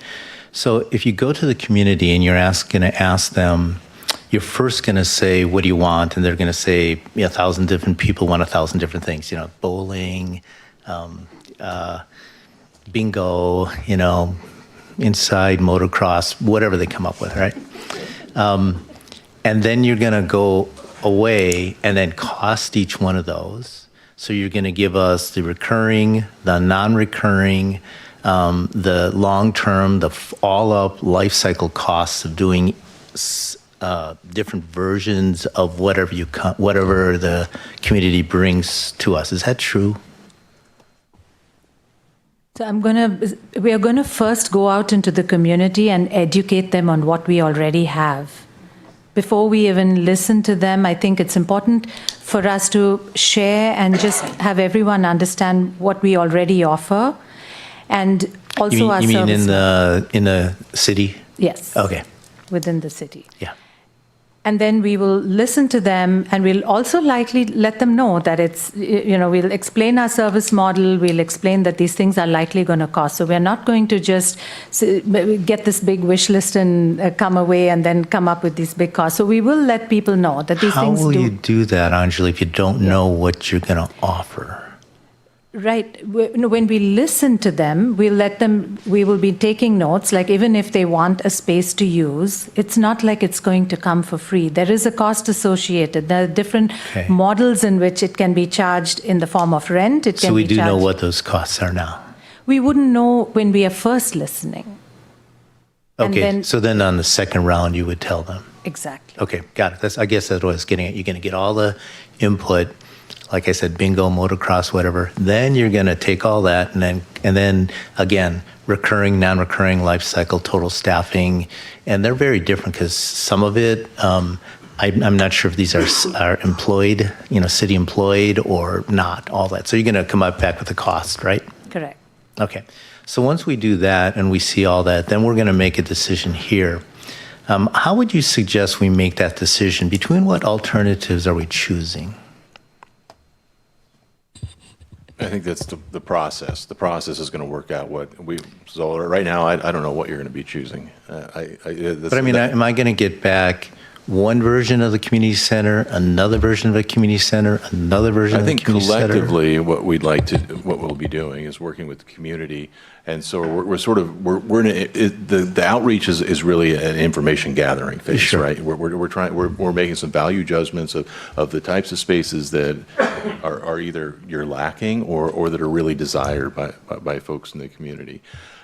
So if you go to the community and you're going to ask them, you're first going to say, what do you want? And they're going to say, 1,000 different people want 1,000 different things, bowling, bingo, inside motocross, whatever they come up with, right? And then you're going to go away and then cost each one of those. So you're going to give us the recurring, the non-recurring, the long-term, the all-up life cycle costs of doing different versions of whatever the community brings to us. Is that true? So we are going to first go out into the community and educate them on what we already have. Before we even listen to them, I think it's important for us to share and just have everyone understand what we already offer, and also you mean in the city? Yes. Okay. Within the city. Yeah. And then we will listen to them, and we'll also likely let them know that it's, we'll explain our service model, we'll explain that these things are likely going to cost. So we're not going to just get this big wish list and come away and then come up with these big costs. So we will let people know that these things How will you do that, Anjali, if you don't know what you're going to offer? Right. When we listen to them, we will be taking notes, like even if they want a space to use, it's not like it's going to come for free. There is a cost associated. There are different models in which it can be charged in the form of rent. It can So we be do know charged- what those costs are now. We wouldn't know when we are first listening. And Okay, then- so then on the second round, you would tell them. Exactly. Okay, got it. I guess that's what I was getting at. You're going to get all the input, like I said, bingo, motocross, whatever. Then you're going to take all that and then again, recurring, non-recurring life cycle, total staffing, and they're very different because some of it, I'm not sure if these are employed, city employed or not, all that. So you're going to come back with the cost, right? Correct. Okay. So once we do that and we see all that, then we're going to make a decision here. How would you suggest we make that decision? Between what alternatives are we choosing? I think that's the process. The process is going to work out so right now, I don't know what you're going to be choosing. But I mean, am I going to get back one version of the community center, another version of the community center, another version of the community center? I think collectively, what we'll be doing is working with the community, and so we're in the outreach is really an information gathering phase, Sure. right? We're making some value judgments of the types of spaces that are either you're lacking or that are really desired by folks in the community.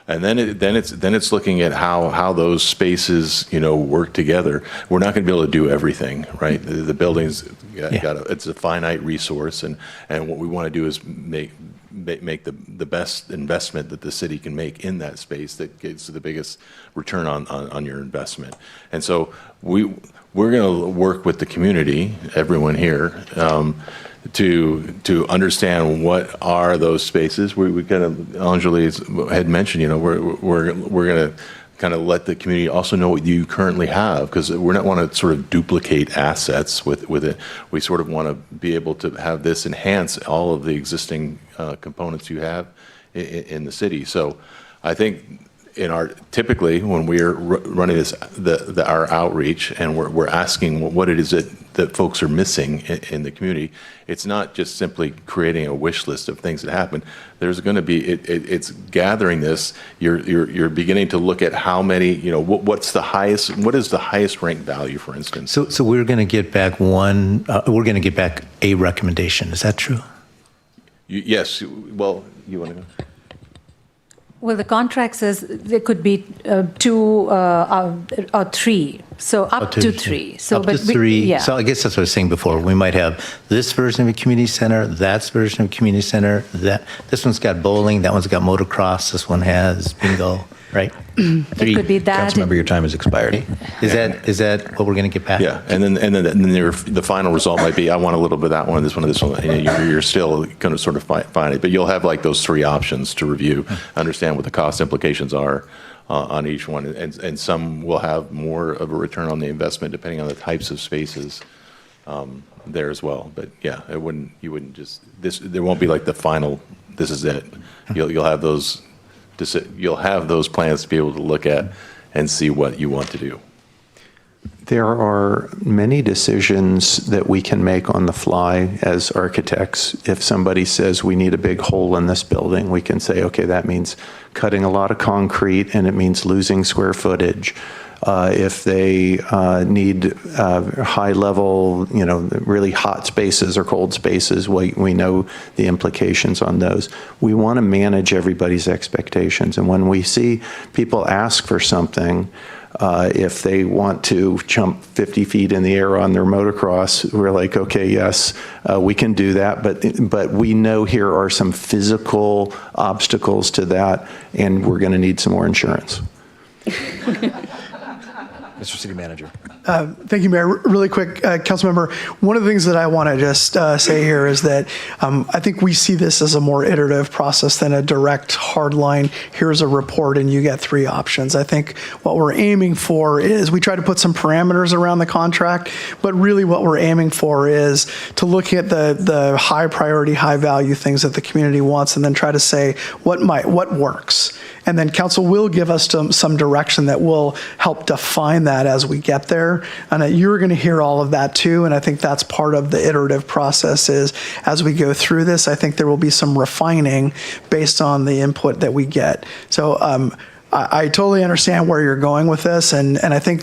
And then it's looking at how those spaces work together. We're not going to be able to do everything, right? The buildings it's a finite resource, and what we want to do is make the best investment that the city can make in that space that gets the biggest return on your investment. And so we're going to work with the community, everyone here, to understand what are those spaces. We kind of, Anjali had mentioned, we're going to kind of let the community also know what you currently have, because we don't want to sort of duplicate assets with it. We sort of want to be able to have this enhance all of the existing components you have in the city. So I think typically when we're running our outreach and we're asking what it is that folks are missing in the community, it's not just simply creating a wish list of things that happen. There's going to be it's gathering this. You're beginning to look at how many, what is the highest ranked value, for instance. So we're going to get back we're going to get back a recommendation. Is that true? Yes. Well, you want to go? Well, the contract says there could be two or three, so up to three. So, up to three. Yeah. So I guess that's what I was saying before. We might have this version of a community center, that version of a community center. This one's got bowling, that one's got motocross, this one has bingo, right? It could be that. Councilmember, your time has expired. Is that what we're going to get back? Yeah, and then the final result might be I want a little bit of that one, this one, and this one. And you're still going to sort of find it, but you'll have like those three options to review, understand what the cost implications are on each one, and some will have more of a return on the investment depending on the types of spaces there as well. But yeah, you wouldn't just there won't be like the final. This is it. You'll have those. You'll have those plans to be able to look at and see what you want to do. There are many decisions that we can make on the fly as architects. If somebody says we need a big hole in this building, we can say, okay, that means cutting a lot of concrete and it means losing square footage. If they need high level, really hot spaces or cold spaces, we know the implications on those. We want to manage everybody's expectations. And when we see people ask for something, if they want to jump 50 feet in the air on their motocross, we're like, okay, yes, we can do that. But we know here are some physical obstacles to that, and we're going to need some more insurance. Mr. City Manager. Thank you, Mayor. Really quick, Councilmember, one of the things that I want to just say here is that I think we see this as a more iterative process than a direct hard line. Here's a report and you get three options. I think what we're aiming for is we try to put some parameters around the contract, but really what we're aiming for is to look at the high priority, high value things that the community wants and then try to say what works. And then council will give us some direction that will help define that as we get there. here, and you're going to hear all of that too. And I think that's part of the iterative process is as we go through this, I think there will be some refining based on the input that we get. So I totally understand where you're going with this, and I think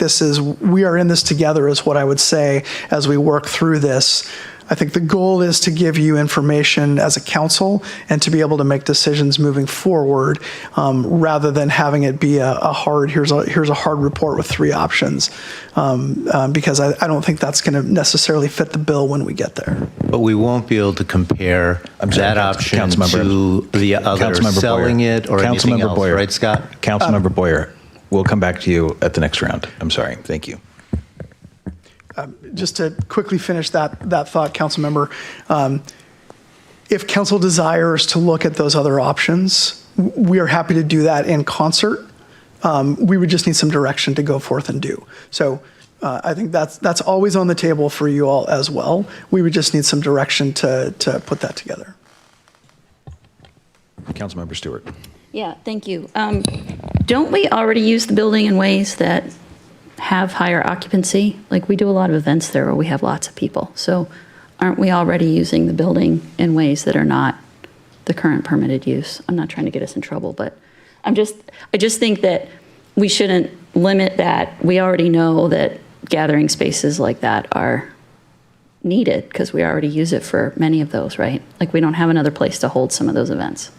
we are in this together is what I would say as we work through this. I think the goal is to give you information as a council and to be able to make decisions moving forward, rather than having it be a hard, here's a hard report with 3 options, because I don't think that's going to necessarily fit the bill when we get there. But we won't be able to compare that option to the other selling it or anything else, right, Scott? Councilmember Boyer, we'll come back to you at the next round. I'm sorry. Thank you. Just to quickly finish that thought, Councilmember, if council desires to look at those other options, we are happy to do that in concert. We would just need some direction to go forth and do. So I think that's always on the table for you all as well. We would just need some direction to put that together. Councilmember Stewart. Yeah, thank you. Don't we already use the building in ways that have higher occupancy? Like we do a lot of events there where we have lots of people. So aren't we already using the building in ways that are not the current permitted use? I'm not trying to get us in trouble, but I just think that we shouldn't limit that. We already know that gathering spaces like that are needed because we already use it for many of those, right? Like we don't have another place to hold some of those events.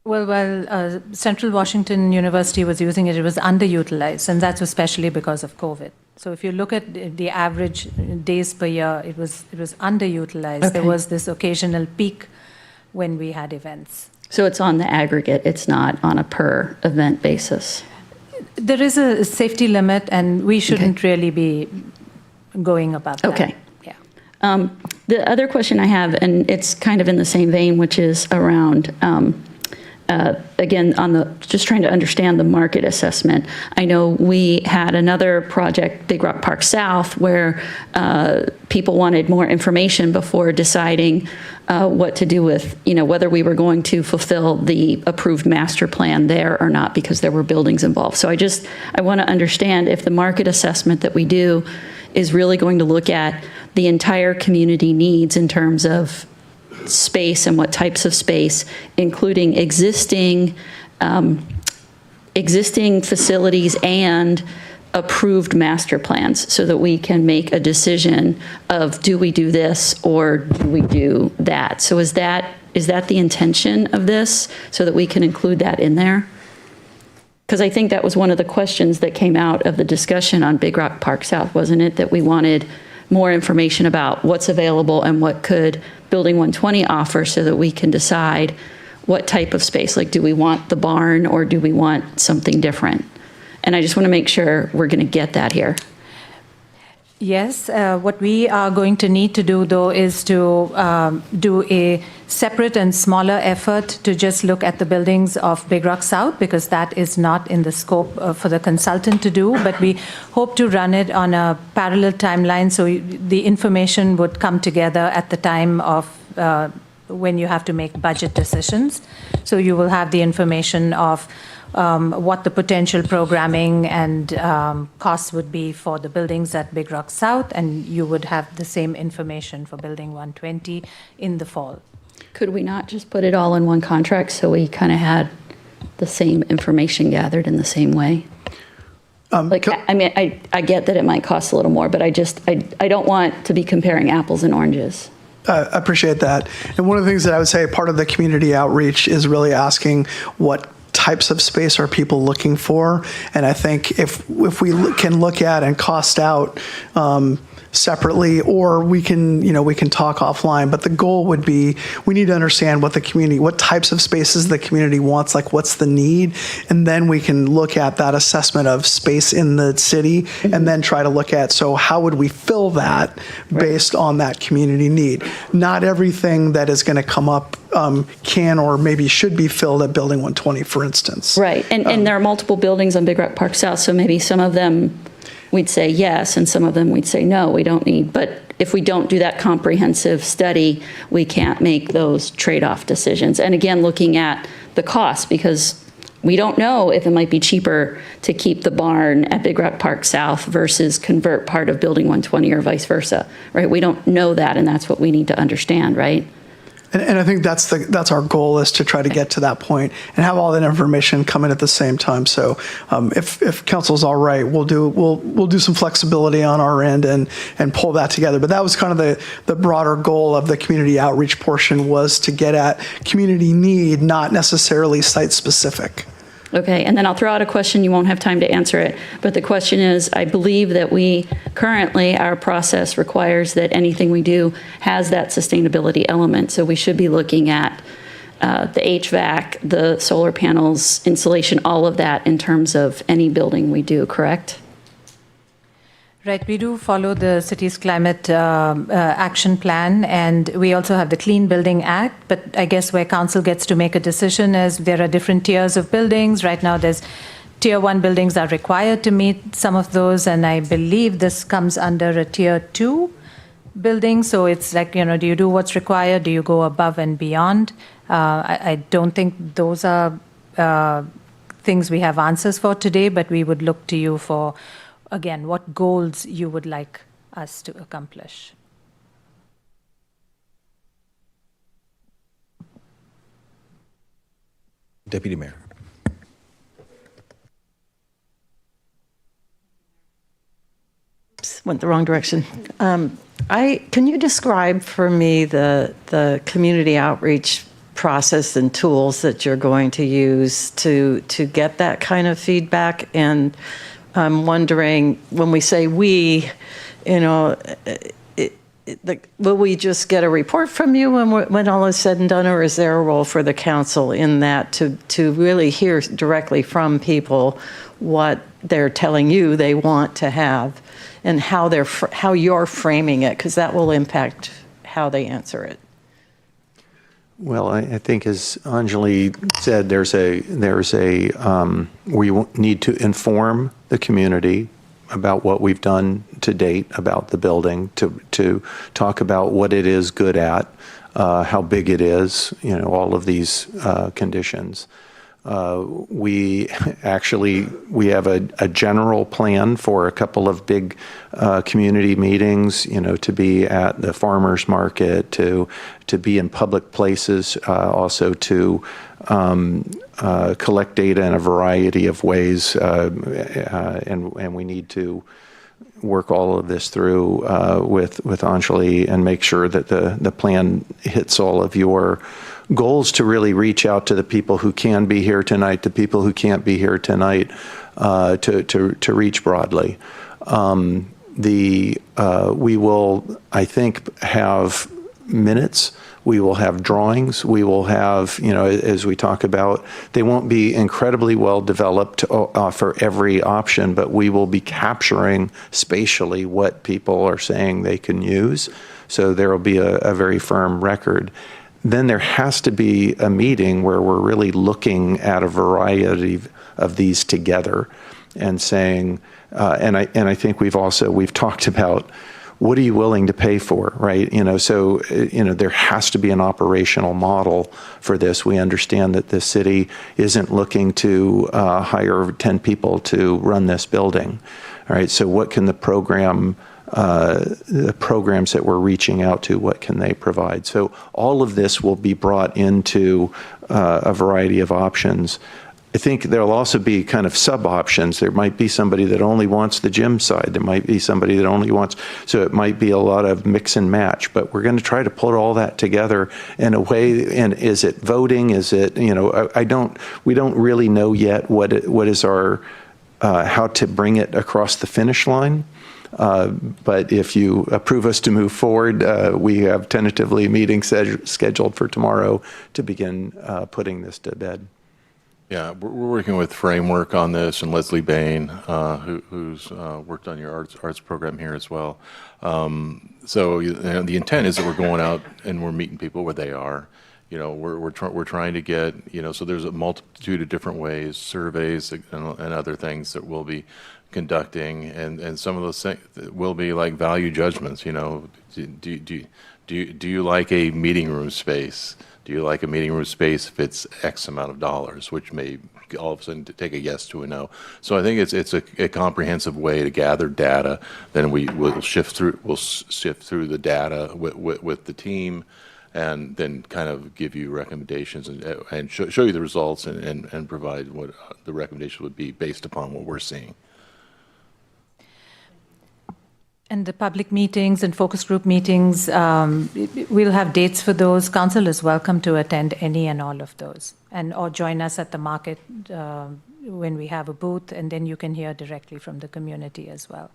Well, Central Washington University was using it, it was underutilized, and that's especially because of COVID. So if you look at the average days per year, it was underutilized. Okay. There was this occasional peak when we had events. So it's on the aggregate, it's not on a per event basis. There is a safety limit, and we shouldn't really be going above that. Okay. Yeah. The other question I have, and it's kind of in the same vein, which is around, again, just trying to understand the market assessment. I know we had another project, Big Rock Park South, where people wanted more information before deciding what to do with, whether we were going to fulfill the approved master plan there or not, because there were buildings involved. So I want to understand if the market assessment that we do is really going to look at the entire community needs in terms of space and what types of space, including existing facilities and approved master plans, so that we can make a decision of do we do this or do we do that. So is that the intention of this, so that we can include that in there? Because I think that was one of the questions that came out of the discussion on Big Rock Park South, wasn't it? That we wanted more information about what's available and what could Building 120 offer, so that we can decide what type of space. Like, do we want the barn or do we want something different? And I just want to make sure we're going to get that here. Yes, what we are going to need to do, though, is to do a separate and smaller effort to just look at the buildings of Big Rock South, because that is not in the scope for the consultant to do. But we hope to run it on a parallel timeline, so the information would come together at the time of when you have to make budget decisions. So you will have the information of what the potential programming and costs would be for the buildings at Big Rock South, and you would have the same information for Building 120 in the fall. Could we not just put it all in one contract, so we kind of had the same information gathered in the same way? I get that it might cost a little more, but I don't want to be comparing apples and oranges. I appreciate that. And one of the things that I would say, part of the community outreach is really asking what types of space are people looking for. And I think if we can look at and cost out separately, or we can talk offline, but the goal would be, we need to understand what types of spaces the community wants, like what's the need, and then we can look at that assessment of space in the city, and then try to look at, so how would we fill that based on that community need? Not everything that is going to come up can or maybe should be filled at Building 120, for instance. Right, and there are multiple buildings on Big Rock Park South, so maybe some of them we'd say yes, and some of them we'd say no, we don't need. But if we don't do that comprehensive study, we can't make those trade-off decisions. And again, looking at the cost, because we don't know if it might be cheaper to keep the barn at Big Rock Park South versus convert part of Building 120 or vice versa, right? We don't know that, and that's what we need to understand, right? And I think that's our goal, is to try to get to that point and have all that information come in at the same time. So if council's all right, we'll do some flexibility on our end and pull that together. But that was kind of the broader goal of the community outreach portion, was to get at community need, not necessarily site specific. Okay, and then I'll throw out a question. You won't have time to answer it. But the question is, I believe that currently, our process requires that anything we do has that sustainability element. So we should be looking at the HVAC, the solar panels, insulation, all of that in terms of any building we do, correct? Right, we do follow the city's climate action plan, and we also have the Clean Building Act, but I guess where council gets to make a decision is there are different tiers of buildings. Right now, there's tier 1 buildings are required to meet some of those, and I believe this comes under a tier 2 building. So it's like, do you do what's required? Do you go above and beyond? I don't think those are things we have answers for today, but we would look to you for, again, what goals you would like us to accomplish. Deputy Mayor. Went the wrong direction. Can you describe for me the community outreach process and tools that you're going to use to get that kind of feedback? And I'm wondering, when we say we, will we just get a report from you when all is said and done, or is there a role for the council in that to really hear directly from people what they're telling you they want to have, and how you're framing it, because that will impact how they answer it? Well, I think, as Anjali said, we need to inform the community about what we've done to date about the building, to talk about what it is good at, how big it is, all of these conditions. We have a general plan for a couple of big community meetings, to be at the farmers market, to be in public places, also to collect data in a variety of ways, and we need to work all of this through with Anjali and make sure that the plan hits all of your goals, to really reach out to the people who can be here tonight, the people who can't be here tonight, to reach broadly. We will, I think, have minutes. We will have drawings. We will have, as we talk about, they won't be incredibly well developed for every option, but we will be capturing spatially what people are saying they can use. So there will be a very firm record. Then there has to be a meeting where we're really looking at a variety of these together and saying, and I think we've talked about, what are you willing to pay for, right? So there has to be an operational model for this. We understand that the city isn't looking to hire 10 people to run this building, all right? So what can the programs that we're reaching out to, what can they provide? So all of this will be brought into a variety of options. I think there'll also be kind of sub-options. There might be somebody that only wants the gym side. There might be somebody that only wants, so it might be a lot of mix and match, but we're going to try to put all that together in a way. And is it voting? Is it, we don't really know yet what is our, how to bring it across the finish line. But if you approve us to move forward, we have tentatively a meeting scheduled for tomorrow to begin putting this to bed. Yeah, we're working with Framework on this, and Leslie Bain, who's worked on your arts program here as well. So the intent is that we're going out and we're meeting people where they are. We're trying to get, so there's a multitude of different ways, surveys and other things that we'll be conducting, and some of those things will be like value judgments. Do you like a meeting room space? Do you like a meeting room space if it's X amount of dollars, which may all of a sudden take a yes to a no. So I think it's a comprehensive way to gather data. Then we'll sift through the data with the team, and then kind of give you recommendations and show you the results and provide what the recommendation would be based upon what we're seeing. And the public meetings and focus group meetings, we'll have dates for those. Council is welcome to attend any and all of those, or join us at the market when we have a booth, and then you can hear directly from the community as well.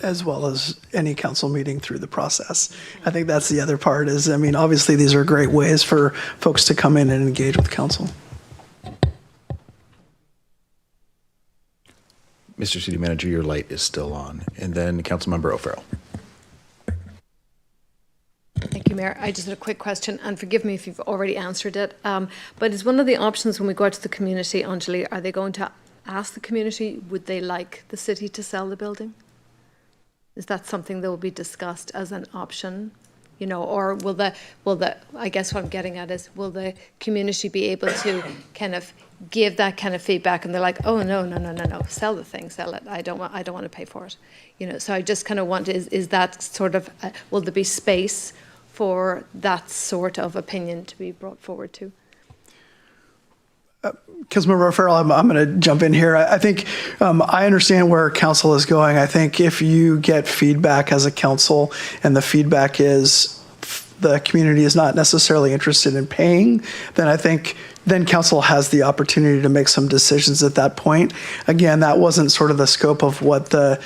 As well as any council meeting through the process. I think that's the other part is, I mean, obviously these are great ways for folks to come in and engage with council. Mr. City Manager, your light is still on. And then Councilmember O'Farrell. Thank you, Mayor. I just had a quick question, and forgive me if you've already answered it. But is one of the options when we go out to the community, Anjali, are they going to ask the community, would they like the city to sell the building? Is that something that will be discussed as an option? You know, or will the, I guess what I'm getting at is, will the community be able to kind of give that kind of feedback, and they're like, oh, no, sell the thing, sell it. I don't want to pay for it. You know, so I just kind of want, is that sort of, will there be space for that sort of opinion to be brought forward to? Councilmember O'Farrell, I'm going to jump in here. I think I understand where council is going. I think if you get feedback as a council and the feedback is the community is not necessarily interested in paying, then I think then council has the opportunity to make some decisions at that point. Again, that wasn't sort of the scope of what the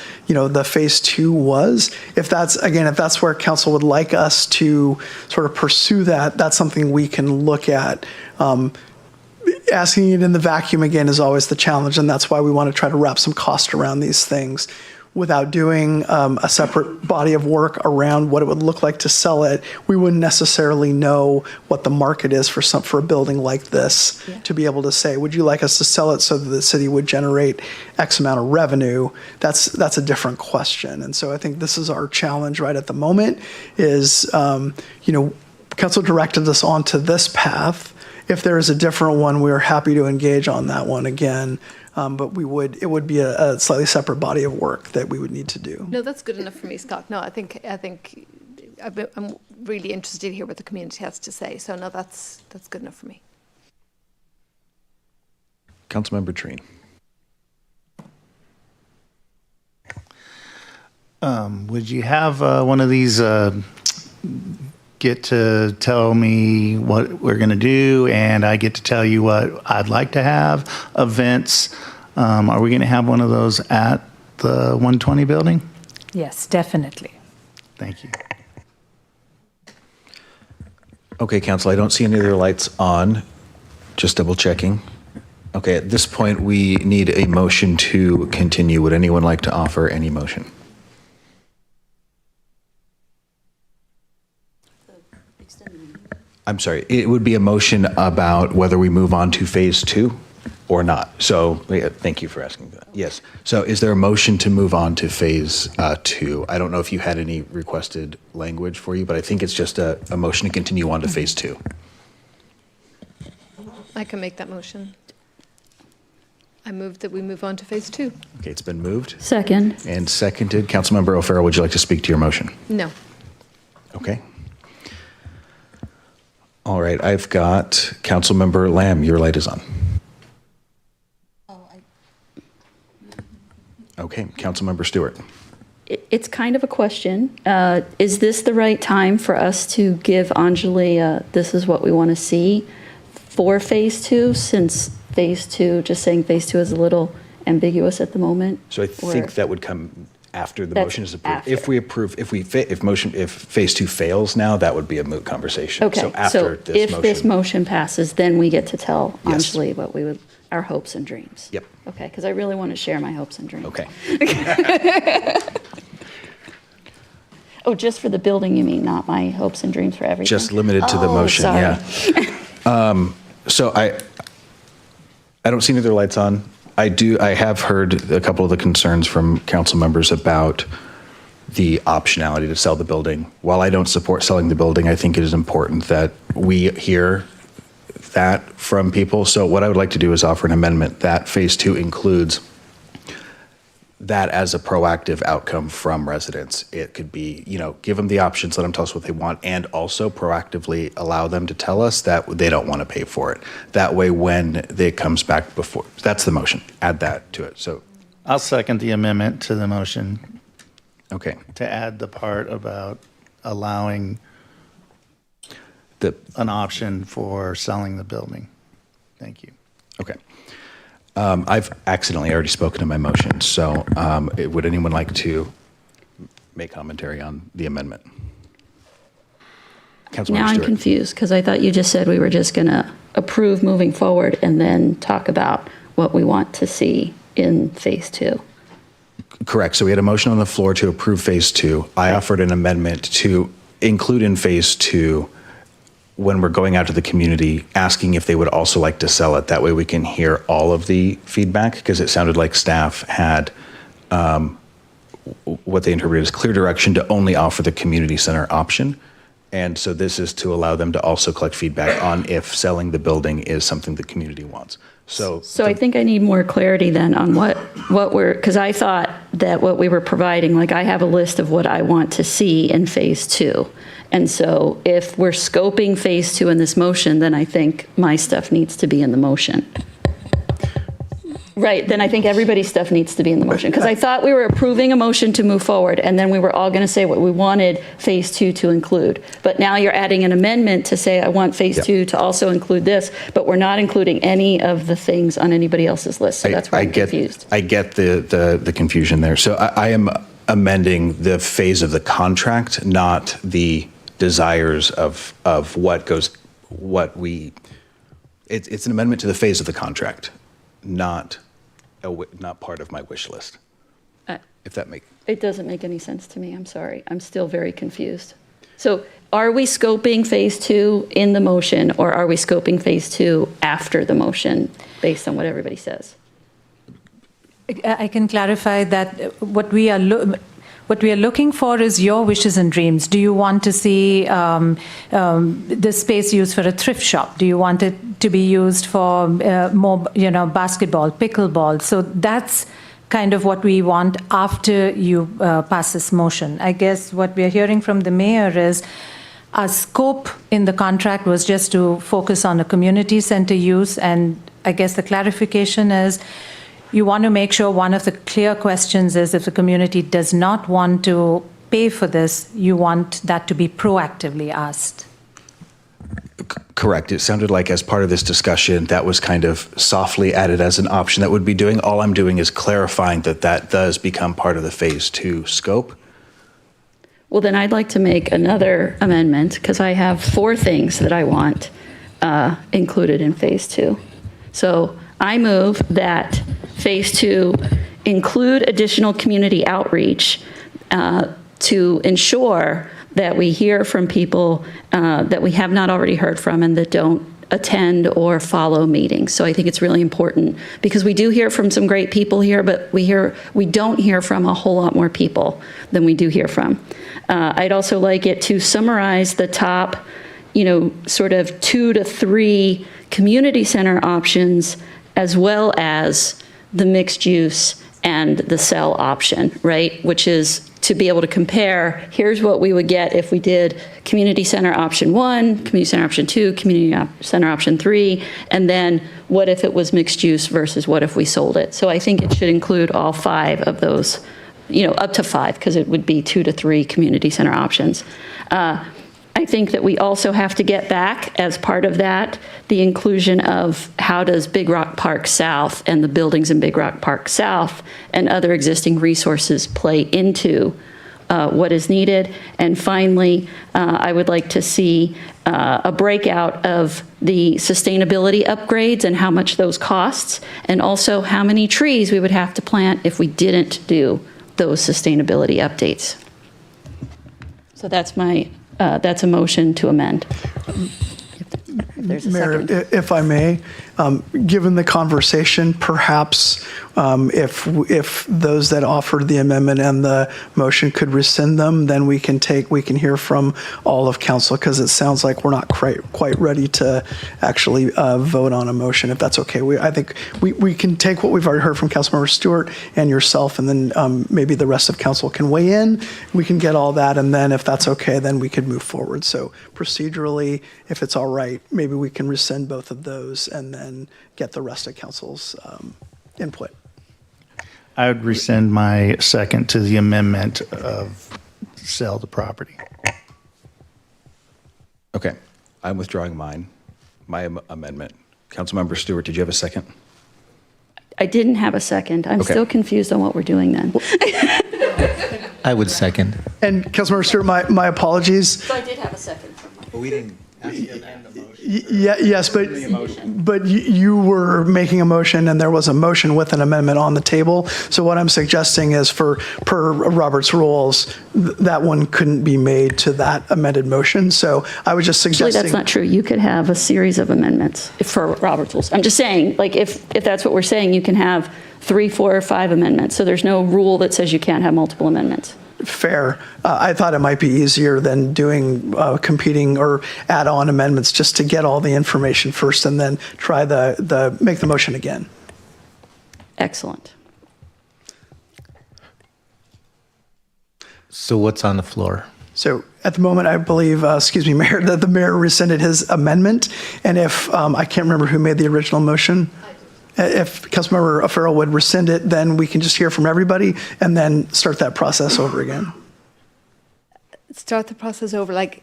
phase 2 was. If that's where council would like us to sort of pursue that, that's something we can look at. Asking it in the vacuum again is always the challenge, and that's why we want to try to wrap some cost around these things without doing a separate body of work around what it would look like to sell it. We wouldn't necessarily know what the market is for a building like this to be able to say, would you like us to sell it so that the city would generate X amount of revenue? That's a different question. And so I think this is our challenge right at the moment is, council directed us onto this path. If there is a different one, we're happy to engage on that one again. But it would be a slightly separate body of work that we would need to do. No, that's good enough for me, Scott. No, I think I'm really interested to hear what the community has to say. So no, that's good enough for me. Councilmember Treen. Would you have one of these get to tell me what we're going to do, and I get to tell you what I'd like to have, events? Are we going to have one of those at the 120 building? Yes, definitely. Thank you. Okay, Council, I don't see any other lights on. Just double checking. Okay, at this point, we need a motion to continue. Would anyone like to offer any motion? I'm sorry, it would be a motion about whether we move on to phase 2 or not. So thank you for asking that. Yes. So is there a motion to move on to phase 2? I don't know if you had any requested language for you, but I think it's just a motion to continue on to phase 2. I can make that motion. I move that we move on to phase 2. Okay, it's been moved. Second. And seconded. Councilmember O'Farrell, would you like to speak to your motion? No. Okay. All right, I've got Councilmember Lamb. Your light is on. Okay, Councilmember Stewart. It's kind of a question. Is this the right time for us to give Anjali, this is what we want to see for phase 2, since phase 2, just saying phase 2 is a little ambiguous at the moment? So I think that would come after the That's motion is approved. after. If we approve, if phase 2 fails now, that would be a moot conversation. Okay, So after so this if motion. this motion passes, then we get to tell Yes. Anjali what our hopes and dreams. Yep. Okay, because I really want to share my hopes and dreams. Okay. Oh, just for the building, you mean, not my hopes and dreams for everything? Just limited to the Oh, motion, sorry. yeah. So I don't see any other lights on. I have heard a couple of the concerns from council members about the optionality to sell the building. While I don't support selling the building, I think it is important that we hear that from people. So what I would like to do is offer an amendment that phase 2 includes that as a proactive outcome from residents. It could be, give them the options, let them tell us what they want, and also proactively allow them to tell us that they don't want to pay for it. That way, when it comes back before, that's the motion. Add that to it. So I'll second the amendment to the motion. Okay. To add the part about allowing an option for selling the building. Thank you. Okay. I've accidentally already spoken to my motion, so would anyone like to make commentary on the amendment? Councilmember Now I'm Stewart. confused because I thought you just said we were just going to approve moving forward and then talk about what we want to see in phase 2. Correct. So we had a motion on the floor to approve phase 2. I offered an amendment to include in phase 2 when we're going out to the community, asking if they would also like to sell it. That way we can hear all of the feedback, because it sounded like staff had what they interpreted as clear direction to only offer the community center option. And so this is to allow them to also collect feedback on if selling the building is something the community wants. So I think I need more clarity then on what we're, because I thought that what we were providing, like I have a list of what I want to see in phase 2. And so if we're scoping phase 2 in this motion, then I think my stuff needs to be in the motion. Right, then I think everybody's stuff needs to be in the motion. Because I thought we were approving a motion to move forward, and then we were all going to say what we wanted phase 2 to include. But now you're adding an amendment to say, I want phase 2 to also include this, but we're not including any of the things on anybody else's list. So that's why I'm confused. I get the confusion there. So I am amending the phase of the contract, not the desires of it's an amendment to the phase of the contract, not part of my wish list. If that makes It doesn't make any sense to me. I'm sorry. I'm still very confused. So are we scoping phase 2 in the motion, or are we scoping phase 2 after the motion based on what everybody says? I can clarify that what we are looking for is your wishes and dreams. Do you want to see the space used for a thrift shop? Do you want it to be used for more, basketball, pickleball? So that's kind of what we want after you pass this motion. I guess what we are hearing from the mayor is our scope in the contract was just to focus on a community center use, and I guess the clarification is you want to make sure one of the clear questions is if the community does not want to pay for this, you want that to be proactively asked. Correct. It sounded like as part of this discussion, that was kind of softly added as an option that would be doing. All I'm doing is clarifying that does become part of the phase 2 scope. Well, then I'd like to make another amendment because I have 4 things that I want included in phase 2. So I move that phase 2 include additional community outreach to ensure that we hear from people that we have not already heard from and that don't attend or follow meetings. So I think it's really important because we do hear from some great people here, but we don't hear from a whole lot more people than we do hear from. I'd also like it to summarize the top, sort of 2 to 3 community center options, as well as the mixed use and the cell option, right? Which is to be able to compare, here's what we would get if we did community center option 1, community center option 2, community center option 3, and then what if it was mixed use versus what if we sold it? So I think it should include all 5 of those, up to 5, because it would be 2 to 3 community center options. I think that we also have to get back, as part of that, the inclusion of how does Big Rock Park South and the buildings in Big Rock Park South and other existing resources play into what is needed. And finally, I would like to see a breakout of the sustainability upgrades and how much those costs, and also how many trees we would have to plant if we didn't do those sustainability updates. So that's a motion to amend. there's a Mayor, second. if I may, given the conversation, perhaps if those that offered the amendment and the motion could rescind them, then we can hear from all of council, because it sounds like we're not quite ready to actually vote on a motion, if that's okay. I think we can take what we've already heard from Councilmember Stewart and yourself, and then maybe the rest of council can weigh in. We can get all that, and then if that's okay, then we could move forward. So procedurally, if it's all right, maybe we can rescind both of those and then get the rest of council's input. I would rescind my second to the amendment of sell the property. Okay, I'm withdrawing my amendment. Councilmember Stewart, did you have a second? I didn't have a second. I'm Okay. still confused on what we're doing then. I would second. And Councilmember Stewart, my apologies. So I did have a second. But we didn't ask you to amend the motion. Yes, but you were making a motion, and there was a motion with an amendment on the table. So what I'm suggesting is, per Robert's rules, that one couldn't be made to that amended motion. So I was just Actually, suggesting. that's not true. You could have a series of amendments for Robert's rules. I'm just saying, like, if that's what we're saying, you can have 3, 4, or 5 amendments. So there's no rule that says you can't have multiple amendments. Fair. I thought it might be easier than doing competing or add-on amendments, just to get all the information first and then try make the motion again. Excellent. So what's on the floor? So at the moment, I believe, Mayor, that the mayor rescinded his amendment. And if, I can't remember who made the original motion. If Councilmember Farrell would rescind it, then we can just hear from everybody and then start that process over again. Start the process over, like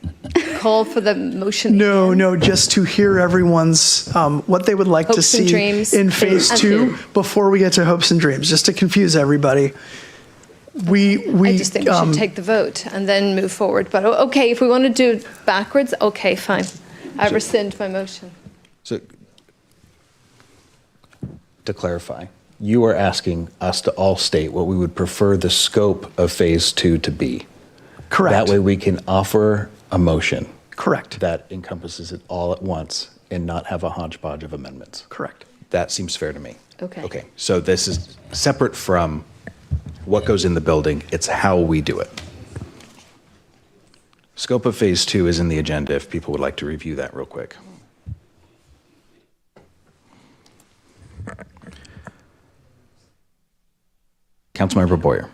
call for the motion. No, just to hear everyone's, what they would like to Hopes and see dreams. in phase And 2 before we get to hopes and dreams, just to confuse everybody. I just think we should take the vote and then move forward. But okay, if we want to do it backwards, okay, fine. I rescind my motion. So, to clarify, you are asking us to all state what we would prefer the scope of phase 2 to be. Correct. That way we can offer a motion. Correct. That encompasses it all at once and not have a hodgepodge of amendments. Correct. That seems fair to me. Okay. Okay, so this is separate from what goes in the building, it's how we do it. Scope of phase 2 is in the agenda if people would like to review that real quick. Councilmember Boyer.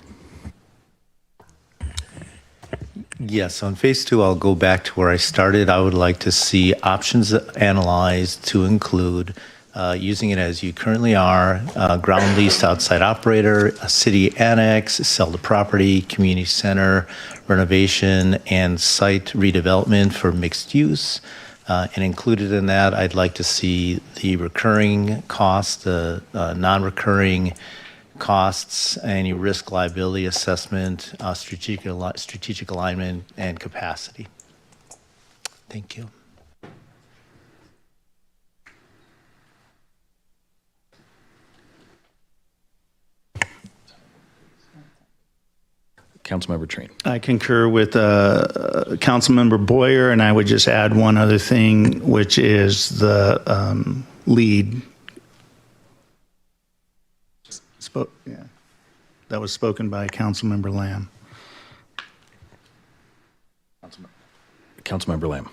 Yes, on phase 2, I'll go back to where I started. I would like to see options analyzed to include using it as you currently are, ground leased outside operator, a city annex, sell the property, community center, renovation, and site redevelopment for mixed use. And included in that, I'd like to see the recurring costs, the non-recurring costs, any risk liability assessment, strategic alignment, and capacity. Thank you. Councilmember Trine. I concur with Councilmember Boyer, and I would just add one other thing, which is the lead. That was spoken by Councilmember Lamb. Councilmember Lamb.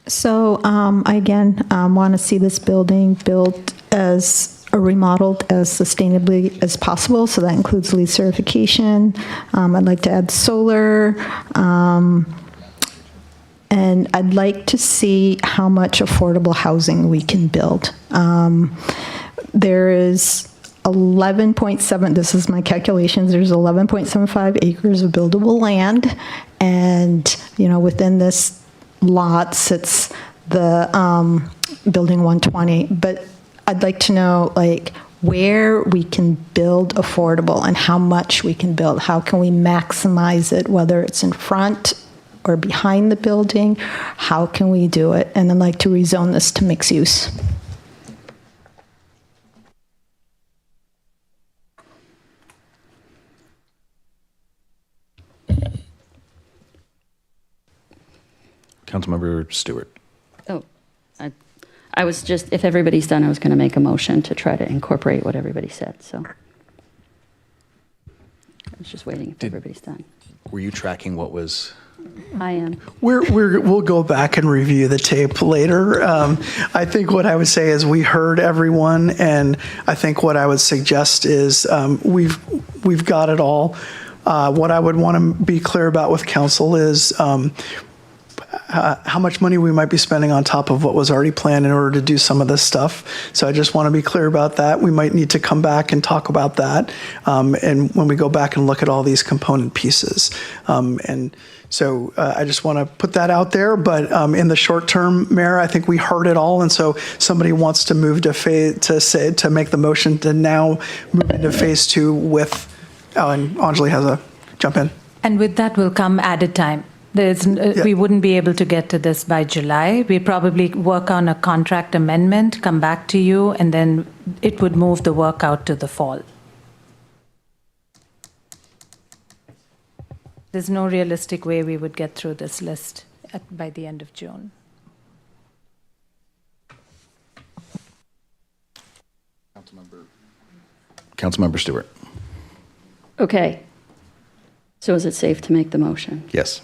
So I again want to see this building built as remodeled as sustainably as possible. So that includes LEED certification. I'd like to add solar. And I'd like to see how much affordable housing we can build. There is 11.7, this is my calculations, there's 11.75 acres of buildable land. And, you know, within this lot sits the building 120. But I'd like to know, like, where we can build affordable and how much we can build. How can we maximize it, whether it's in front or behind the building? How can we do it? And I'd like to rezone this to mixed use. Councilmember Stewart. Oh, I was just, if everybody's done, I was going to make a motion to try to incorporate what everybody said, so. I was just waiting if everybody's done. Were you tracking what was? I am. We'll go back and review the tape later. I think what I would say is we heard everyone, and I think what I would suggest is we've got it all. What I would want to be clear about with council is how much money we might be spending on top of what was already planned in order to do some of this stuff. So I just want to be clear about that. We might need to come back and talk about that, and when we go back and look at all these component pieces. And so I just want to put that out there. But in the short term, Mayor, I think we heard it all, and so somebody wants to move to make the motion to now move into phase 2 with. Oh, and Anjali has a jump in. And with that will come added time. We wouldn't be able to get to this by July. We'd probably work on a contract amendment, come back to you, and then it would move the work out to the fall. There's no realistic way we would get through this list by the end of June. Councilmember Stewart. Okay. So is it safe to make the motion? Yes.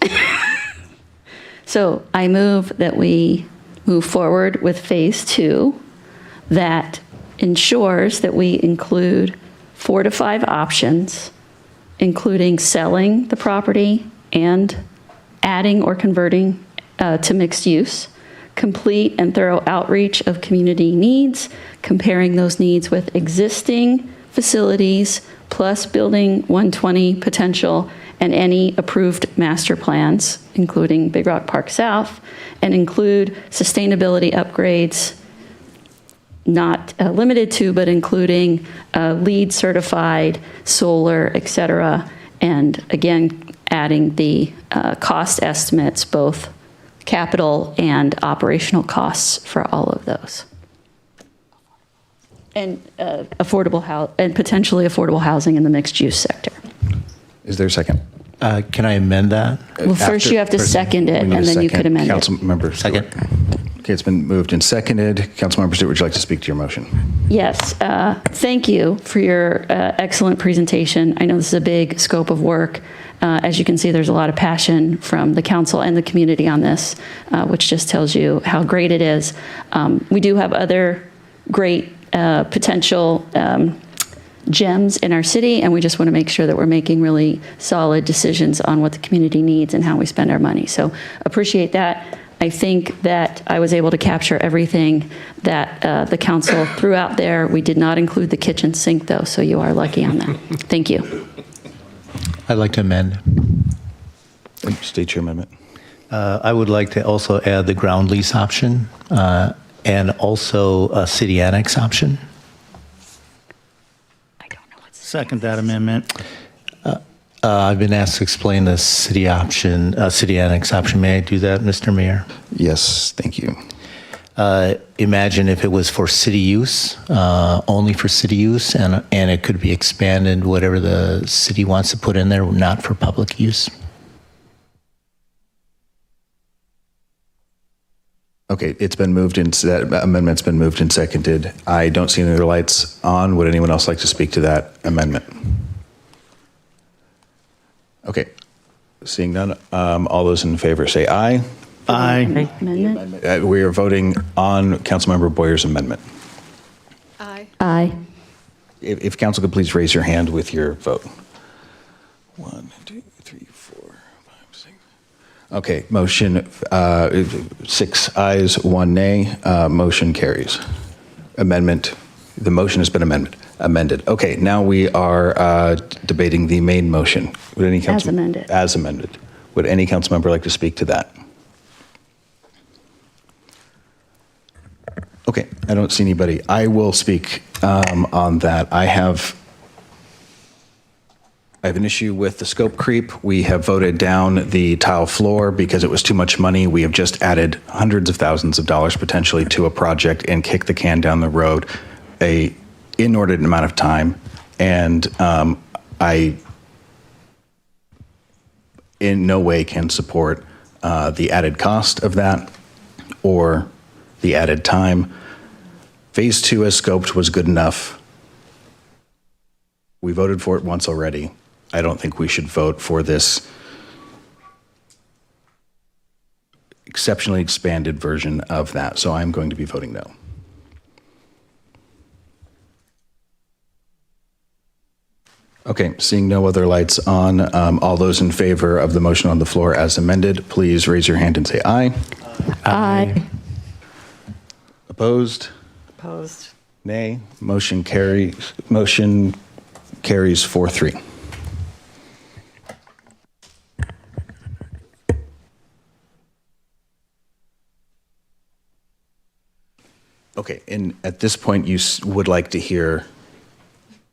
So I move that we move forward with phase 2 that ensures that we include 4 to 5 options, including selling the property and adding or converting to mixed use, complete and thorough outreach of community needs, comparing those needs with existing facilities, plus building 120 potential and any approved master plans, including Big Rock Park South, and include sustainability upgrades, not limited to, but including LEED certified, solar, et cetera, and again, adding the cost estimates, both capital and operational costs for all of those. And potentially affordable housing in the mixed use sector. Is there a second? Can I amend that? Well, first you have to second it, and then you could amend it. Councilmember Stewart. Second. Okay, it's been moved and seconded. Councilmember Stewart, would you like to speak to your motion? Yes. Thank you for your excellent presentation. I know this is a big scope of work. As you can see, there's a lot of passion from the council and the community on this, which just tells you how great it is. We do have other great potential gems in our city, and we just want to make sure that we're making really solid decisions on what the community needs and how we spend our money. So appreciate that. I think that I was able to capture everything that the council threw out there. We did not include the kitchen sink, though, so you are lucky on that. Thank you. I'd like to amend. State your amendment. I would like to also add the ground lease option and also a city annex option. Second that amendment. I've been asked to explain the city annex option. May I do that, Mr. Mayor? Yes, thank you. Imagine if it was for city use, only for city use, and it could be expanded, whatever the city wants to put in there, not for public use. Okay, it's been moved and that amendment's been moved and seconded. I don't see any other lights on. Would anyone else like to speak to that amendment? Okay, seeing none, all those in favor say aye. Aye. Amendment? We are voting on Councilmember Boyer's amendment. Aye. Aye. If council could please raise your hand with your vote. 1, 2, 3, 4, 5, 6. Okay, motion 6 ayes, 1 nay. Motion carries. Amendment. The motion has been amended. Okay, now we are debating the main motion. Would any council, As amended. As amended. Would any council member like to speak to that? Okay, I don't see anybody. I will speak on that. I have an issue with the scope creep. We have voted down the tile floor because it was too much money. We have just added hundreds of thousands of dollars potentially to a project and kicked the can down the road a inordinate amount of time. And I in no way can support the added cost of that or the added time. Phase 2 as scoped was good enough. We voted for it once already. I don't think we should vote for this exceptionally expanded version of that, so I'm going to be voting no. Okay, seeing no other lights on, all those in favor of the motion on the floor as amended, please raise your hand and say aye. Aye. Opposed? Opposed. Nay. Motion carries 4-3. Okay, and at this point, you would like to hear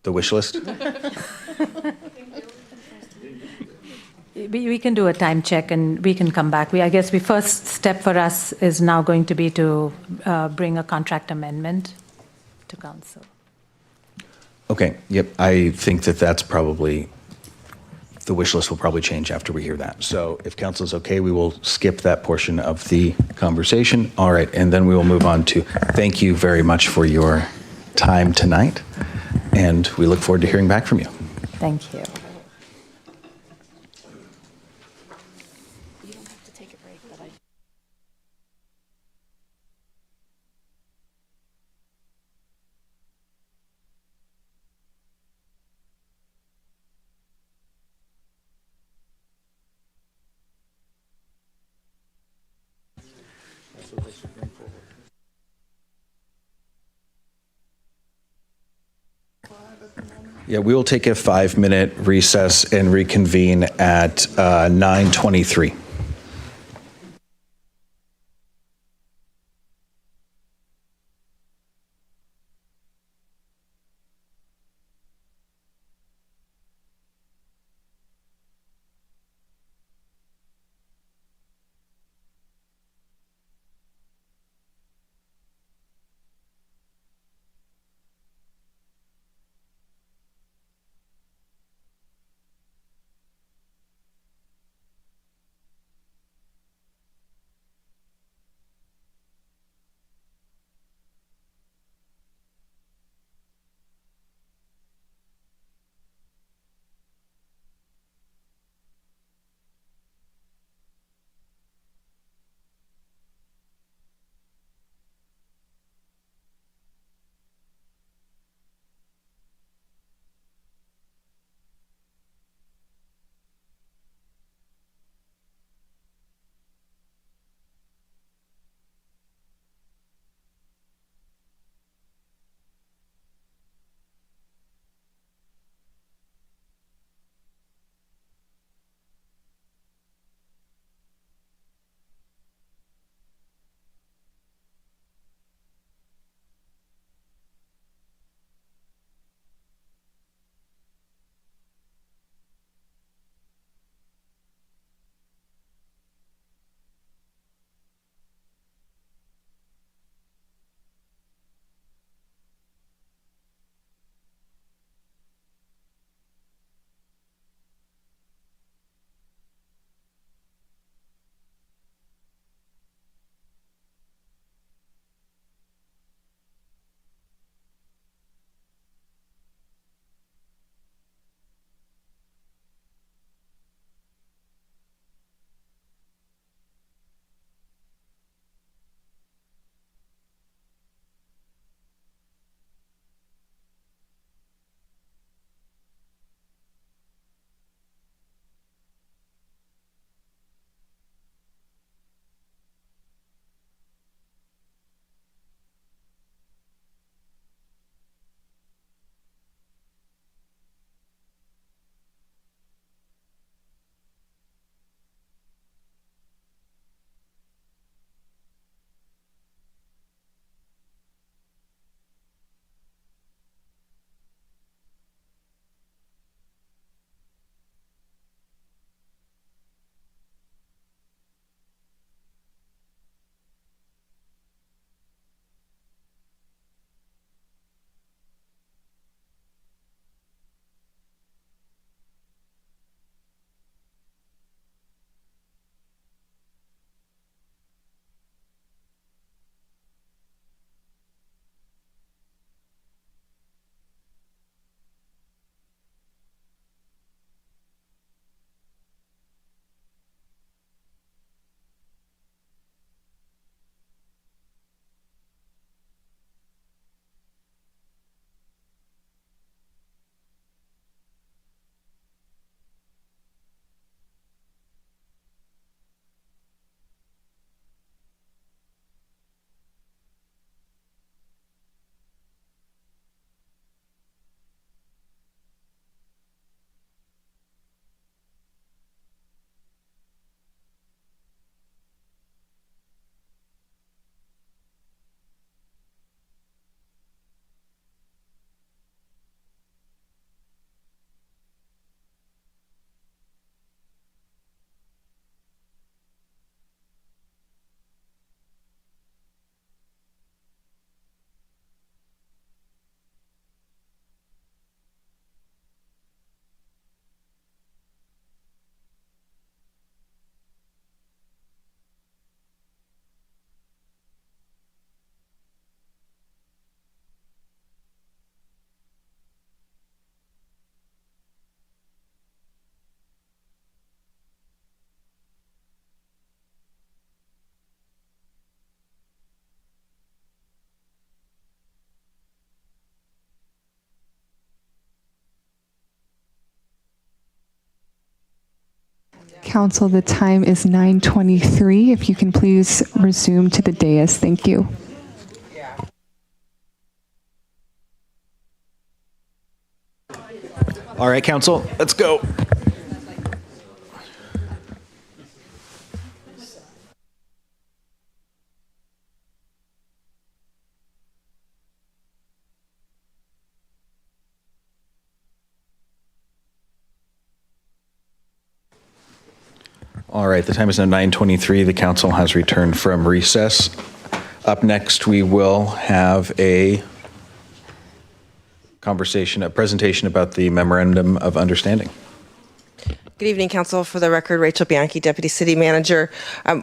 the wish list? We can do a time check and we can come back. I guess the first step for us is now going to be to bring a contract amendment to council. Okay, yep, I think that that's probably, the wish list will probably change after we hear that. So if council is okay, we will skip that portion of the conversation. All right, and then we will move on to thank you very much for your time tonight, and we look forward to hearing back from you. Thank you. Yeah, we will take a 5-minute recess and reconvene at 9:23. Council, the time is 9:23. If you can please resume to the dais. Thank you. All right, Council, let's go. All right, the time is now 9:23. The council has returned from recess. Up next, we will have a presentation about the Memorandum of Understanding. Good evening, Council. For the record, Rachel Bianchi, Deputy City Manager.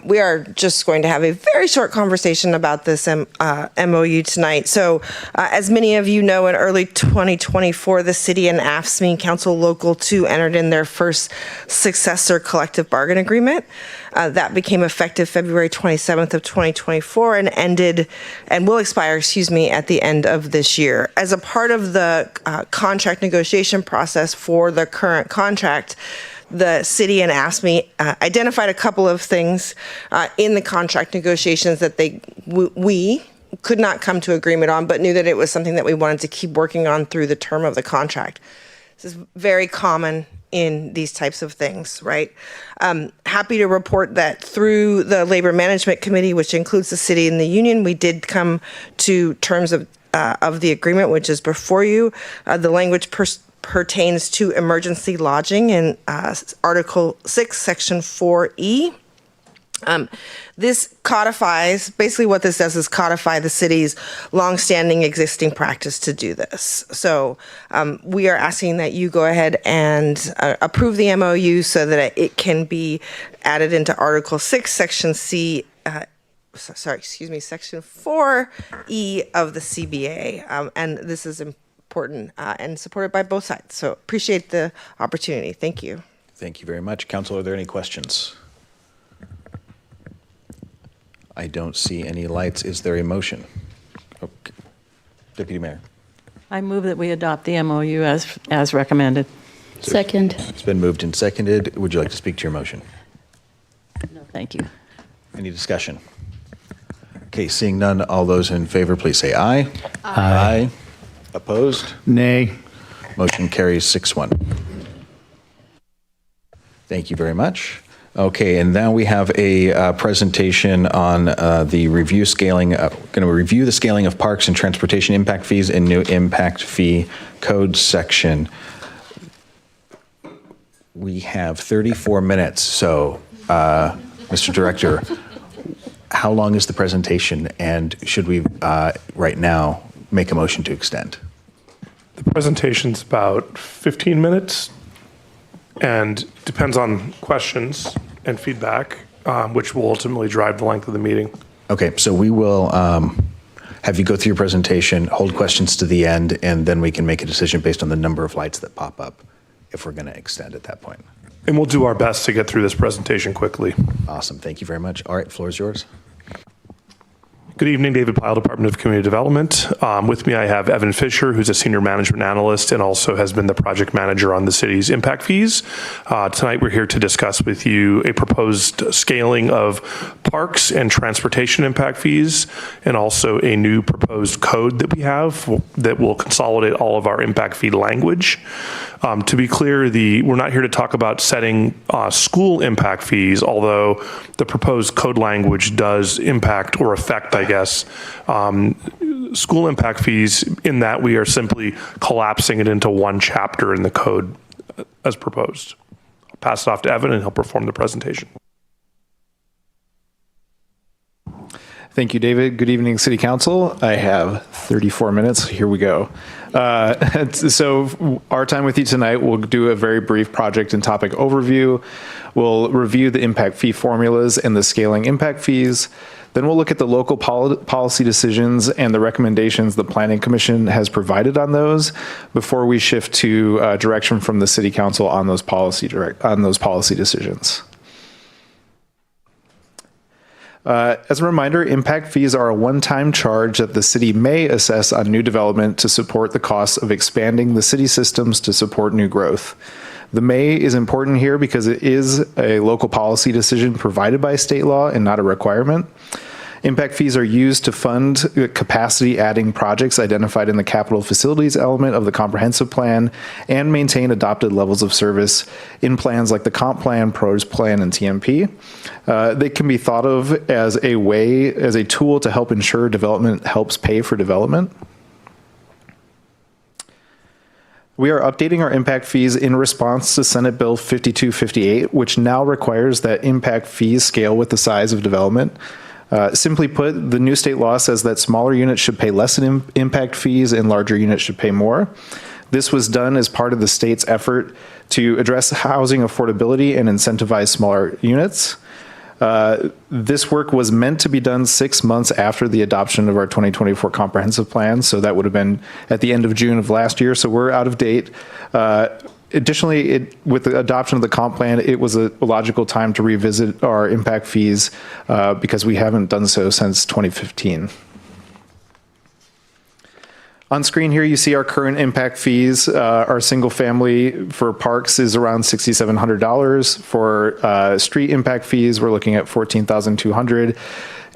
We are just going to have a very short conversation about this MOU tonight. So, as many of you know, in early 2024, the City and AFSCME Council Local 2 entered in their first successor collective bargain agreement. That became effective February 27th of 2024 and will expire, at the end of this year. As a part of the contract negotiation process for the current contract, the city and AFSCME identified a couple of things in the contract negotiations that we could not come to agreement on, but knew that it was something that we wanted to keep working on through the term of the contract. This is very common in these types of things, right? Happy to report that through the Labor Management Committee, which includes the city and the union, we did come to terms of the agreement, which is before you. The language pertains to emergency lodging in Article 6, Section 4E. This codifies, basically what this does is codify the city's longstanding existing practice to do this. So we are asking that you go ahead and approve the MOU so that it can be added into Article 6, Section Section 4E of the CBA. And this is important and supported by both sides. So appreciate the opportunity. Thank you. Thank you very much. Council, are there any questions? I don't see any lights. Is there a motion? Okay. Deputy Mayor. I move that we adopt the MOU as recommended. Second. It's been moved and seconded. Would you like to speak to your motion? No, thank you. Any discussion? Okay, seeing none, all those in favor, please say aye. Aye. Opposed? Nay. Motion carries 6-1. Thank you very much. Okay, and now we have a presentation on the review scaling. Going to review the scaling of parks and transportation impact fees in new impact fee code section. We have 34 minutes. So, Mr. Director, how long is the presentation, and should we right now make a motion to extend? The presentation's about 15 minutes and depends on questions and feedback, which will ultimately drive the length of the meeting. Okay, so we will have you go through your presentation, hold questions to the end, and then we can make a decision based on the number of lights that pop up if we're going to extend at that point. And we'll do our best to get through this presentation quickly. Awesome, thank you very much. All right, floor is yours. Good evening, David Pyle, Department of Community Development. With me, I have Evan Fisher, who's a senior management analyst and also has been the project manager on the city's impact fees. Tonight, we're here to discuss with you a proposed scaling of parks and transportation impact fees, and also a new proposed code that we have that will consolidate all of our impact fee language. To be clear, we're not here to talk about setting school impact fees, although the proposed code language does impact or affect, I guess, school impact fees, in that we are simply collapsing it into one chapter in the code as proposed. I'll pass it off to Evan and he'll perform the presentation. Thank you, David. Good evening, City Council. I have 34 minutes. Here we go. So our time with you tonight, we'll do a very brief project and topic overview. We'll review the impact fee formulas and the scaling impact fees. Then we'll look at the local policy decisions and the recommendations the Planning Commission has provided on those before we shift to direction from the City Council on those policy decisions. As a reminder, impact fees are a one-time charge that the city may assess on new development to support the costs of expanding the city systems to support new growth. The may is important here because it is a local policy decision provided by state law and not a requirement. Impact fees are used to fund capacity adding projects identified in the capital facilities element of the comprehensive plan and maintain adopted levels of service in plans like the comp plan, PROS plan, and TMP. They can be thought of as a tool to help ensure development helps pay for development. We are updating our impact fees in response to Senate Bill 5258, which now requires that impact fees scale with the size of development. Simply put, the new state law says that smaller units should pay less in impact fees and larger units should pay more. This was done as part of the state's effort to address housing affordability and incentivize smaller units. This work was meant to be done 6 months after the adoption of our 2024 comprehensive plan, so that would have been at the end of June of last year, so we're out of date. Additionally, with the adoption of the comp plan, it was a logical time to revisit our impact fees because we haven't done so since 2015. On screen here, you see our current impact fees. Our single family for parks is around $6,700. For street impact fees, we're looking at $14,200.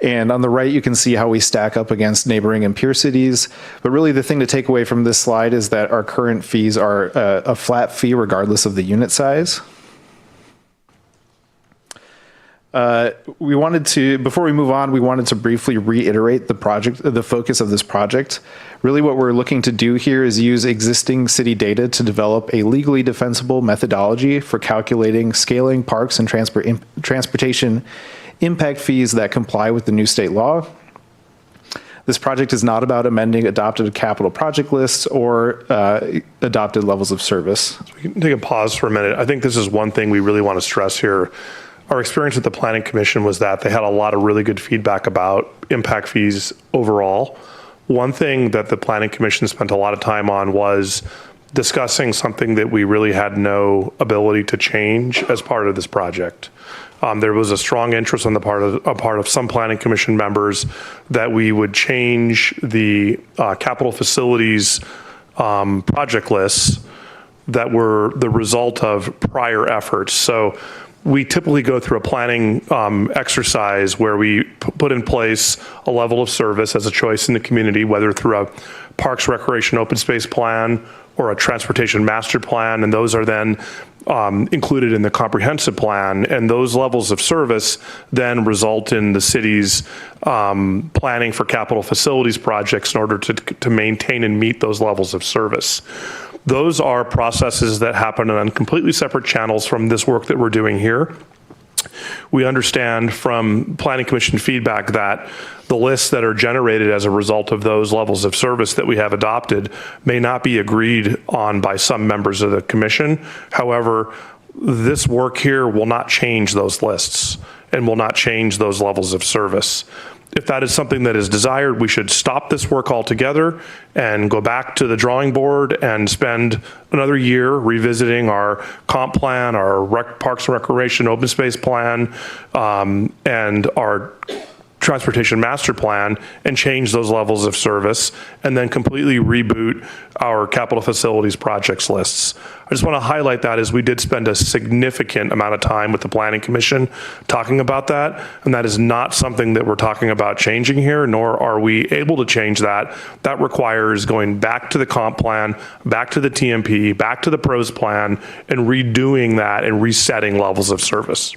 And on the right, you can see how we stack up against neighboring and peer cities. But really, the thing to take away from this slide is that our current fees are a flat fee regardless of the unit size. Before we move on, we wanted to briefly reiterate the focus of this project. Really what we're looking to do here is use existing city data to develop a legally defensible methodology for calculating scaling parks and transportation impact fees that comply with the new state law. This project is not about amending adopted capital project lists or adopted levels of service. We can take a pause for a minute. I think this is one thing we really want to stress here. Our experience with the Planning Commission was that they had a lot of really good feedback about impact fees overall. One thing that the Planning Commission spent a lot of time on was discussing something that we really had no ability to change as part of this project. There was a strong interest on the part of some Planning Commission members that we would change the capital facilities project lists that were the result of prior efforts. So we typically go through a planning exercise where we put in place a level of service as a choice in the community, whether through a Parks, Recreation, Open Space plan or a Transportation Master Plan, and those are then included in the comprehensive plan. And those levels of service then result in the city's planning for capital facilities projects in order to maintain and meet those levels of service. Those are processes that happen on completely separate channels from this work that we're doing here. We understand from Planning Commission feedback that the lists that are generated as a result of those levels of service that we have adopted may not be agreed on by some members of the commission. However, this work here will not change those lists and will not change those levels of service. If that is something that is desired, we should stop this work altogether and go back to the drawing board and spend another year revisiting our comp plan, our Parks and Recreation Open Space plan, and our Transportation Master Plan, and change those levels of service, and then completely reboot our capital facilities projects lists. I just want to highlight that as we did spend a significant amount of time with the Planning Commission talking about that, and that is not something that we're talking about changing here, nor are we able to change that. That requires going back to the comp plan, back to the TMP, back to the PROS plan, and redoing that and resetting levels of service.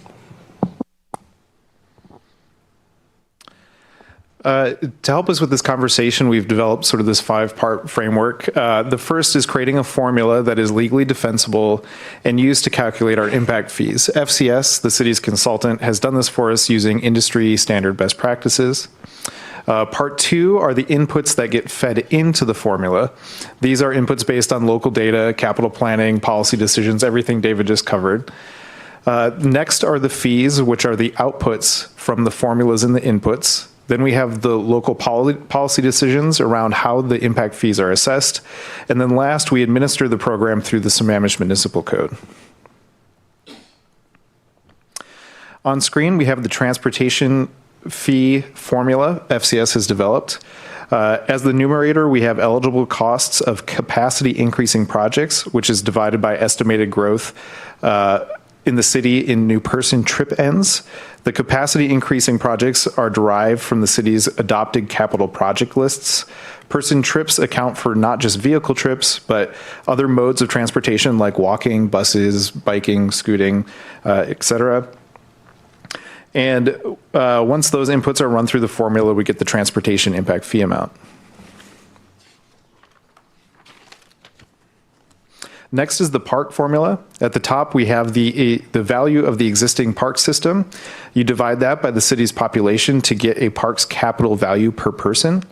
To help us with this conversation, we've developed sort of this 5-part framework. The first is creating a formula that is legally defensible and used to calculate our impact fees. FCS, the city's consultant, has done this for us using industry standard best practices. Part 2 are the inputs that get fed into the formula. These are inputs based on local data, capital planning, policy decisions, everything David just covered. Next are the fees, which are the outputs from the formulas and the inputs. Then we have the local policy decisions around how the impact fees are assessed. And then last, we administer the program through the Sammamish Municipal Code. On screen, we have the transportation fee formula FCS has developed. As the numerator, we have eligible costs of capacity increasing projects, which is divided by estimated growth in the city in new person trip ends. The capacity increasing projects are derived from the city's adopted capital project lists. Person trips account for not just vehicle trips, but other modes of transportation like walking, buses, biking, scooting, etc. And once those inputs are run through the formula, we get the transportation impact fee amount. Next is the park formula. At the top, we have the value of the existing park system. You divide that by the city's population to get a park's capital value per person.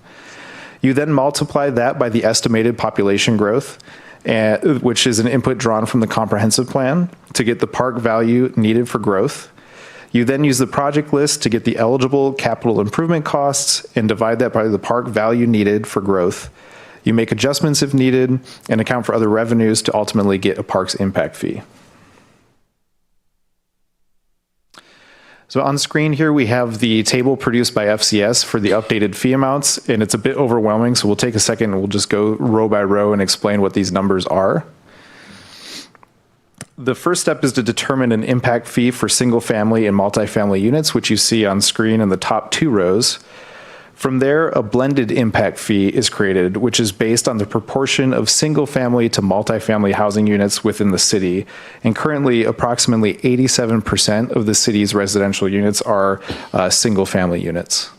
You then multiply that by the estimated population growth, which is an input drawn from the comprehensive plan to get the park value needed for growth. You then use the project list to get the eligible capital improvement costs and divide that by the park value needed for growth. You make adjustments if needed and account for other revenues to ultimately get a park's impact fee. So on screen here, we have the table produced by FCS for the updated fee amounts, and it's a bit overwhelming, so we'll take a second and we'll just go row by row and explain what these numbers are. The first step is to determine an impact fee for single family and multifamily units, which you see on screen in the top two rows. From there, a blended impact fee is created, which is based on the proportion of single family to multifamily housing units within the city. And currently, approximately 87% of the city's residential units are single family units.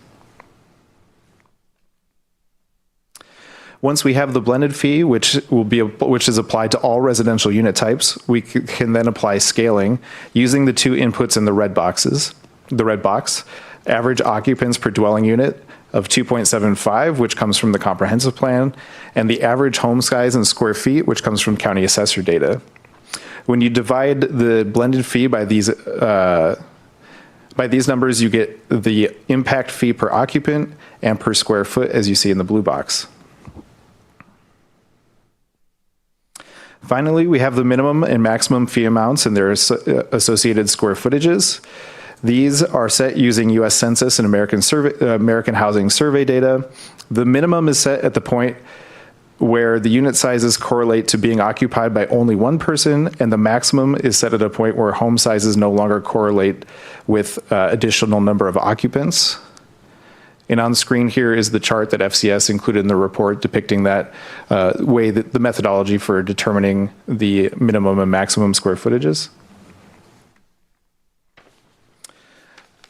Once we have the blended fee, which is applied to all residential unit types, we can then apply scaling using the two inputs in the red box, average occupants per dwelling unit of 2.75, which comes from the comprehensive plan, and the average home size in square feet, which comes from county assessor data. When you divide the blended fee by these numbers, you get the impact fee per occupant and per square foot, as you see in the blue box. Finally, we have the minimum and maximum fee amounts and their associated square footages. These are set using U.S. Census and American Housing Survey data. The minimum is set at the point where the unit sizes correlate to being occupied by only one person, and the maximum is set at a point where home sizes no longer correlate with additional number of occupants. And on screen here is the chart that FCS included in the report depicting that the methodology for determining the minimum and maximum square footages.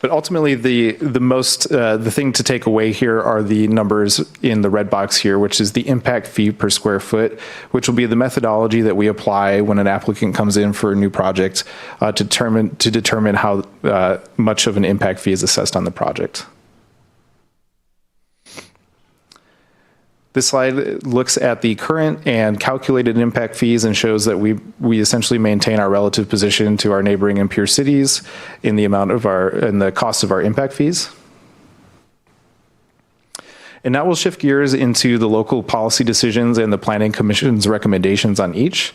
But ultimately, the thing to take away here are the numbers in the red box here, which is the impact fee per square foot, which will be the methodology that we apply when an applicant comes in for a new project to determine how much of an impact fee is assessed on the project. This slide looks at the current and calculated impact fees and shows that we essentially maintain our relative position to our neighboring and peer cities in the the cost of our impact fees. And now we'll shift gears into the local policy decisions and the Planning Commission's recommendations on each.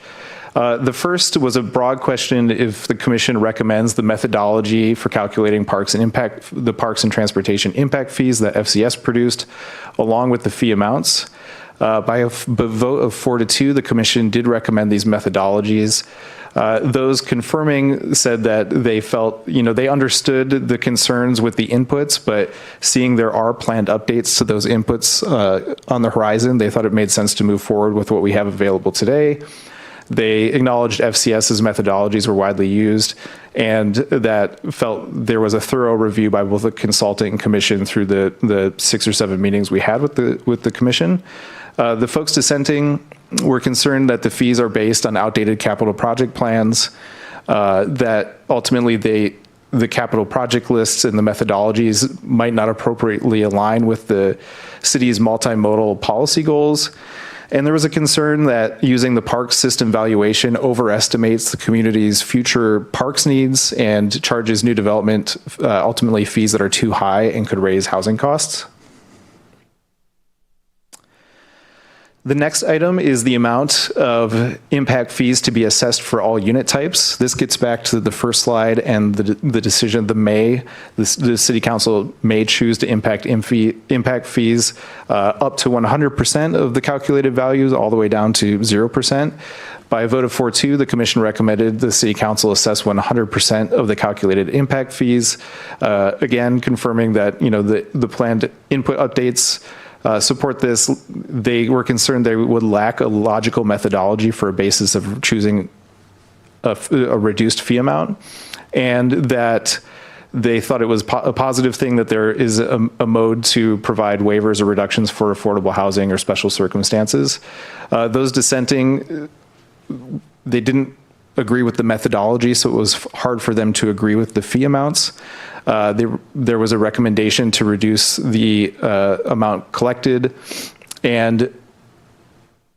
The first was a broad question if the Commission recommends the methodology for calculating the parks and transportation impact fees that FCS produced, along with the fee amounts. By a vote of 4-2, the Commission did recommend these methodologies. Those confirming said that they felt, they understood the concerns with the inputs, but seeing there are planned updates to those inputs on the horizon, they thought it made sense to move forward with what we have available today. They acknowledged FCS's methodologies were widely used and that felt there was a thorough review by both the consultant and commission through the 6 or 7 meetings we had with the commission. The folks dissenting were concerned that the fees are based on outdated capital project plans, that ultimately the capital project lists and the methodologies might not appropriately align with the city's multimodal policy goals. And there was a concern that using the parks system valuation overestimates the community's future parks needs and charges new development ultimately fees that are too high and could raise housing costs. The next item is the amount of impact fees to be assessed for all unit types. This gets back to the first slide and the decision, the city council may choose to impact fees up to 100% of the calculated values all the way down to 0%. By a vote of 4-2, the commission recommended the city council assess 100% of the calculated impact fees. Again, confirming that, the planned input updates support this. They were concerned they would lack a logical methodology for a basis of choosing a reduced fee amount, and that they thought it was a positive thing that there is a mode to provide waivers or reductions for affordable housing or special circumstances. Those dissenting, they didn't agree with the methodology, so it was hard for them to agree with the fee amounts. There was a recommendation to reduce the amount collected, and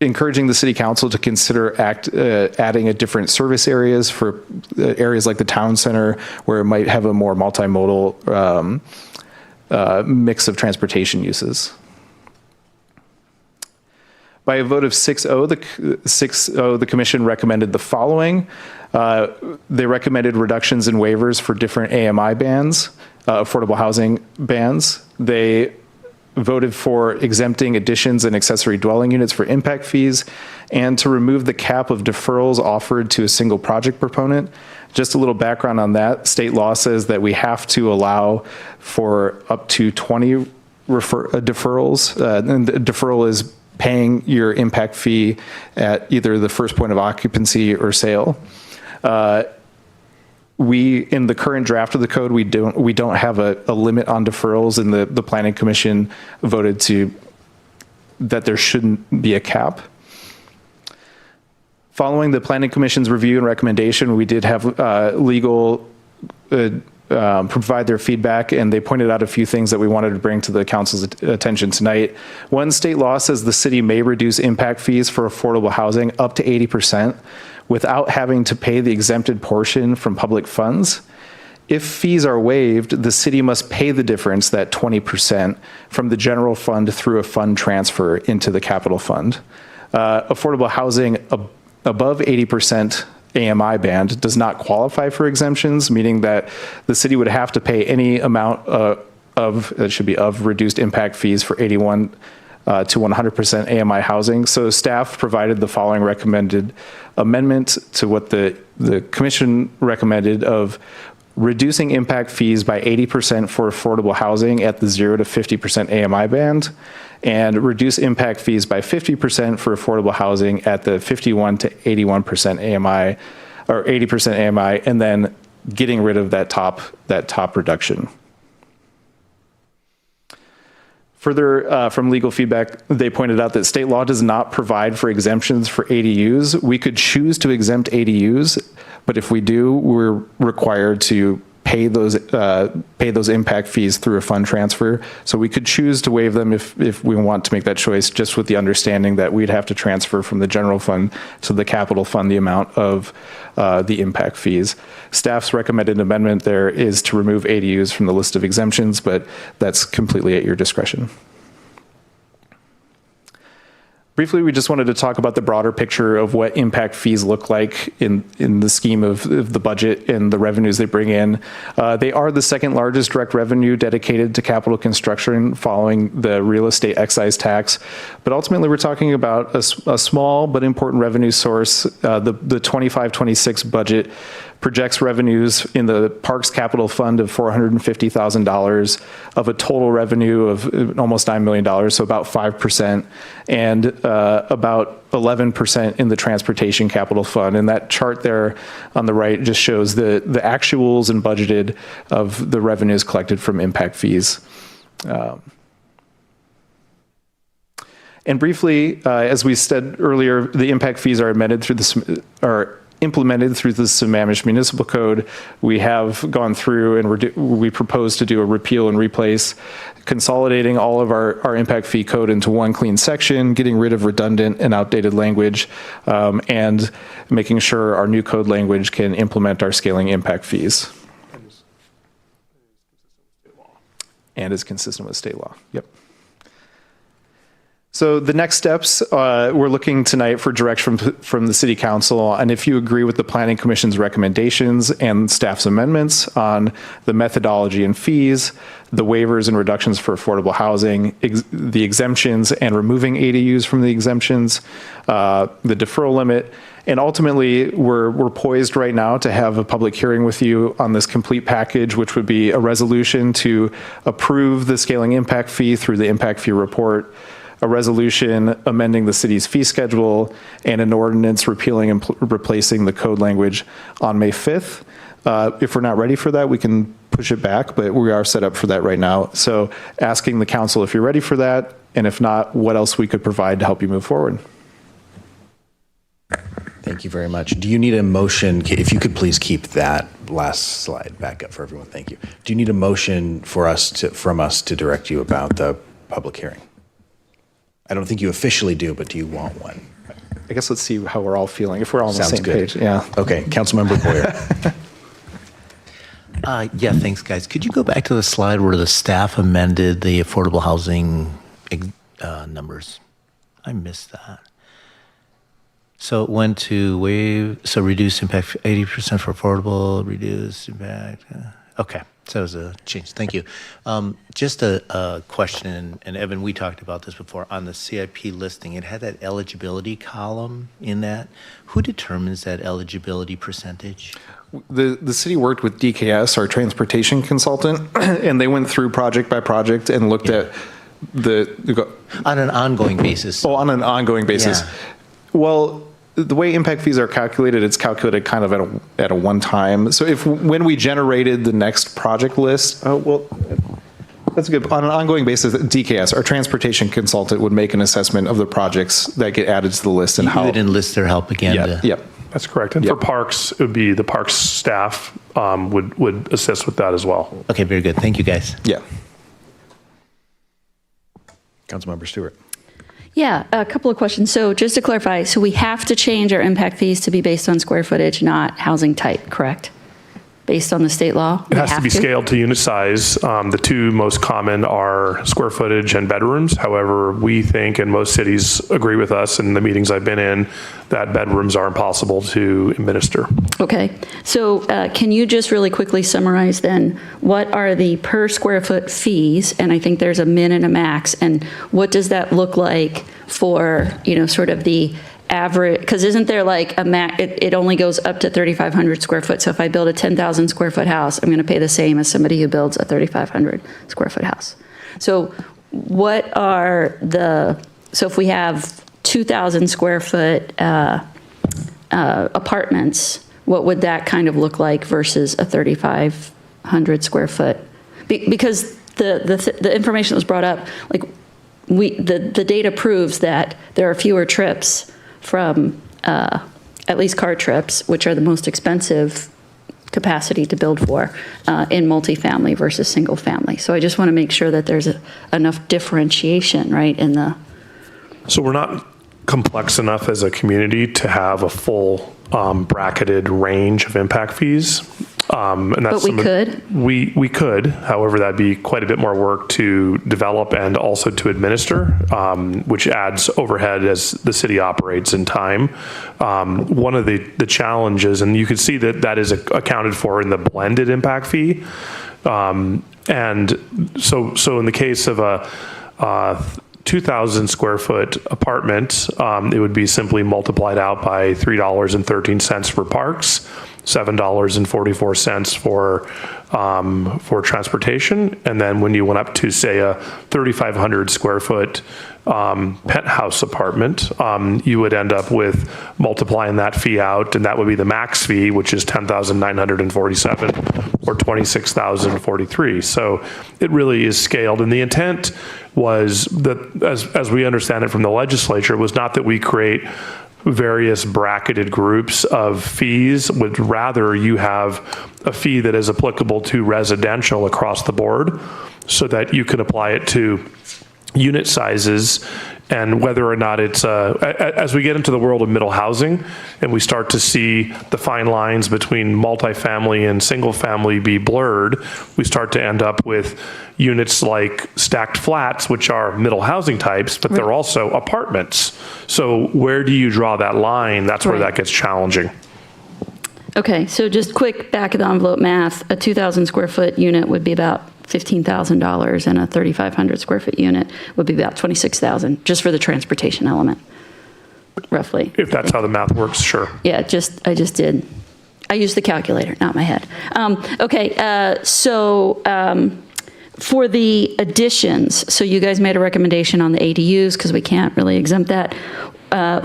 encouraging the city council to consider adding a different service areas for areas like the town center, where it might have a more multimodal mix of transportation uses. By a vote of 6-0, the commission recommended the following. They recommended reductions in waivers for different AMI bands, affordable housing bands. They voted for exempting additions and accessory dwelling units for impact fees, and to remove the cap of deferrals offered to a single project proponent. Just a little background on that. State law says that we have to allow for up to 20 deferrals, and the deferral is paying your impact fee at either the first point of occupancy or sale. In the current draft of the code, we don't have a limit on deferrals, and the Planning Commission voted that there shouldn't be a cap. Following the Planning Commission's review and recommendation, we did have legal provide their feedback, and they pointed out a few things that we wanted to bring to the council's attention tonight. One, state law says the city may reduce impact fees for affordable housing up to 80% without having to pay the exempted portion from public funds. If fees are waived, the city must pay the difference, that 20%, from the general fund through a fund transfer into the capital fund. Affordable housing above 80% AMI band does not qualify for exemptions, meaning that the city would have to pay any amount of reduced impact fees for 81 to 100% AMI housing. So staff provided the following recommended amendment to what the commission recommended of reducing impact fees by 80% for affordable housing at the 0 to 50% AMI band, and reduce impact fees by 50% for affordable housing at the 51 to 81% AMI, or 80% AMI, and then getting rid of that top reduction. Further, from legal feedback, they pointed out that state law does not provide for exemptions for ADUs. We could choose to exempt ADUs, but if we do, we're required to pay those impact fees through a fund transfer. So we could choose to waive them if we want to make that choice, just with the understanding that we'd have to transfer from the general fund to the capital fund the amount of the impact fees. Staff's recommended amendment there is to remove ADUs from the list of exemptions, but that's completely at your discretion. Briefly, we just wanted to talk about the broader picture of what impact fees look like in the scheme of the budget and the revenues they bring in. They are the second largest direct revenue dedicated to capital construction following the real estate excise tax. But ultimately, we're talking about a small but important revenue source. The 25-26 budget projects revenues in the Parks Capital Fund of $450,000 of a total revenue of almost $9 million, so about 5%, and about 11% in the Transportation Capital Fund. And that chart there on the right just shows the actuals and budgeted of the revenues collected from impact fees. And briefly, as we said earlier, the impact fees are amended through implemented through the Sammamish Municipal Code. We have gone through and we propose to do a repeal and replace, consolidating all of our impact fee code into one clean section, getting rid of redundant and outdated language, and making sure our new code language can implement our scaling impact fees. And is consistent with state law. Yep. So the next steps, we're looking tonight for direction from the City Council, and if you agree with the Planning Commission's recommendations and staff's amendments on the methodology and fees, the waivers and reductions for affordable housing, the exemptions and removing ADUs from the exemptions, the deferral limit, and ultimately, we're poised right now to have a public hearing with you on this complete package, which would be a resolution to approve the scaling impact fee through the impact fee report, a resolution amending the city's fee schedule, and an ordinance repealing and replacing the code language on May 5th. If we're not ready for that, we can push it back, but we are set up for that right now. So asking the council if you're ready for that, and if not, what else we could provide to help you move forward. Thank you very much. Do you need a motion? If you could please keep that last slide back up for everyone. Thank you. Do you need a motion from us to direct you about the public hearing? I don't think you officially do, but do you want one? I guess let's see how we're all feeling, if we're all on the Sounds same good. page. Yeah. Okay, Councilmember Boyer. Yeah, thanks, guys. Could you go back to the slide where the staff amended the affordable housing numbers? I missed that. So it went to reduce impact 80% for affordable, reduce impact. Okay, so it was a change. Thank you. Just a question, and Evan, we talked about this before, on the CIP listing, it had that eligibility column in that. Who determines that eligibility percentage? The city worked with DKS, our transportation consultant, and they went through project by project and looked at on an ongoing basis. Oh, on an ongoing basis. Yeah. Well, the way impact fees are calculated, it's calculated kind of at a one time. So when we generated the next project list, that's good. On an ongoing basis, DKS, our transportation consultant, would make an assessment of the projects that get added to the list and how. You would enlist their help again. Yep. That's correct. And for parks, it would be the parks staff would assist with that as well. Okay, very good. Thank you, guys. Yeah. Councilmember Stewart. Yeah, a couple of questions. So just to clarify, so we have to change our impact fees to be based on square footage, not housing type, correct? Based on the state law? It has to be scaled to unit size. The two most common are square footage and bedrooms. However, we think, and most cities agree with us in the meetings I've been in, that bedrooms are impossible to administer. Okay, so can you just really quickly summarize then, what are the per square foot fees? And I think there's a min and a max, and what does that look like for, sort of the average, because isn't there like a max, it only goes up to 3,500 square foot. So if I build a 10,000 square foot house, I'm going to pay the same as somebody who builds a 3,500 square foot house. So what are so if we have 2,000 square foot apartments, what would that kind of look like versus a 3,500 square foot? Because the information that was brought up, like the data proves that there are fewer trips from at least car trips, which are the most expensive capacity to build for in multifamily versus single family. So I just want to make sure that there's enough differentiation, right, in the. So we're not complex enough as a community to have a full bracketed range of impact fees. And that's but we could? We could. However, that'd be quite a bit more work to develop and also to administer, which adds overhead as the city operates in time. One of the challenges, and you can see that is accounted for in the blended impact fee. And so in the case of a 2,000 square foot apartment, it would be simply multiplied out by $3.13 for parks, $7.44 for transportation, and then when you went up to say a 3,500 square foot penthouse apartment, you would end up with multiplying that fee out, and that would be the max fee, which is $10,947 or $26,043. So it really is scaled, and the intent was that, as we understand it from the legislature, was not that we create various bracketed groups of fees, would rather you have a fee that is applicable to residential across the board so that you can apply it to unit sizes and whether or not it's, as we get into the world of middle housing and we start to see the fine lines between multifamily and single family be blurred, we start to end up with units like stacked flats, which are middle housing types, but they're also apartments. So where do you draw that line? That's where that gets challenging. Okay, so just quick back of the envelope math, a 2,000 square foot unit would be about $15,000 and a 3,500 square foot unit would be about $26,000 just for the transportation element, roughly. If that's how the math works, sure. Yeah, I just did. I used the calculator, not my head. For the additions, so you guys made a recommendation on the ADUs because we can't really exempt that.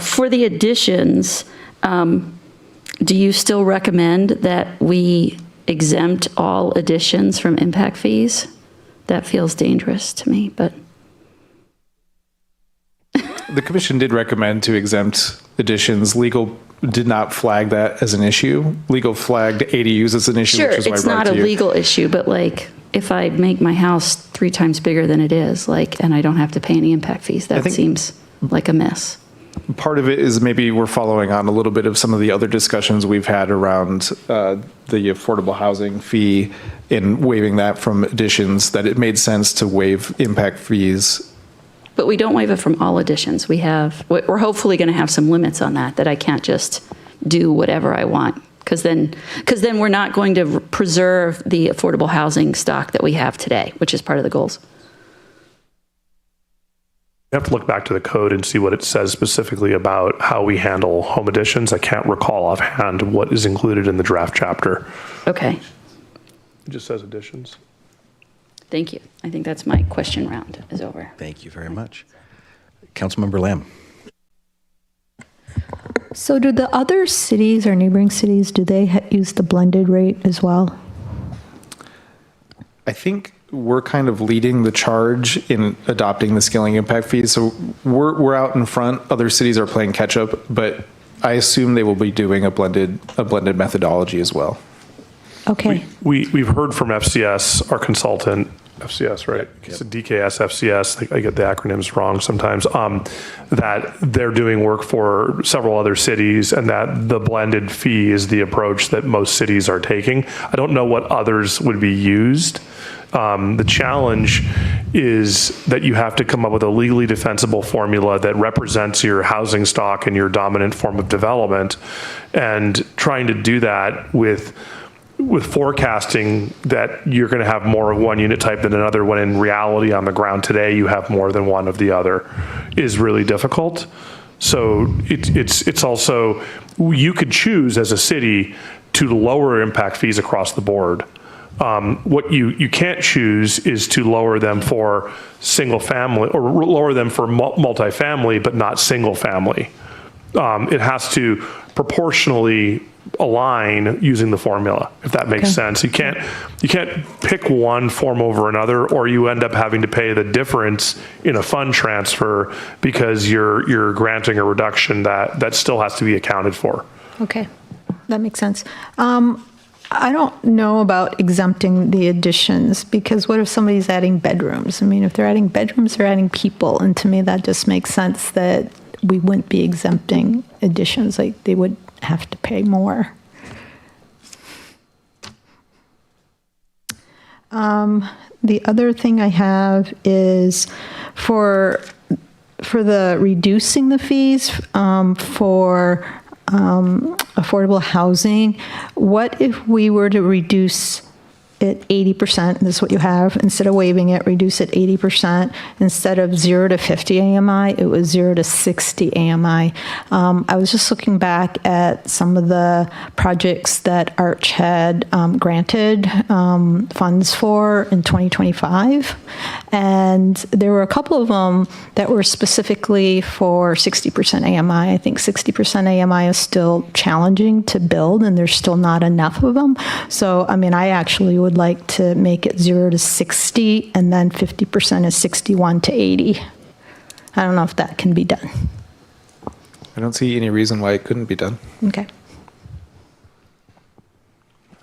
For the additions, do you still recommend that we exempt all additions from impact fees? That feels dangerous to me, but. The commission did recommend to exempt additions. Legal did not flag that as an issue. Legal flagged ADUs as an issue, Sure, which is why I it's brought not it a to you. legal issue, but like, if I make my house 3 times bigger than it is, like, and I don't have to pay any impact fees, that seems like a mess. Part of it is maybe we're following on a little bit of some of the other discussions we've had around the affordable housing fee and waiving that from additions, that it made sense to waive impact fees. But we don't waive it from all additions. We're hopefully going to have some limits on that I can't just do whatever I want. Because then we're not going to preserve the affordable housing stock that we have today, which is part of the goals. You have to look back to the code and see what it says specifically about how we handle home additions. I can't recall offhand what is included in the draft chapter. Okay. It just says additions. Thank you. I think that's my question round is over. Thank you very much. Councilmember Lamb. So do the other cities or neighboring cities, do they use the blended rate as well? I think we're kind of leading the charge in adopting the scaling impact fees. So we're out in front. Other cities are playing catch up, but I assume they will be doing a blended methodology as well. Okay. We've heard from FCS, our consultant, FCS, right? It's a DKS, FCS. I get the acronyms wrong sometimes. That they're doing work for several other cities, and that the blended fee is the approach that most cities are taking. I don't know what others would be used. The challenge is that you have to come up with a legally defensible formula that represents your housing stock and your dominant form of development, and trying to do that with forecasting that you're going to have more of one unit type than another, when in reality on the ground today you have more than one of the other, is really difficult. So it's also, you could choose as a city to lower impact fees across the board. What you can't choose is to lower them for single family or lower them for multifamily, but not single family. It has to proportionally align using the formula, if that makes sense. You can't pick one form over another, or you end up having to pay the difference in a fund transfer because you're granting a reduction that still has to be accounted for. Okay, that makes sense. I don't know about exempting the additions, because what if somebody's adding bedrooms? I mean, if they're adding bedrooms, they're adding people, and to me that just makes sense that we wouldn't be exempting additions. Like, they would have to pay more. The other thing I have is for the reducing the fees for affordable housing. What if we were to reduce it 80%? This is what you have. Instead of waiving it, reduce it 80%. Instead of 0 to 50 AMI, it was 0 to 60 AMI. I was just looking back at some of the projects that Arch had granted funds for in 2025. And there were a couple of them that were specifically for 60% AMI. I think 60% AMI is still challenging to build, and there's still not enough of them. So, I mean, I actually would like to make it 0 to 60, and then 50% is 61 to 80. I don't know if that can be done. I don't see any reason why it couldn't be done. Okay.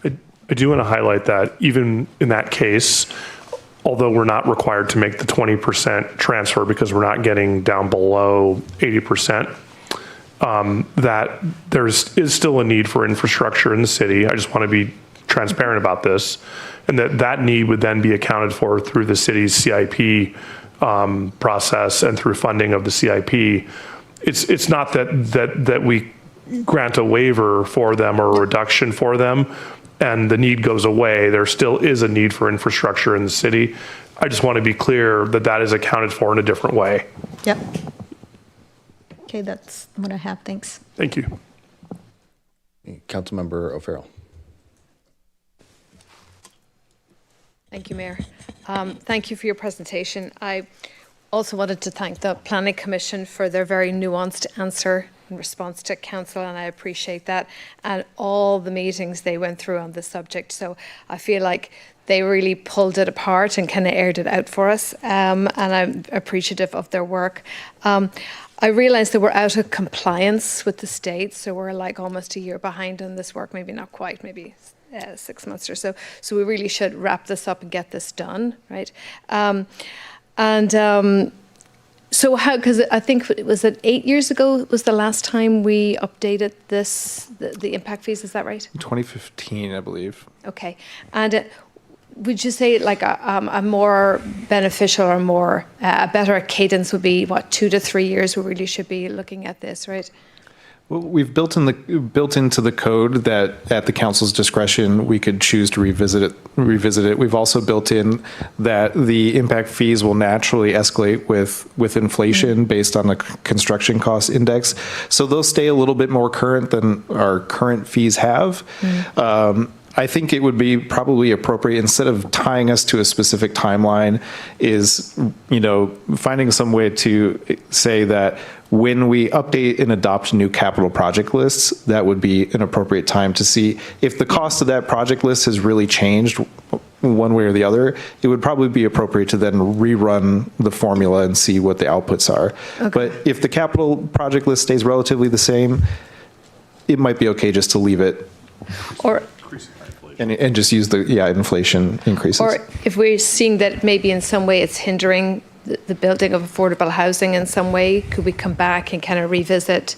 I do want to highlight that even in that case, although we're not required to make the 20% transfer because we're not getting down below 80%, that is still a need for infrastructure in the city. I just want to be transparent about this, and that need would then be accounted for through the city's CIP process and through funding of the CIP. It's not that we grant a waiver for them or a reduction for them and the need goes away. There still is a need for infrastructure in the city. I just want to be clear that is accounted for in a different way. Yep. Okay, that's what I have. Thanks. Thank you. Councilmember O'Farrell. Thank you, Mayor. Thank you for your presentation. I also wanted to thank the Planning Commission for their very nuanced answer in response to Council, and I appreciate that, and all the meetings they went through on this subject. So I feel like they really pulled it apart and kind of aired it out for us, and I'm appreciative of their work. I realised that we're out of compliance with the state, so we're like almost a year behind on this work, maybe not quite, maybe 6 months or so. So we really should wrap this up and get this done, right? So how, because I think, was it 8 years ago was the last time we updated this, the impact fees, is that right? 2015, I believe. Okay. And would you say like a more beneficial or more, a better cadence would be, what, 2 to 3 years we really should be looking at this, right? Well, we've built into the code that at the council's discretion, we could choose to revisit it. We've also built in that the impact fees will naturally escalate with inflation based on the construction cost index. So they'll stay a little bit more current than our current fees have. I think it would be probably appropriate, instead of tying us to a specific timeline, is, finding some way to say that when we update and adopt new capital project lists, that would be an appropriate time to see if the cost of that project list has really changed one way or the other. It would probably be appropriate to then rerun the formula and see what the outputs are. Okay. But if the capital project list stays relatively the same, it might be okay just to leave it. Or and just use the inflation increases. Or if we're seeing that maybe in some way it's hindering the building of affordable housing in some way, could we come back and kind of revisit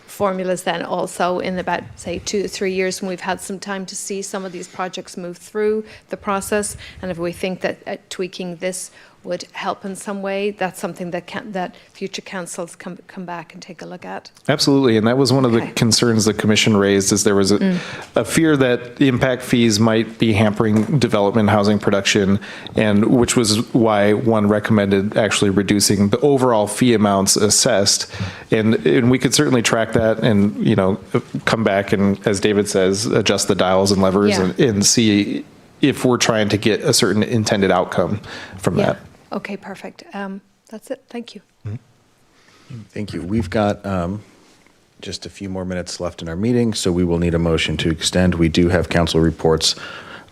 formulas then also in about, say, 2 to 3 years when we've had some time to see some of these projects move through the process? And if we think that tweaking this would help in some way, that's something that future councils come back and take a look at. Absolutely, and that was one of the concerns the commission raised, is there was a fear that the impact fees might be hampering development housing production, and which was why one recommended actually reducing the overall fee amounts assessed, and we could certainly track that and come back and, as David says, adjust the dials and levers and see if we're trying to get a certain intended outcome from that. Okay, perfect. That's it. Thank you. Thank you. We've got just a few more minutes left in our meeting, so we will need a motion to extend. We do have council reports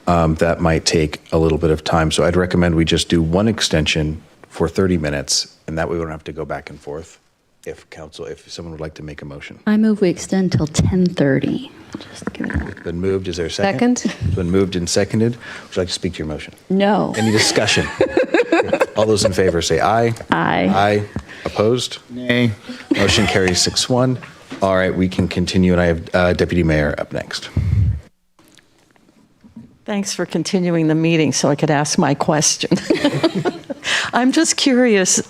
that might take a little bit of time, so I'd recommend we just do one extension for 30 minutes, and that way we don't have to go back and forth. If someone would like to make a motion. I move we extend till 10:30. Just give it Been moved. Is there a second? Second. It's been moved and seconded. Would you like to speak to your motion? No. Any discussion? All those in favor say aye. Aye. Aye. Opposed? Nay. Motion carries 6-1. All right, we can continue, and I have Deputy Mayor up next. Thanks for continuing the meeting so I could ask my question. I'm just curious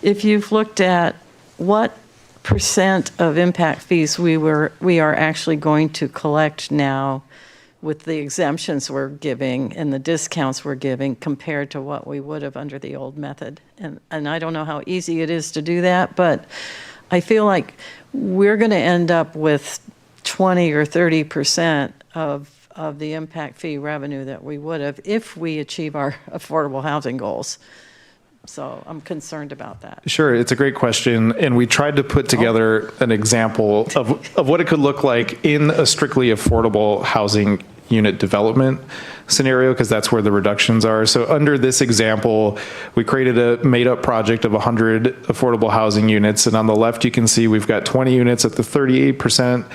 if you've looked at what percent of impact fees we are actually going to collect now with the exemptions we're giving and the discounts we're giving compared to what we would have under the old method. And I don't know how easy it is to do that, but I feel like we're going to end up with 20 or 30% of the impact fee revenue that we would have if we achieve our affordable housing goals. So I'm concerned about that. Sure, it's a great question, and we tried to put together an example of what it could look like in a strictly affordable housing unit development scenario, because that's where the reductions are. So under this example, we created a made-up project of 100 affordable housing units, and on the left you can see we've got 20 units at the 38%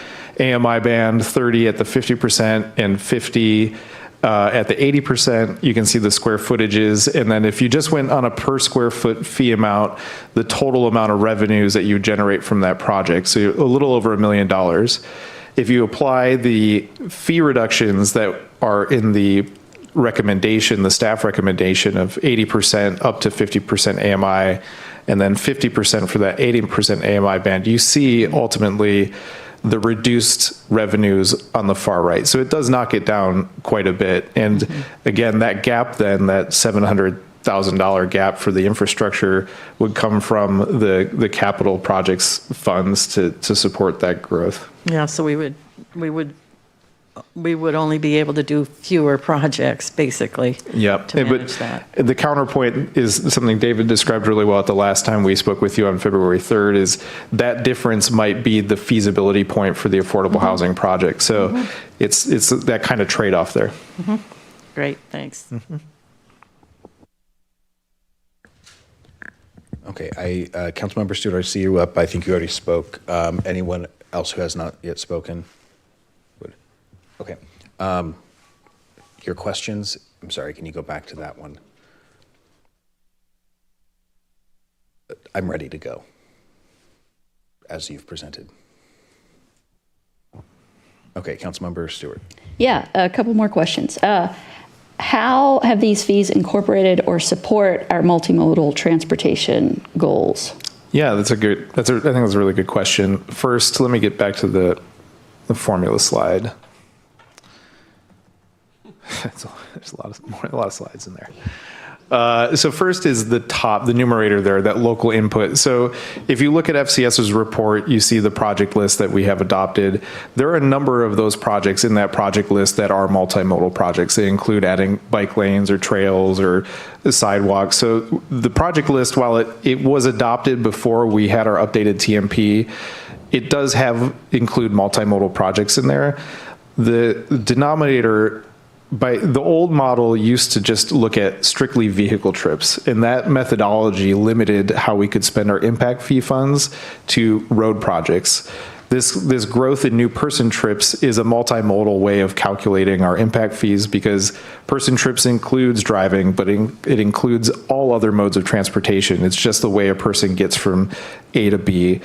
AMI band, 30 at the 50%, and 50 At the 80%, you can see the square footages. And then if you just went on a per square foot fee amount, the total amount of revenues that you generate from that project, so a little over $1 million. If you apply the fee reductions that are in the recommendation, the staff recommendation of 80% up to 50% AMI, and then 50% for that 80% AMI band, you see ultimately the reduced revenues on the far right. So it does knock it down quite a bit. And again, that gap then, that $700,000 gap for the infrastructure would come from the capital projects funds to support that growth. Yeah, so we would only be able to do fewer projects, basically, Yep. to manage that. The counterpoint is something David described really well at the last time we spoke with you on February 3rd, is that difference might be the feasibility point for the affordable housing project. So it's that kind of trade-off there. Great, thanks. Okay, Councilmember Stewart, I see you up. I think you already spoke. Anyone else who has not yet spoken? Okay. Your questions, I'm sorry, can you go back to that one? I'm ready to go, as you've presented. Okay, Councilmember Stewart. Yeah, a couple more questions. How have these fees incorporated or support our multimodal transportation goals? Yeah, I think that's a really good question. First, let me get back to the formula slide. There's a lot of slides in there. So first is the numerator there, that local input. So if you look at FCS's report, you see the project list that we have adopted. There are a number of those projects in that project list that are multimodal projects. They include adding bike lanes or trails or sidewalks. So the project list, while it was adopted before we had our updated TMP, it does include multimodal projects in there. The denominator, by the old model, used to just look at strictly vehicle trips, and that methodology limited how we could spend our impact fee funds to road projects. This growth in new person trips is a multimodal way of calculating our impact fees, because person trips includes driving, but it includes all other modes of transportation. It's just the way a person gets from A to B.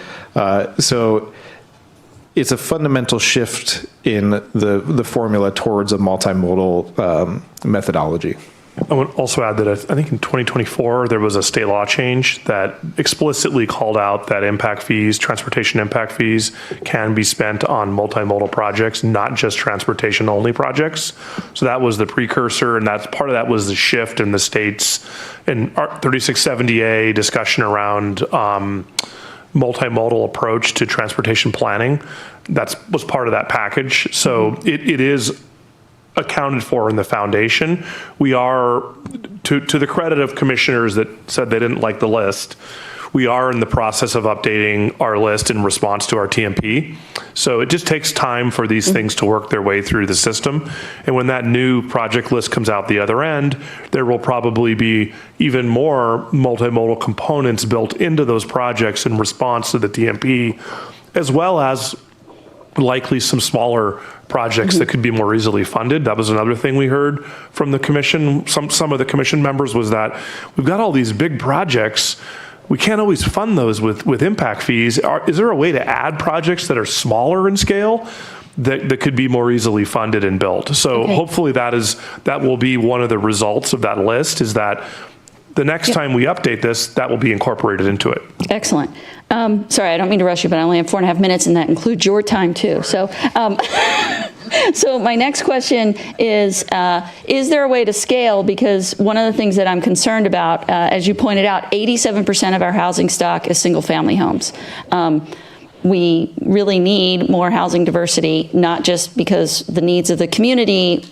So it's a fundamental shift in the formula towards a multimodal methodology. I would also add that I think in 2024, there was a state law change that explicitly called out that impact fees, transportation impact fees, can be spent on multimodal projects, not just transportation only projects. So that was the precursor, and that's part of that was the shift in the state's in 3670A discussion around multimodal approach to transportation planning. That was part of that package. So it is accounted for in the foundation. We are, to the credit of commissioners that said they didn't like the list, we are in the process of updating our list in response to our TMP. So it just takes time for these things to work their way through the system. And when that new project list comes out the other end, there will probably be even more multimodal components built into those projects in response to the TMP, as well as likely some smaller projects that could be more easily funded. That was another thing we heard from the commission. Some of the commission members was that we've got all these big projects. We can't always fund those with impact fees. Is there a way to add projects that are smaller in scale that could be more easily funded and built? So hopefully that will be one of the results of that list, is that the next time we update this, that will be incorporated into it. Excellent. Sorry, I don't mean to rush you, but I only have 4.5 minutes, and that includes your time too. So, so my next question is there a way to scale? Because one of the things that I'm concerned about, as you pointed out, 87% of our housing stock is single-family homes. We really need more housing diversity, not just because the needs of the community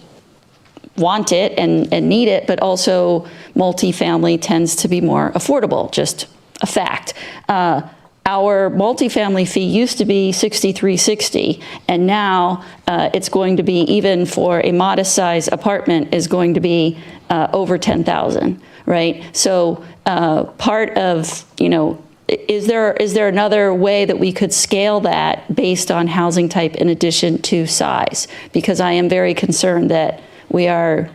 want it and need it, but also multifamily tends to be more affordable, just a fact. Our multifamily fee used to be $6,360, and now it's going to be, even for a modest size apartment, is going to be over $10,000, right? So part of, is there another way that we could scale that based on housing type in addition to size? Because I am very concerned that We are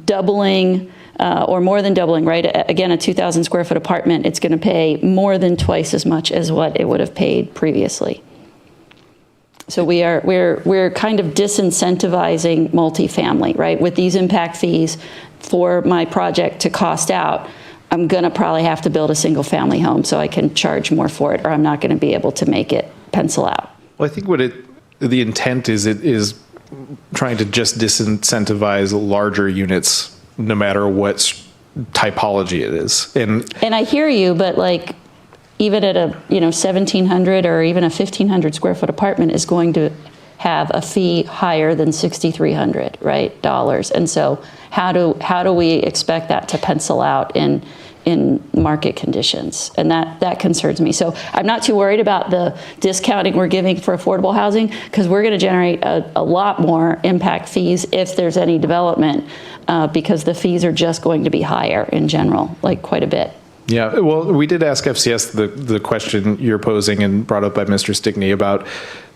doubling or more than doubling, right? Again, a 2,000 square foot apartment, it's going to pay more than twice as much as what it would have paid previously. So we're kind of disincentivizing multifamily, right? With these impact fees for my project to cost out, I'm going to probably have to build a single family home so I can charge more for it, or I'm not going to be able to make it pencil out. Well, I think the intent is trying to just disincentivize larger units, no matter what typology it is. And I hear you, but like even at a 1,700 or even a 1,500 square foot apartment is going to have a fee higher than $6,300, right? Dollars. And so how do we expect that to pencil out in market conditions? And that concerns me. So I'm not too worried about the discounting we're giving for affordable housing, because we're going to generate a lot more impact fees if there's any development, because the fees are just going to be higher in general, like quite a bit. Yeah, well, we did ask FCS the question you're posing and brought up by Mr. Stickney about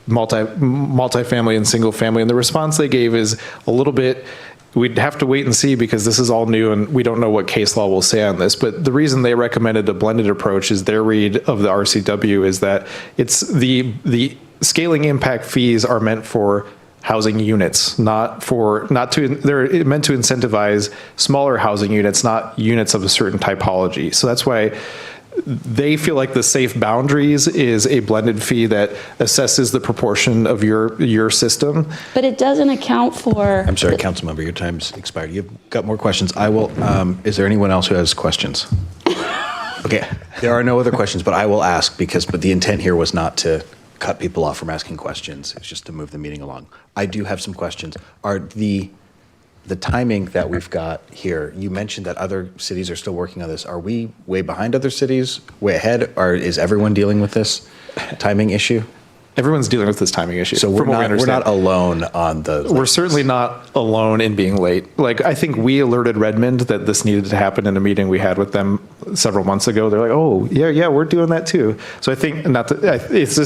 multifamily and single family, and the response they gave is a little bit, we'd have to wait and see because this is all new and we don't know what case law will say on this. But the reason they recommended a blended approach is their read of the RCW is that it's the scaling impact fees are meant for housing units, they're meant to incentivize smaller housing units, not units of a certain typology. So that's why they feel like the safe boundaries is a blended fee that assesses the proportion of your system. But it doesn't account for... I'm sorry, council member, your time's expired. You've got more questions. I will, is there anyone else who has questions? Okay, there are no other questions, but I will ask but the intent here was not to cut people off from asking questions. It's just to move the meeting along. I do have some questions. Are the timing that we've got here, you mentioned that other cities are still working on this. Are we way behind other cities, way ahead, or is everyone dealing with this timing issue? Everyone's dealing with this timing issue. So we're not alone on the... We're certainly not alone in being late. Like, I think we alerted Redmond that this needed to happen in a meeting we had with them several months ago. They're like, oh, yeah, we're doing that too. So I think this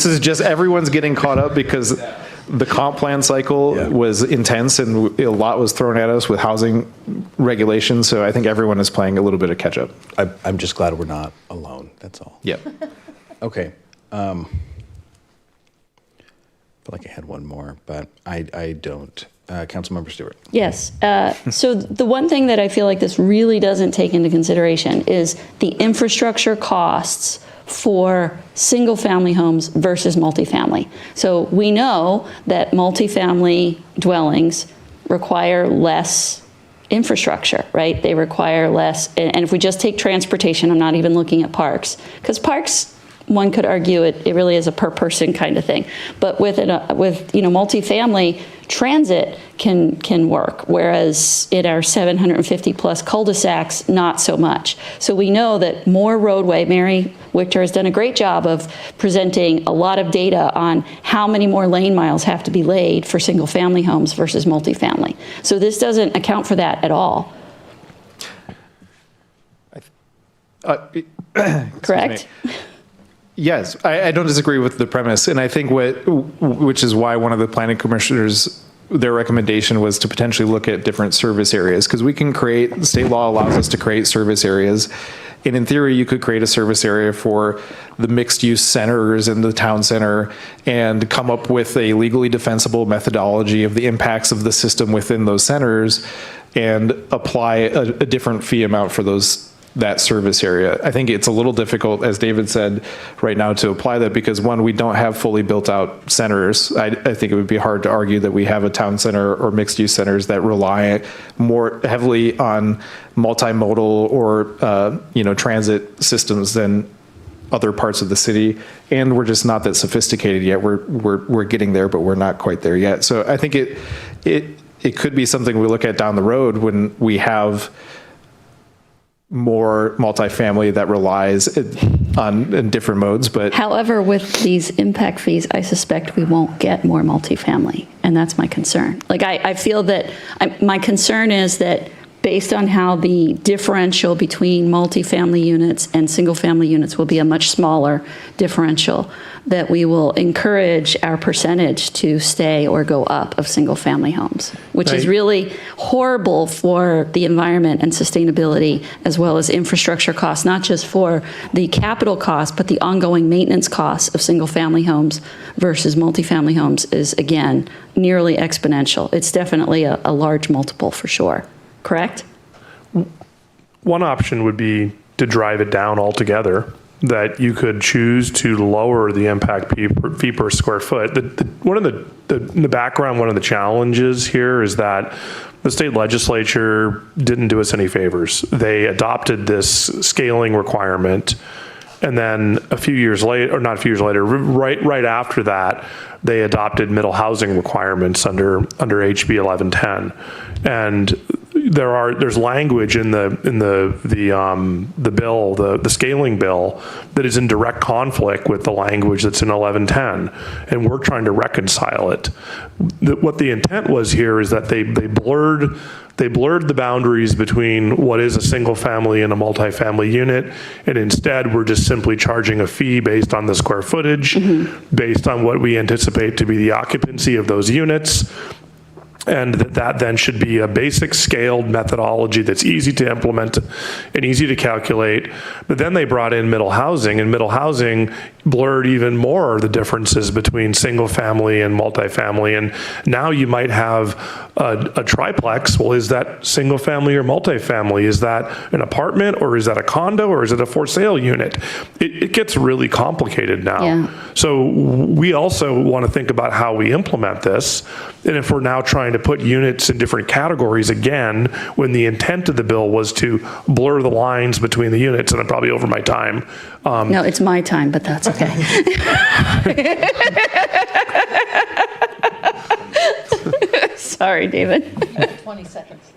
is just everyone's getting caught up because the comp plan cycle was intense and a lot was thrown at us with housing regulations. So I think everyone is playing a little bit of catch up. I'm just glad we're not alone. That's all. Yep. Okay. I feel like I had one more, but I don't. Councilmember Stewart. Yes. So the one thing that I feel like this really doesn't take into consideration is the infrastructure costs for single family homes versus multifamily. So we know that multifamily dwellings require less infrastructure, right? They require less. And if we just take transportation, I'm not even looking at parks, because parks, one could argue it really is a per person kind of thing. But with multifamily, transit can work, whereas in our 750 plus cul-de-sacs, not so much. So we know that more roadway, Mary Wichter has done a great job of presenting a lot of data on how many more lane miles have to be laid for single family homes versus multifamily. So this doesn't account for that at all. Correct? Yes, I don't disagree with the premise, and I think which is why one of the planning commissioners, their recommendation was to potentially look at different service areas, because we can create, state law allows us to create service areas, and in theory you could create a service area for the mixed use centers in the town center and come up with a legally defensible methodology of the impacts of the system within those centers and apply a different fee amount for that service area. I think it's a little difficult, as David said, right now to apply that because, one, we don't have fully built out centers. I think it would be hard to argue that we have a town center or mixed use centers that rely more heavily on multimodal or transit systems than other parts of the city, and we're just not that sophisticated yet. We're getting there, but we're not quite there yet. So I think it could be something we look at down the road when we have more multifamily that relies on different modes. But however, with these impact fees, I suspect we won't get more multifamily, and that's my concern. Like I feel that my concern is that based on how the differential between multifamily units and single-family units will be a much smaller differential, that we will encourage our percentage to stay or go up of single-family homes, which is Right. really horrible for the environment and sustainability, as well as infrastructure costs, not just for the capital costs, but the ongoing maintenance costs of single-family homes versus multifamily homes is, again, nearly exponential. It's definitely a large multiple for sure. Correct? One option would be to drive it down altogether, that you could choose to lower the impact fee per square foot. In the background, one of the challenges here is that the state legislature didn't do us any favors. They adopted this scaling requirement, and then a few years later, or not a few years later, right after that, they adopted middle housing requirements under HB 1110, and there's language in the bill, the scaling bill, that is in direct conflict with the language that's in 1110, and we're trying to reconcile it. What the intent was here is that they blurred the boundaries between what is a single family and a multifamily unit, and instead we're just simply charging a fee based on the square footage, based on what we anticipate to be the occupancy of those units. And that then should be a basic scaled methodology that's easy to implement and easy to calculate. But then they brought in middle housing, and middle housing blurred even more the differences between single family and multifamily. And now you might have a triplex. Well, is that single family or multifamily? Is that an apartment, or is that a condo, or is it a for sale unit? It gets really complicated now. Yeah. So we also want to think about how we implement this. And if we're now trying to put units in different categories again, when the intent of the bill was to blur the lines between the units, and I'm probably over my time. No, it's my time, but that's okay. Sorry, David. 20 seconds.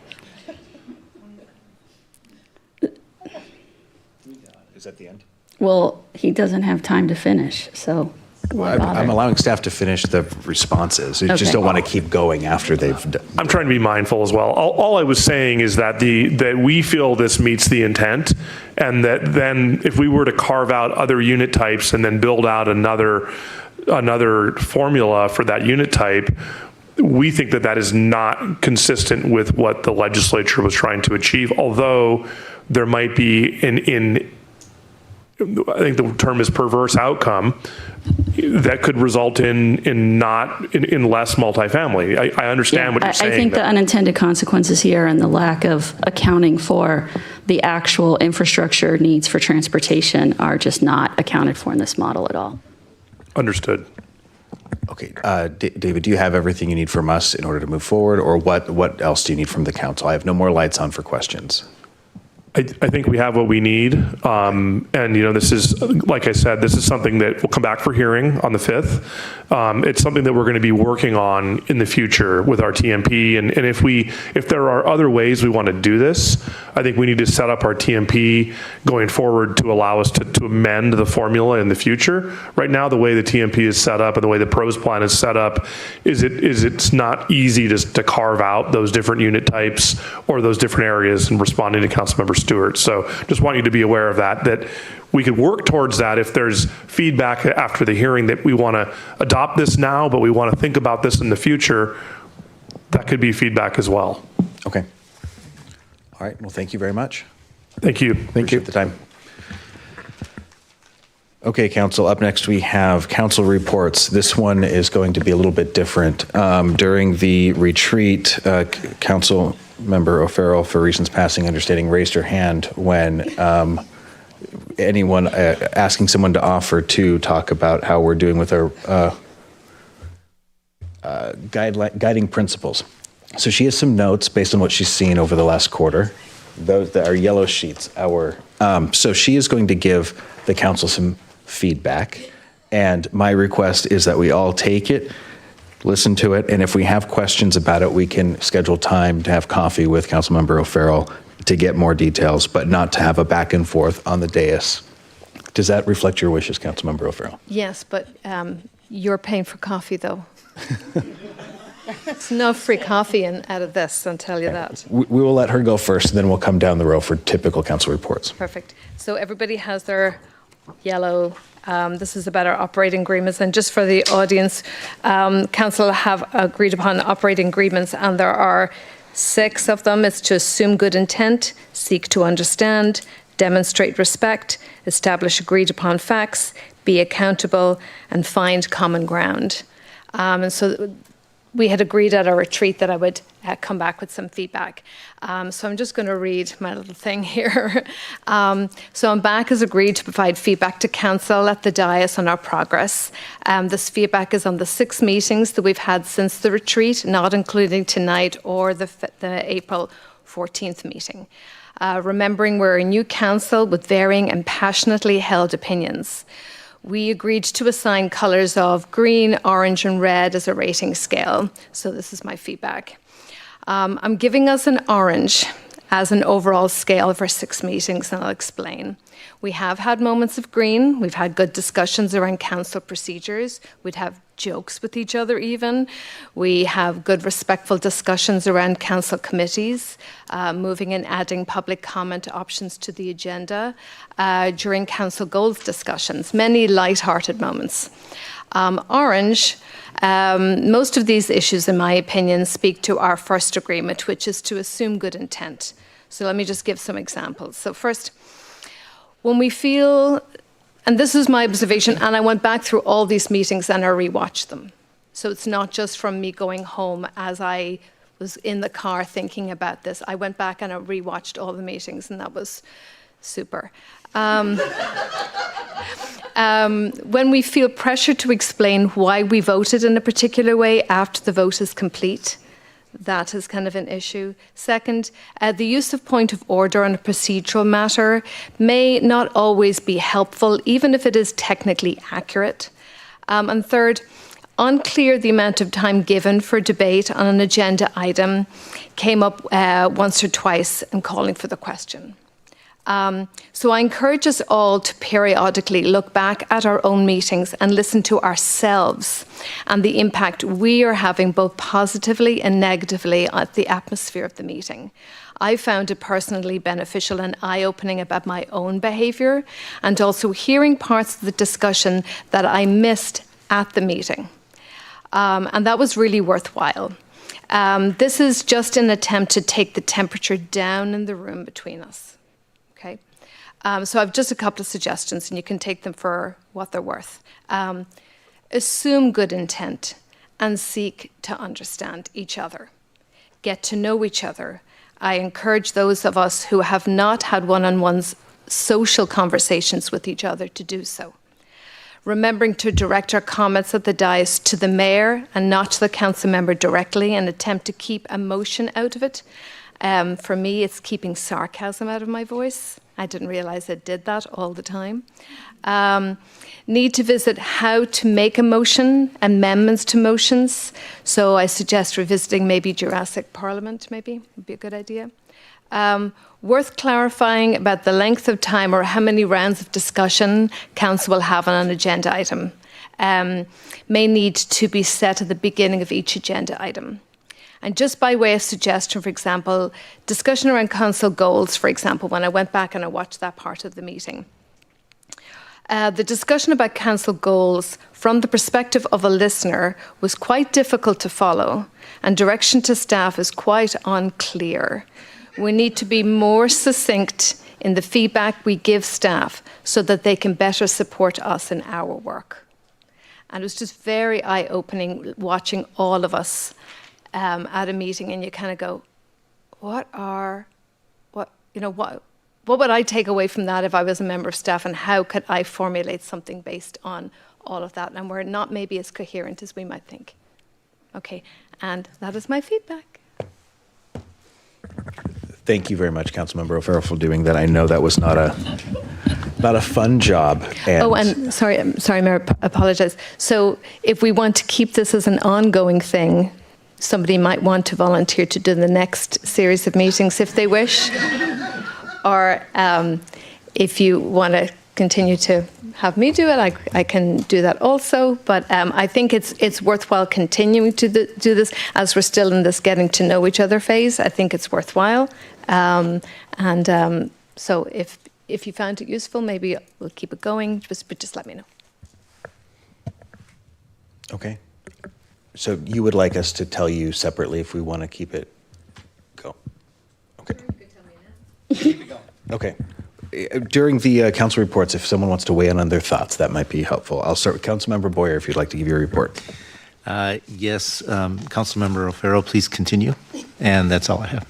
Is that the end? Well, he doesn't have time to finish, so why bother? I'm allowing staff to finish the responses. You Okay. just don't want to keep going after they've done. I'm trying to be mindful as well. All I was saying is that that we feel this meets the intent, and that then if we were to carve out other unit types and then build out another formula for that unit type, we think that is not consistent with what the legislature was trying to achieve, although there might be I think the term is perverse outcome that could result in less multifamily. I understand what you're saying. I think the unintended consequences here and the lack of accounting for the actual infrastructure needs for transportation are just not accounted for in this model at all. Understood. Okay, David, do you have everything you need from us in order to move forward, or what else do you need from the council? I have no more lights on for questions. I think we have what we need. And, this is, like I said, this is something that will come back for hearing on the 5th. It's something that we're going to be working on in the future with our TMP. And if there are other ways we want to do this, I think we need to set up our TMP going forward to allow us to amend the formula in the future. Right now, the way the TMP is set up and the way the PROS plan is set up it's not easy to carve out those different unit types or those different areas in responding to Councilmember Stewart. So just want you to be aware of that we could work towards that if there's feedback after the hearing that we want to adopt this now, but we want to think about this in the future. That could be feedback as well. Okay. All right. Well, thank you very much. Thank you. Appreciate the time. Okay, Council. Up next, we have council reports. This one is going to be a little bit different. During the retreat, Council Member O'Farrell, for reasons passing understanding, raised her hand when anyone asking someone to offer to talk about how we're doing with our guiding principles. So she has some notes based on what she's seen over the last quarter. Those that are yellow sheets. So she is going to give the council some feedback, and my request is that we all take it, listen to it, and if we have questions about it, we can schedule time to have coffee with Councilmember O'Farrell to get more details, but not to have a back and forth on the dais. Does that reflect your wishes, Councilmember O'Farrell? Yes, but you're paying for coffee, though. It's no free coffee out of this, I'll tell you that. We will let her go first, and then we'll come down the row for typical council reports. Perfect. So everybody has their yellow. This is about our operating agreements. And just for the audience, council have agreed upon operating agreements, and there are 6 of them. It's to assume good intent, seek to understand, demonstrate respect, establish agreed upon facts, be accountable, and find common ground. And so we had agreed at our retreat that I would come back with some feedback. So I'm just going to read my little thing here. So MBAC has agreed to provide feedback to council at the dais on our progress. This feedback is on the 6 meetings that we've had since the retreat, not including tonight or the April 14th meeting. Remembering we're a new council with varying and passionately held opinions. We agreed to assign colours of green, orange and red as a rating scale. So this is my feedback. I'm giving us an orange as an overall scale for 6 meetings, and I'll explain. We have had moments of green. We've had good discussions around council procedures. We'd have jokes with each other even. We have good respectful discussions around council committees, moving and adding public comment options to the agenda during council goals discussions, many light-hearted moments. Orange, most of these issues, in my opinion, speak to our first agreement, which is to assume good intent. So let me just give some examples. So first, when we feel, and this is my observation, and I went back through all these meetings and I rewatched them. So it's not just from me going home as I was in the car thinking about this. I went back and I rewatched all the meetings, and that was super. When we feel pressure to explain why we voted in a particular way after the vote is complete, that is kind of an issue. Second, the use of point of order on a procedural matter may not always be helpful, even if it is technically accurate. And third, unclear the amount of time given for debate on an agenda item came up once or twice in calling for the question. So I encourage us all to periodically look back at our own meetings and listen to ourselves and the impact we are having both positively and negatively on the atmosphere of the meeting. I found it personally beneficial and eye-opening about my own behaviour, and also hearing parts of the discussion that I missed at the meeting. And that was really worthwhile. This is just an attempt to take the temperature down in the room between us. Okay, so I've just a couple of suggestions, and you can take them for what they're worth. Assume good intent and seek to understand each other. Get to know each other. I encourage those of us who have not had one-on-one social conversations with each other to do so. Remembering to direct our comments at the dais to the mayor and not to the council member directly, and attempt to keep emotion out of it. For me, it's keeping sarcasm out of my voice. I didn't realize I did that all the time. Need to visit how to make a motion, amendments to motions. So I suggest revisiting maybe Jurassic Parliament, maybe, would be a good idea. Worth clarifying about the length of time or how many rounds of discussion council will have on an agenda item. May need to be set at the beginning of each agenda item. And just by way of suggestion, for example, discussion around council goals, for example, when I went back and I watched that part of the meeting. The discussion about council goals from the perspective of a listener was quite difficult to follow, and direction to staff is quite unclear. We need to be more succinct in the feedback we give staff so that they can better support us in our work. And it was just very eye-opening watching all of us at a meeting, and you kind of go, what would I take away from that if I was a member of staff, and how could I formulate something based on all of that? And we're not maybe as coherent as we might think. Okay, and that is my feedback. Thank you very much, Councilmember O'Farrell, for doing that. I know that was not a fun job. And sorry, Mayor, apologize. So if we want to keep this as an ongoing thing, somebody might want to volunteer to do the next series of meetings if they wish. Or if you want to continue to have me do it, I can do that also. But I think it's worthwhile continuing to do this as we're still in this getting to know each other phase. I think it's worthwhile. So if you found it useful, maybe we'll keep it going, but just let me know. Okay. So you would like us to tell you separately if we want to keep it go? Okay. Okay. During the council reports, if someone wants to weigh in on their thoughts, that might be helpful. I'll start with Councilmember Boyer if you'd like to give your report. Yes, Councilmember O'Farrell, please continue. And that's all I have.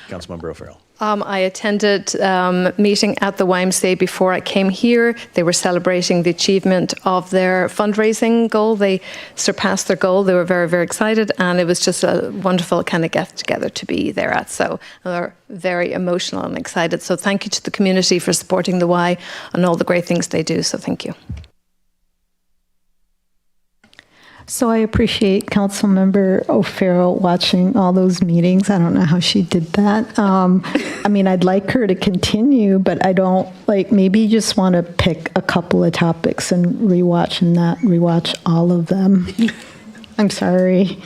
Councilmember O'Farrell. I attended a meeting at the YMCA before I came here. They were celebrating the achievement of their fundraising goal. They surpassed their goal. They were very, very excited, and it was just a wonderful kind of get together to be there at. So they're very emotional and excited. So thank you to the community for supporting the Y and all the great things they do. So thank you. So I appreciate Councilmember O'Farrell watching all those meetings. I don't know how she did that. I mean, I'd like her to continue, but I don't, like, maybe you just want to pick a couple of topics and rewatch and not rewatch all of them. I'm sorry.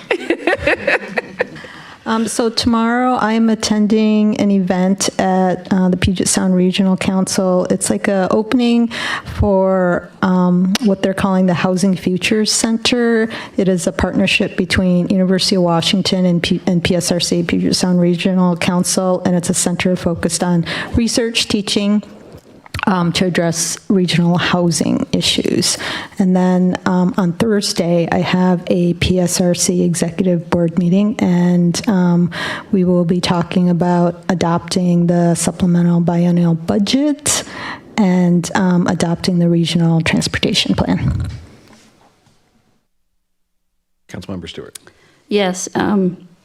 So tomorrow I'm attending an event at the Puget Sound Regional Council. It's like an opening for what they're calling the Housing Futures Center. It is a partnership between University of Washington and PSRC, Puget Sound Regional Council, and it's a center focused on research, teaching, to address regional housing issues. And then on Thursday, I have a PSRC executive board meeting, and we will be talking about adopting the supplemental biennial budget and adopting the regional transportation plan. Councilmember Stewart. Yes,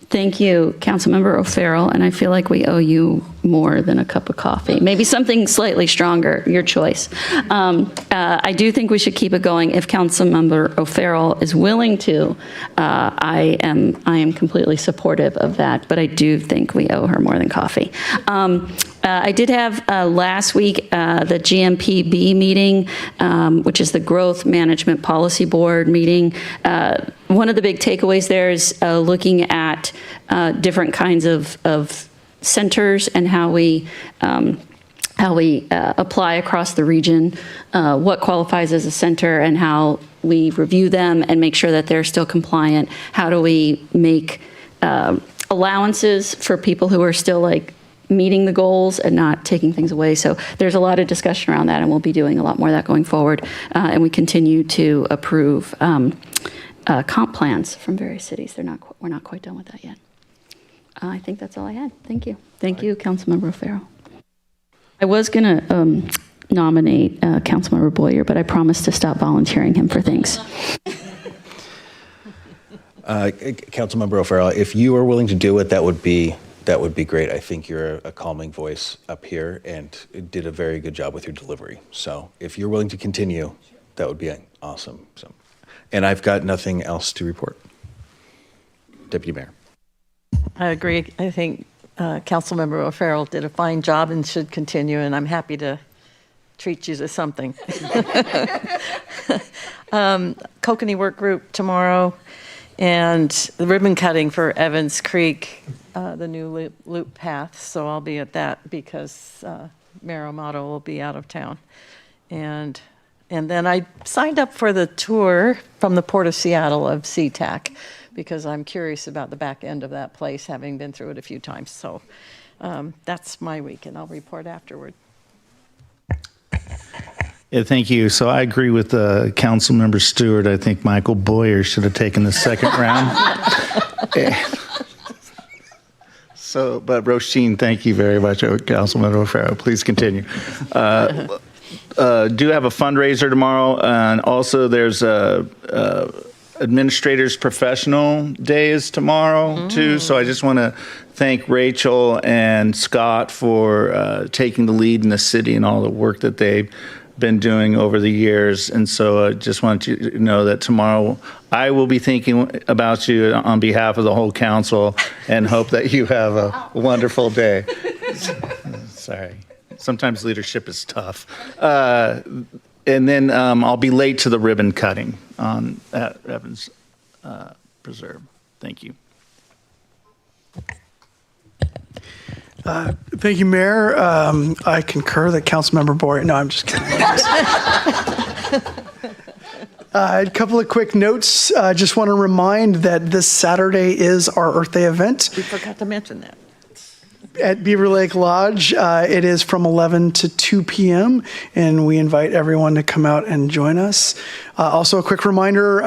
thank you, Councilmember O'Farrell, and I feel like we owe you more than a cup of coffee. Maybe something slightly stronger, your choice. I do think we should keep it going. If Councilmember O'Farrell is willing to, I am completely supportive of that, but I do think we owe her more than coffee. I did have last week the GMPB meeting, which is the Growth Management Policy Board meeting. One of the big takeaways there is looking at different kinds of centers and how we apply across the region, what qualifies as a center and how we review them and make sure that they're still compliant. How do we make allowances for people who are still like meeting the goals and not taking things away. So there's a lot of discussion around that, and we'll be doing a lot more of that going forward. And we continue to approve comp plans from various cities. We're not quite done with that yet. I think that's all I had. Thank you. Thank you, Councilmember O'Farrell. I was going to nominate Councilmember Boyer, but I promised to stop volunteering him for things. Councilmember O'Farrell, if you are willing to do it, that would be great. I think you're a calming voice up here and did a very good job with your delivery. So if you're willing to continue, that would be awesome. So, and I've got nothing else to report. Deputy Mayor. I agree. I think Councilmember O'Farrell did a fine job and should continue, and I'm happy to treat you to something. Kokanee Work Group tomorrow, and the ribbon cutting for Evans Creek, the new loop path. So I'll be at that because Mayor Amato will be out of town. And then I signed up for the tour from the Port of Seattle of SeaTac, because I'm curious about the back end of that place, having been through it a few times. So that's my week, and I'll report afterward. Yeah, thank you. So I agree with Councilmember Stewart. I think Michael Boyer should have taken the second round. So, but Roisin, thank you very much, Councilmember O'Farrell. Please continue. Do have a fundraiser tomorrow, and also there's Administrators Professional Day is tomorrow too. So I just want to thank Rachel and Scott for taking the lead in the city and all the work that they've been doing over the years. And so I just want you to know that tomorrow I will be thinking about you on behalf of the whole council and hope that you have a wonderful day. Sorry. Sometimes leadership is tough. And then I'll be late to the ribbon cutting at Evans Preserve. Thank you. Thank you, Mayor. I concur that Councilmember Boyer. No, I'm just kidding. A couple of quick notes. Just want to remind that this Saturday is our Earth Day event. We forgot to mention that. At Beaver Lake Lodge. It is from 11 to 2 p.m., and we invite everyone to come out and join us. Also, a quick reminder,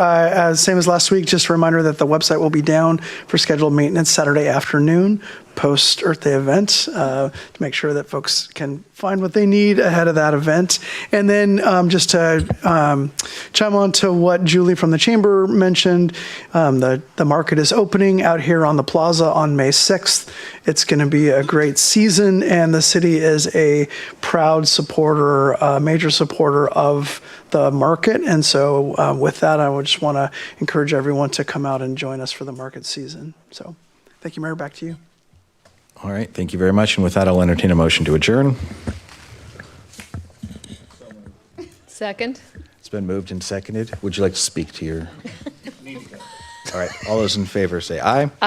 same as last week, just a reminder that the website will be down for scheduled maintenance Saturday afternoon, post Earth Day event, to make sure that folks can find what they need ahead of that event. And then just to chime on to what Julie from the Chamber mentioned, the market is opening out here on the plaza on May 6th. It's going to be a great season, and the city is a proud supporter, major supporter of the market. And so with that, I would just want to encourage everyone to come out and join us for the market season. So thank you, Mayor. Back to you. All right, thank you very much. And with that, I'll entertain a motion to adjourn. Second. It's been moved and seconded. Would you like to speak to your? All right, all those in favor say aye.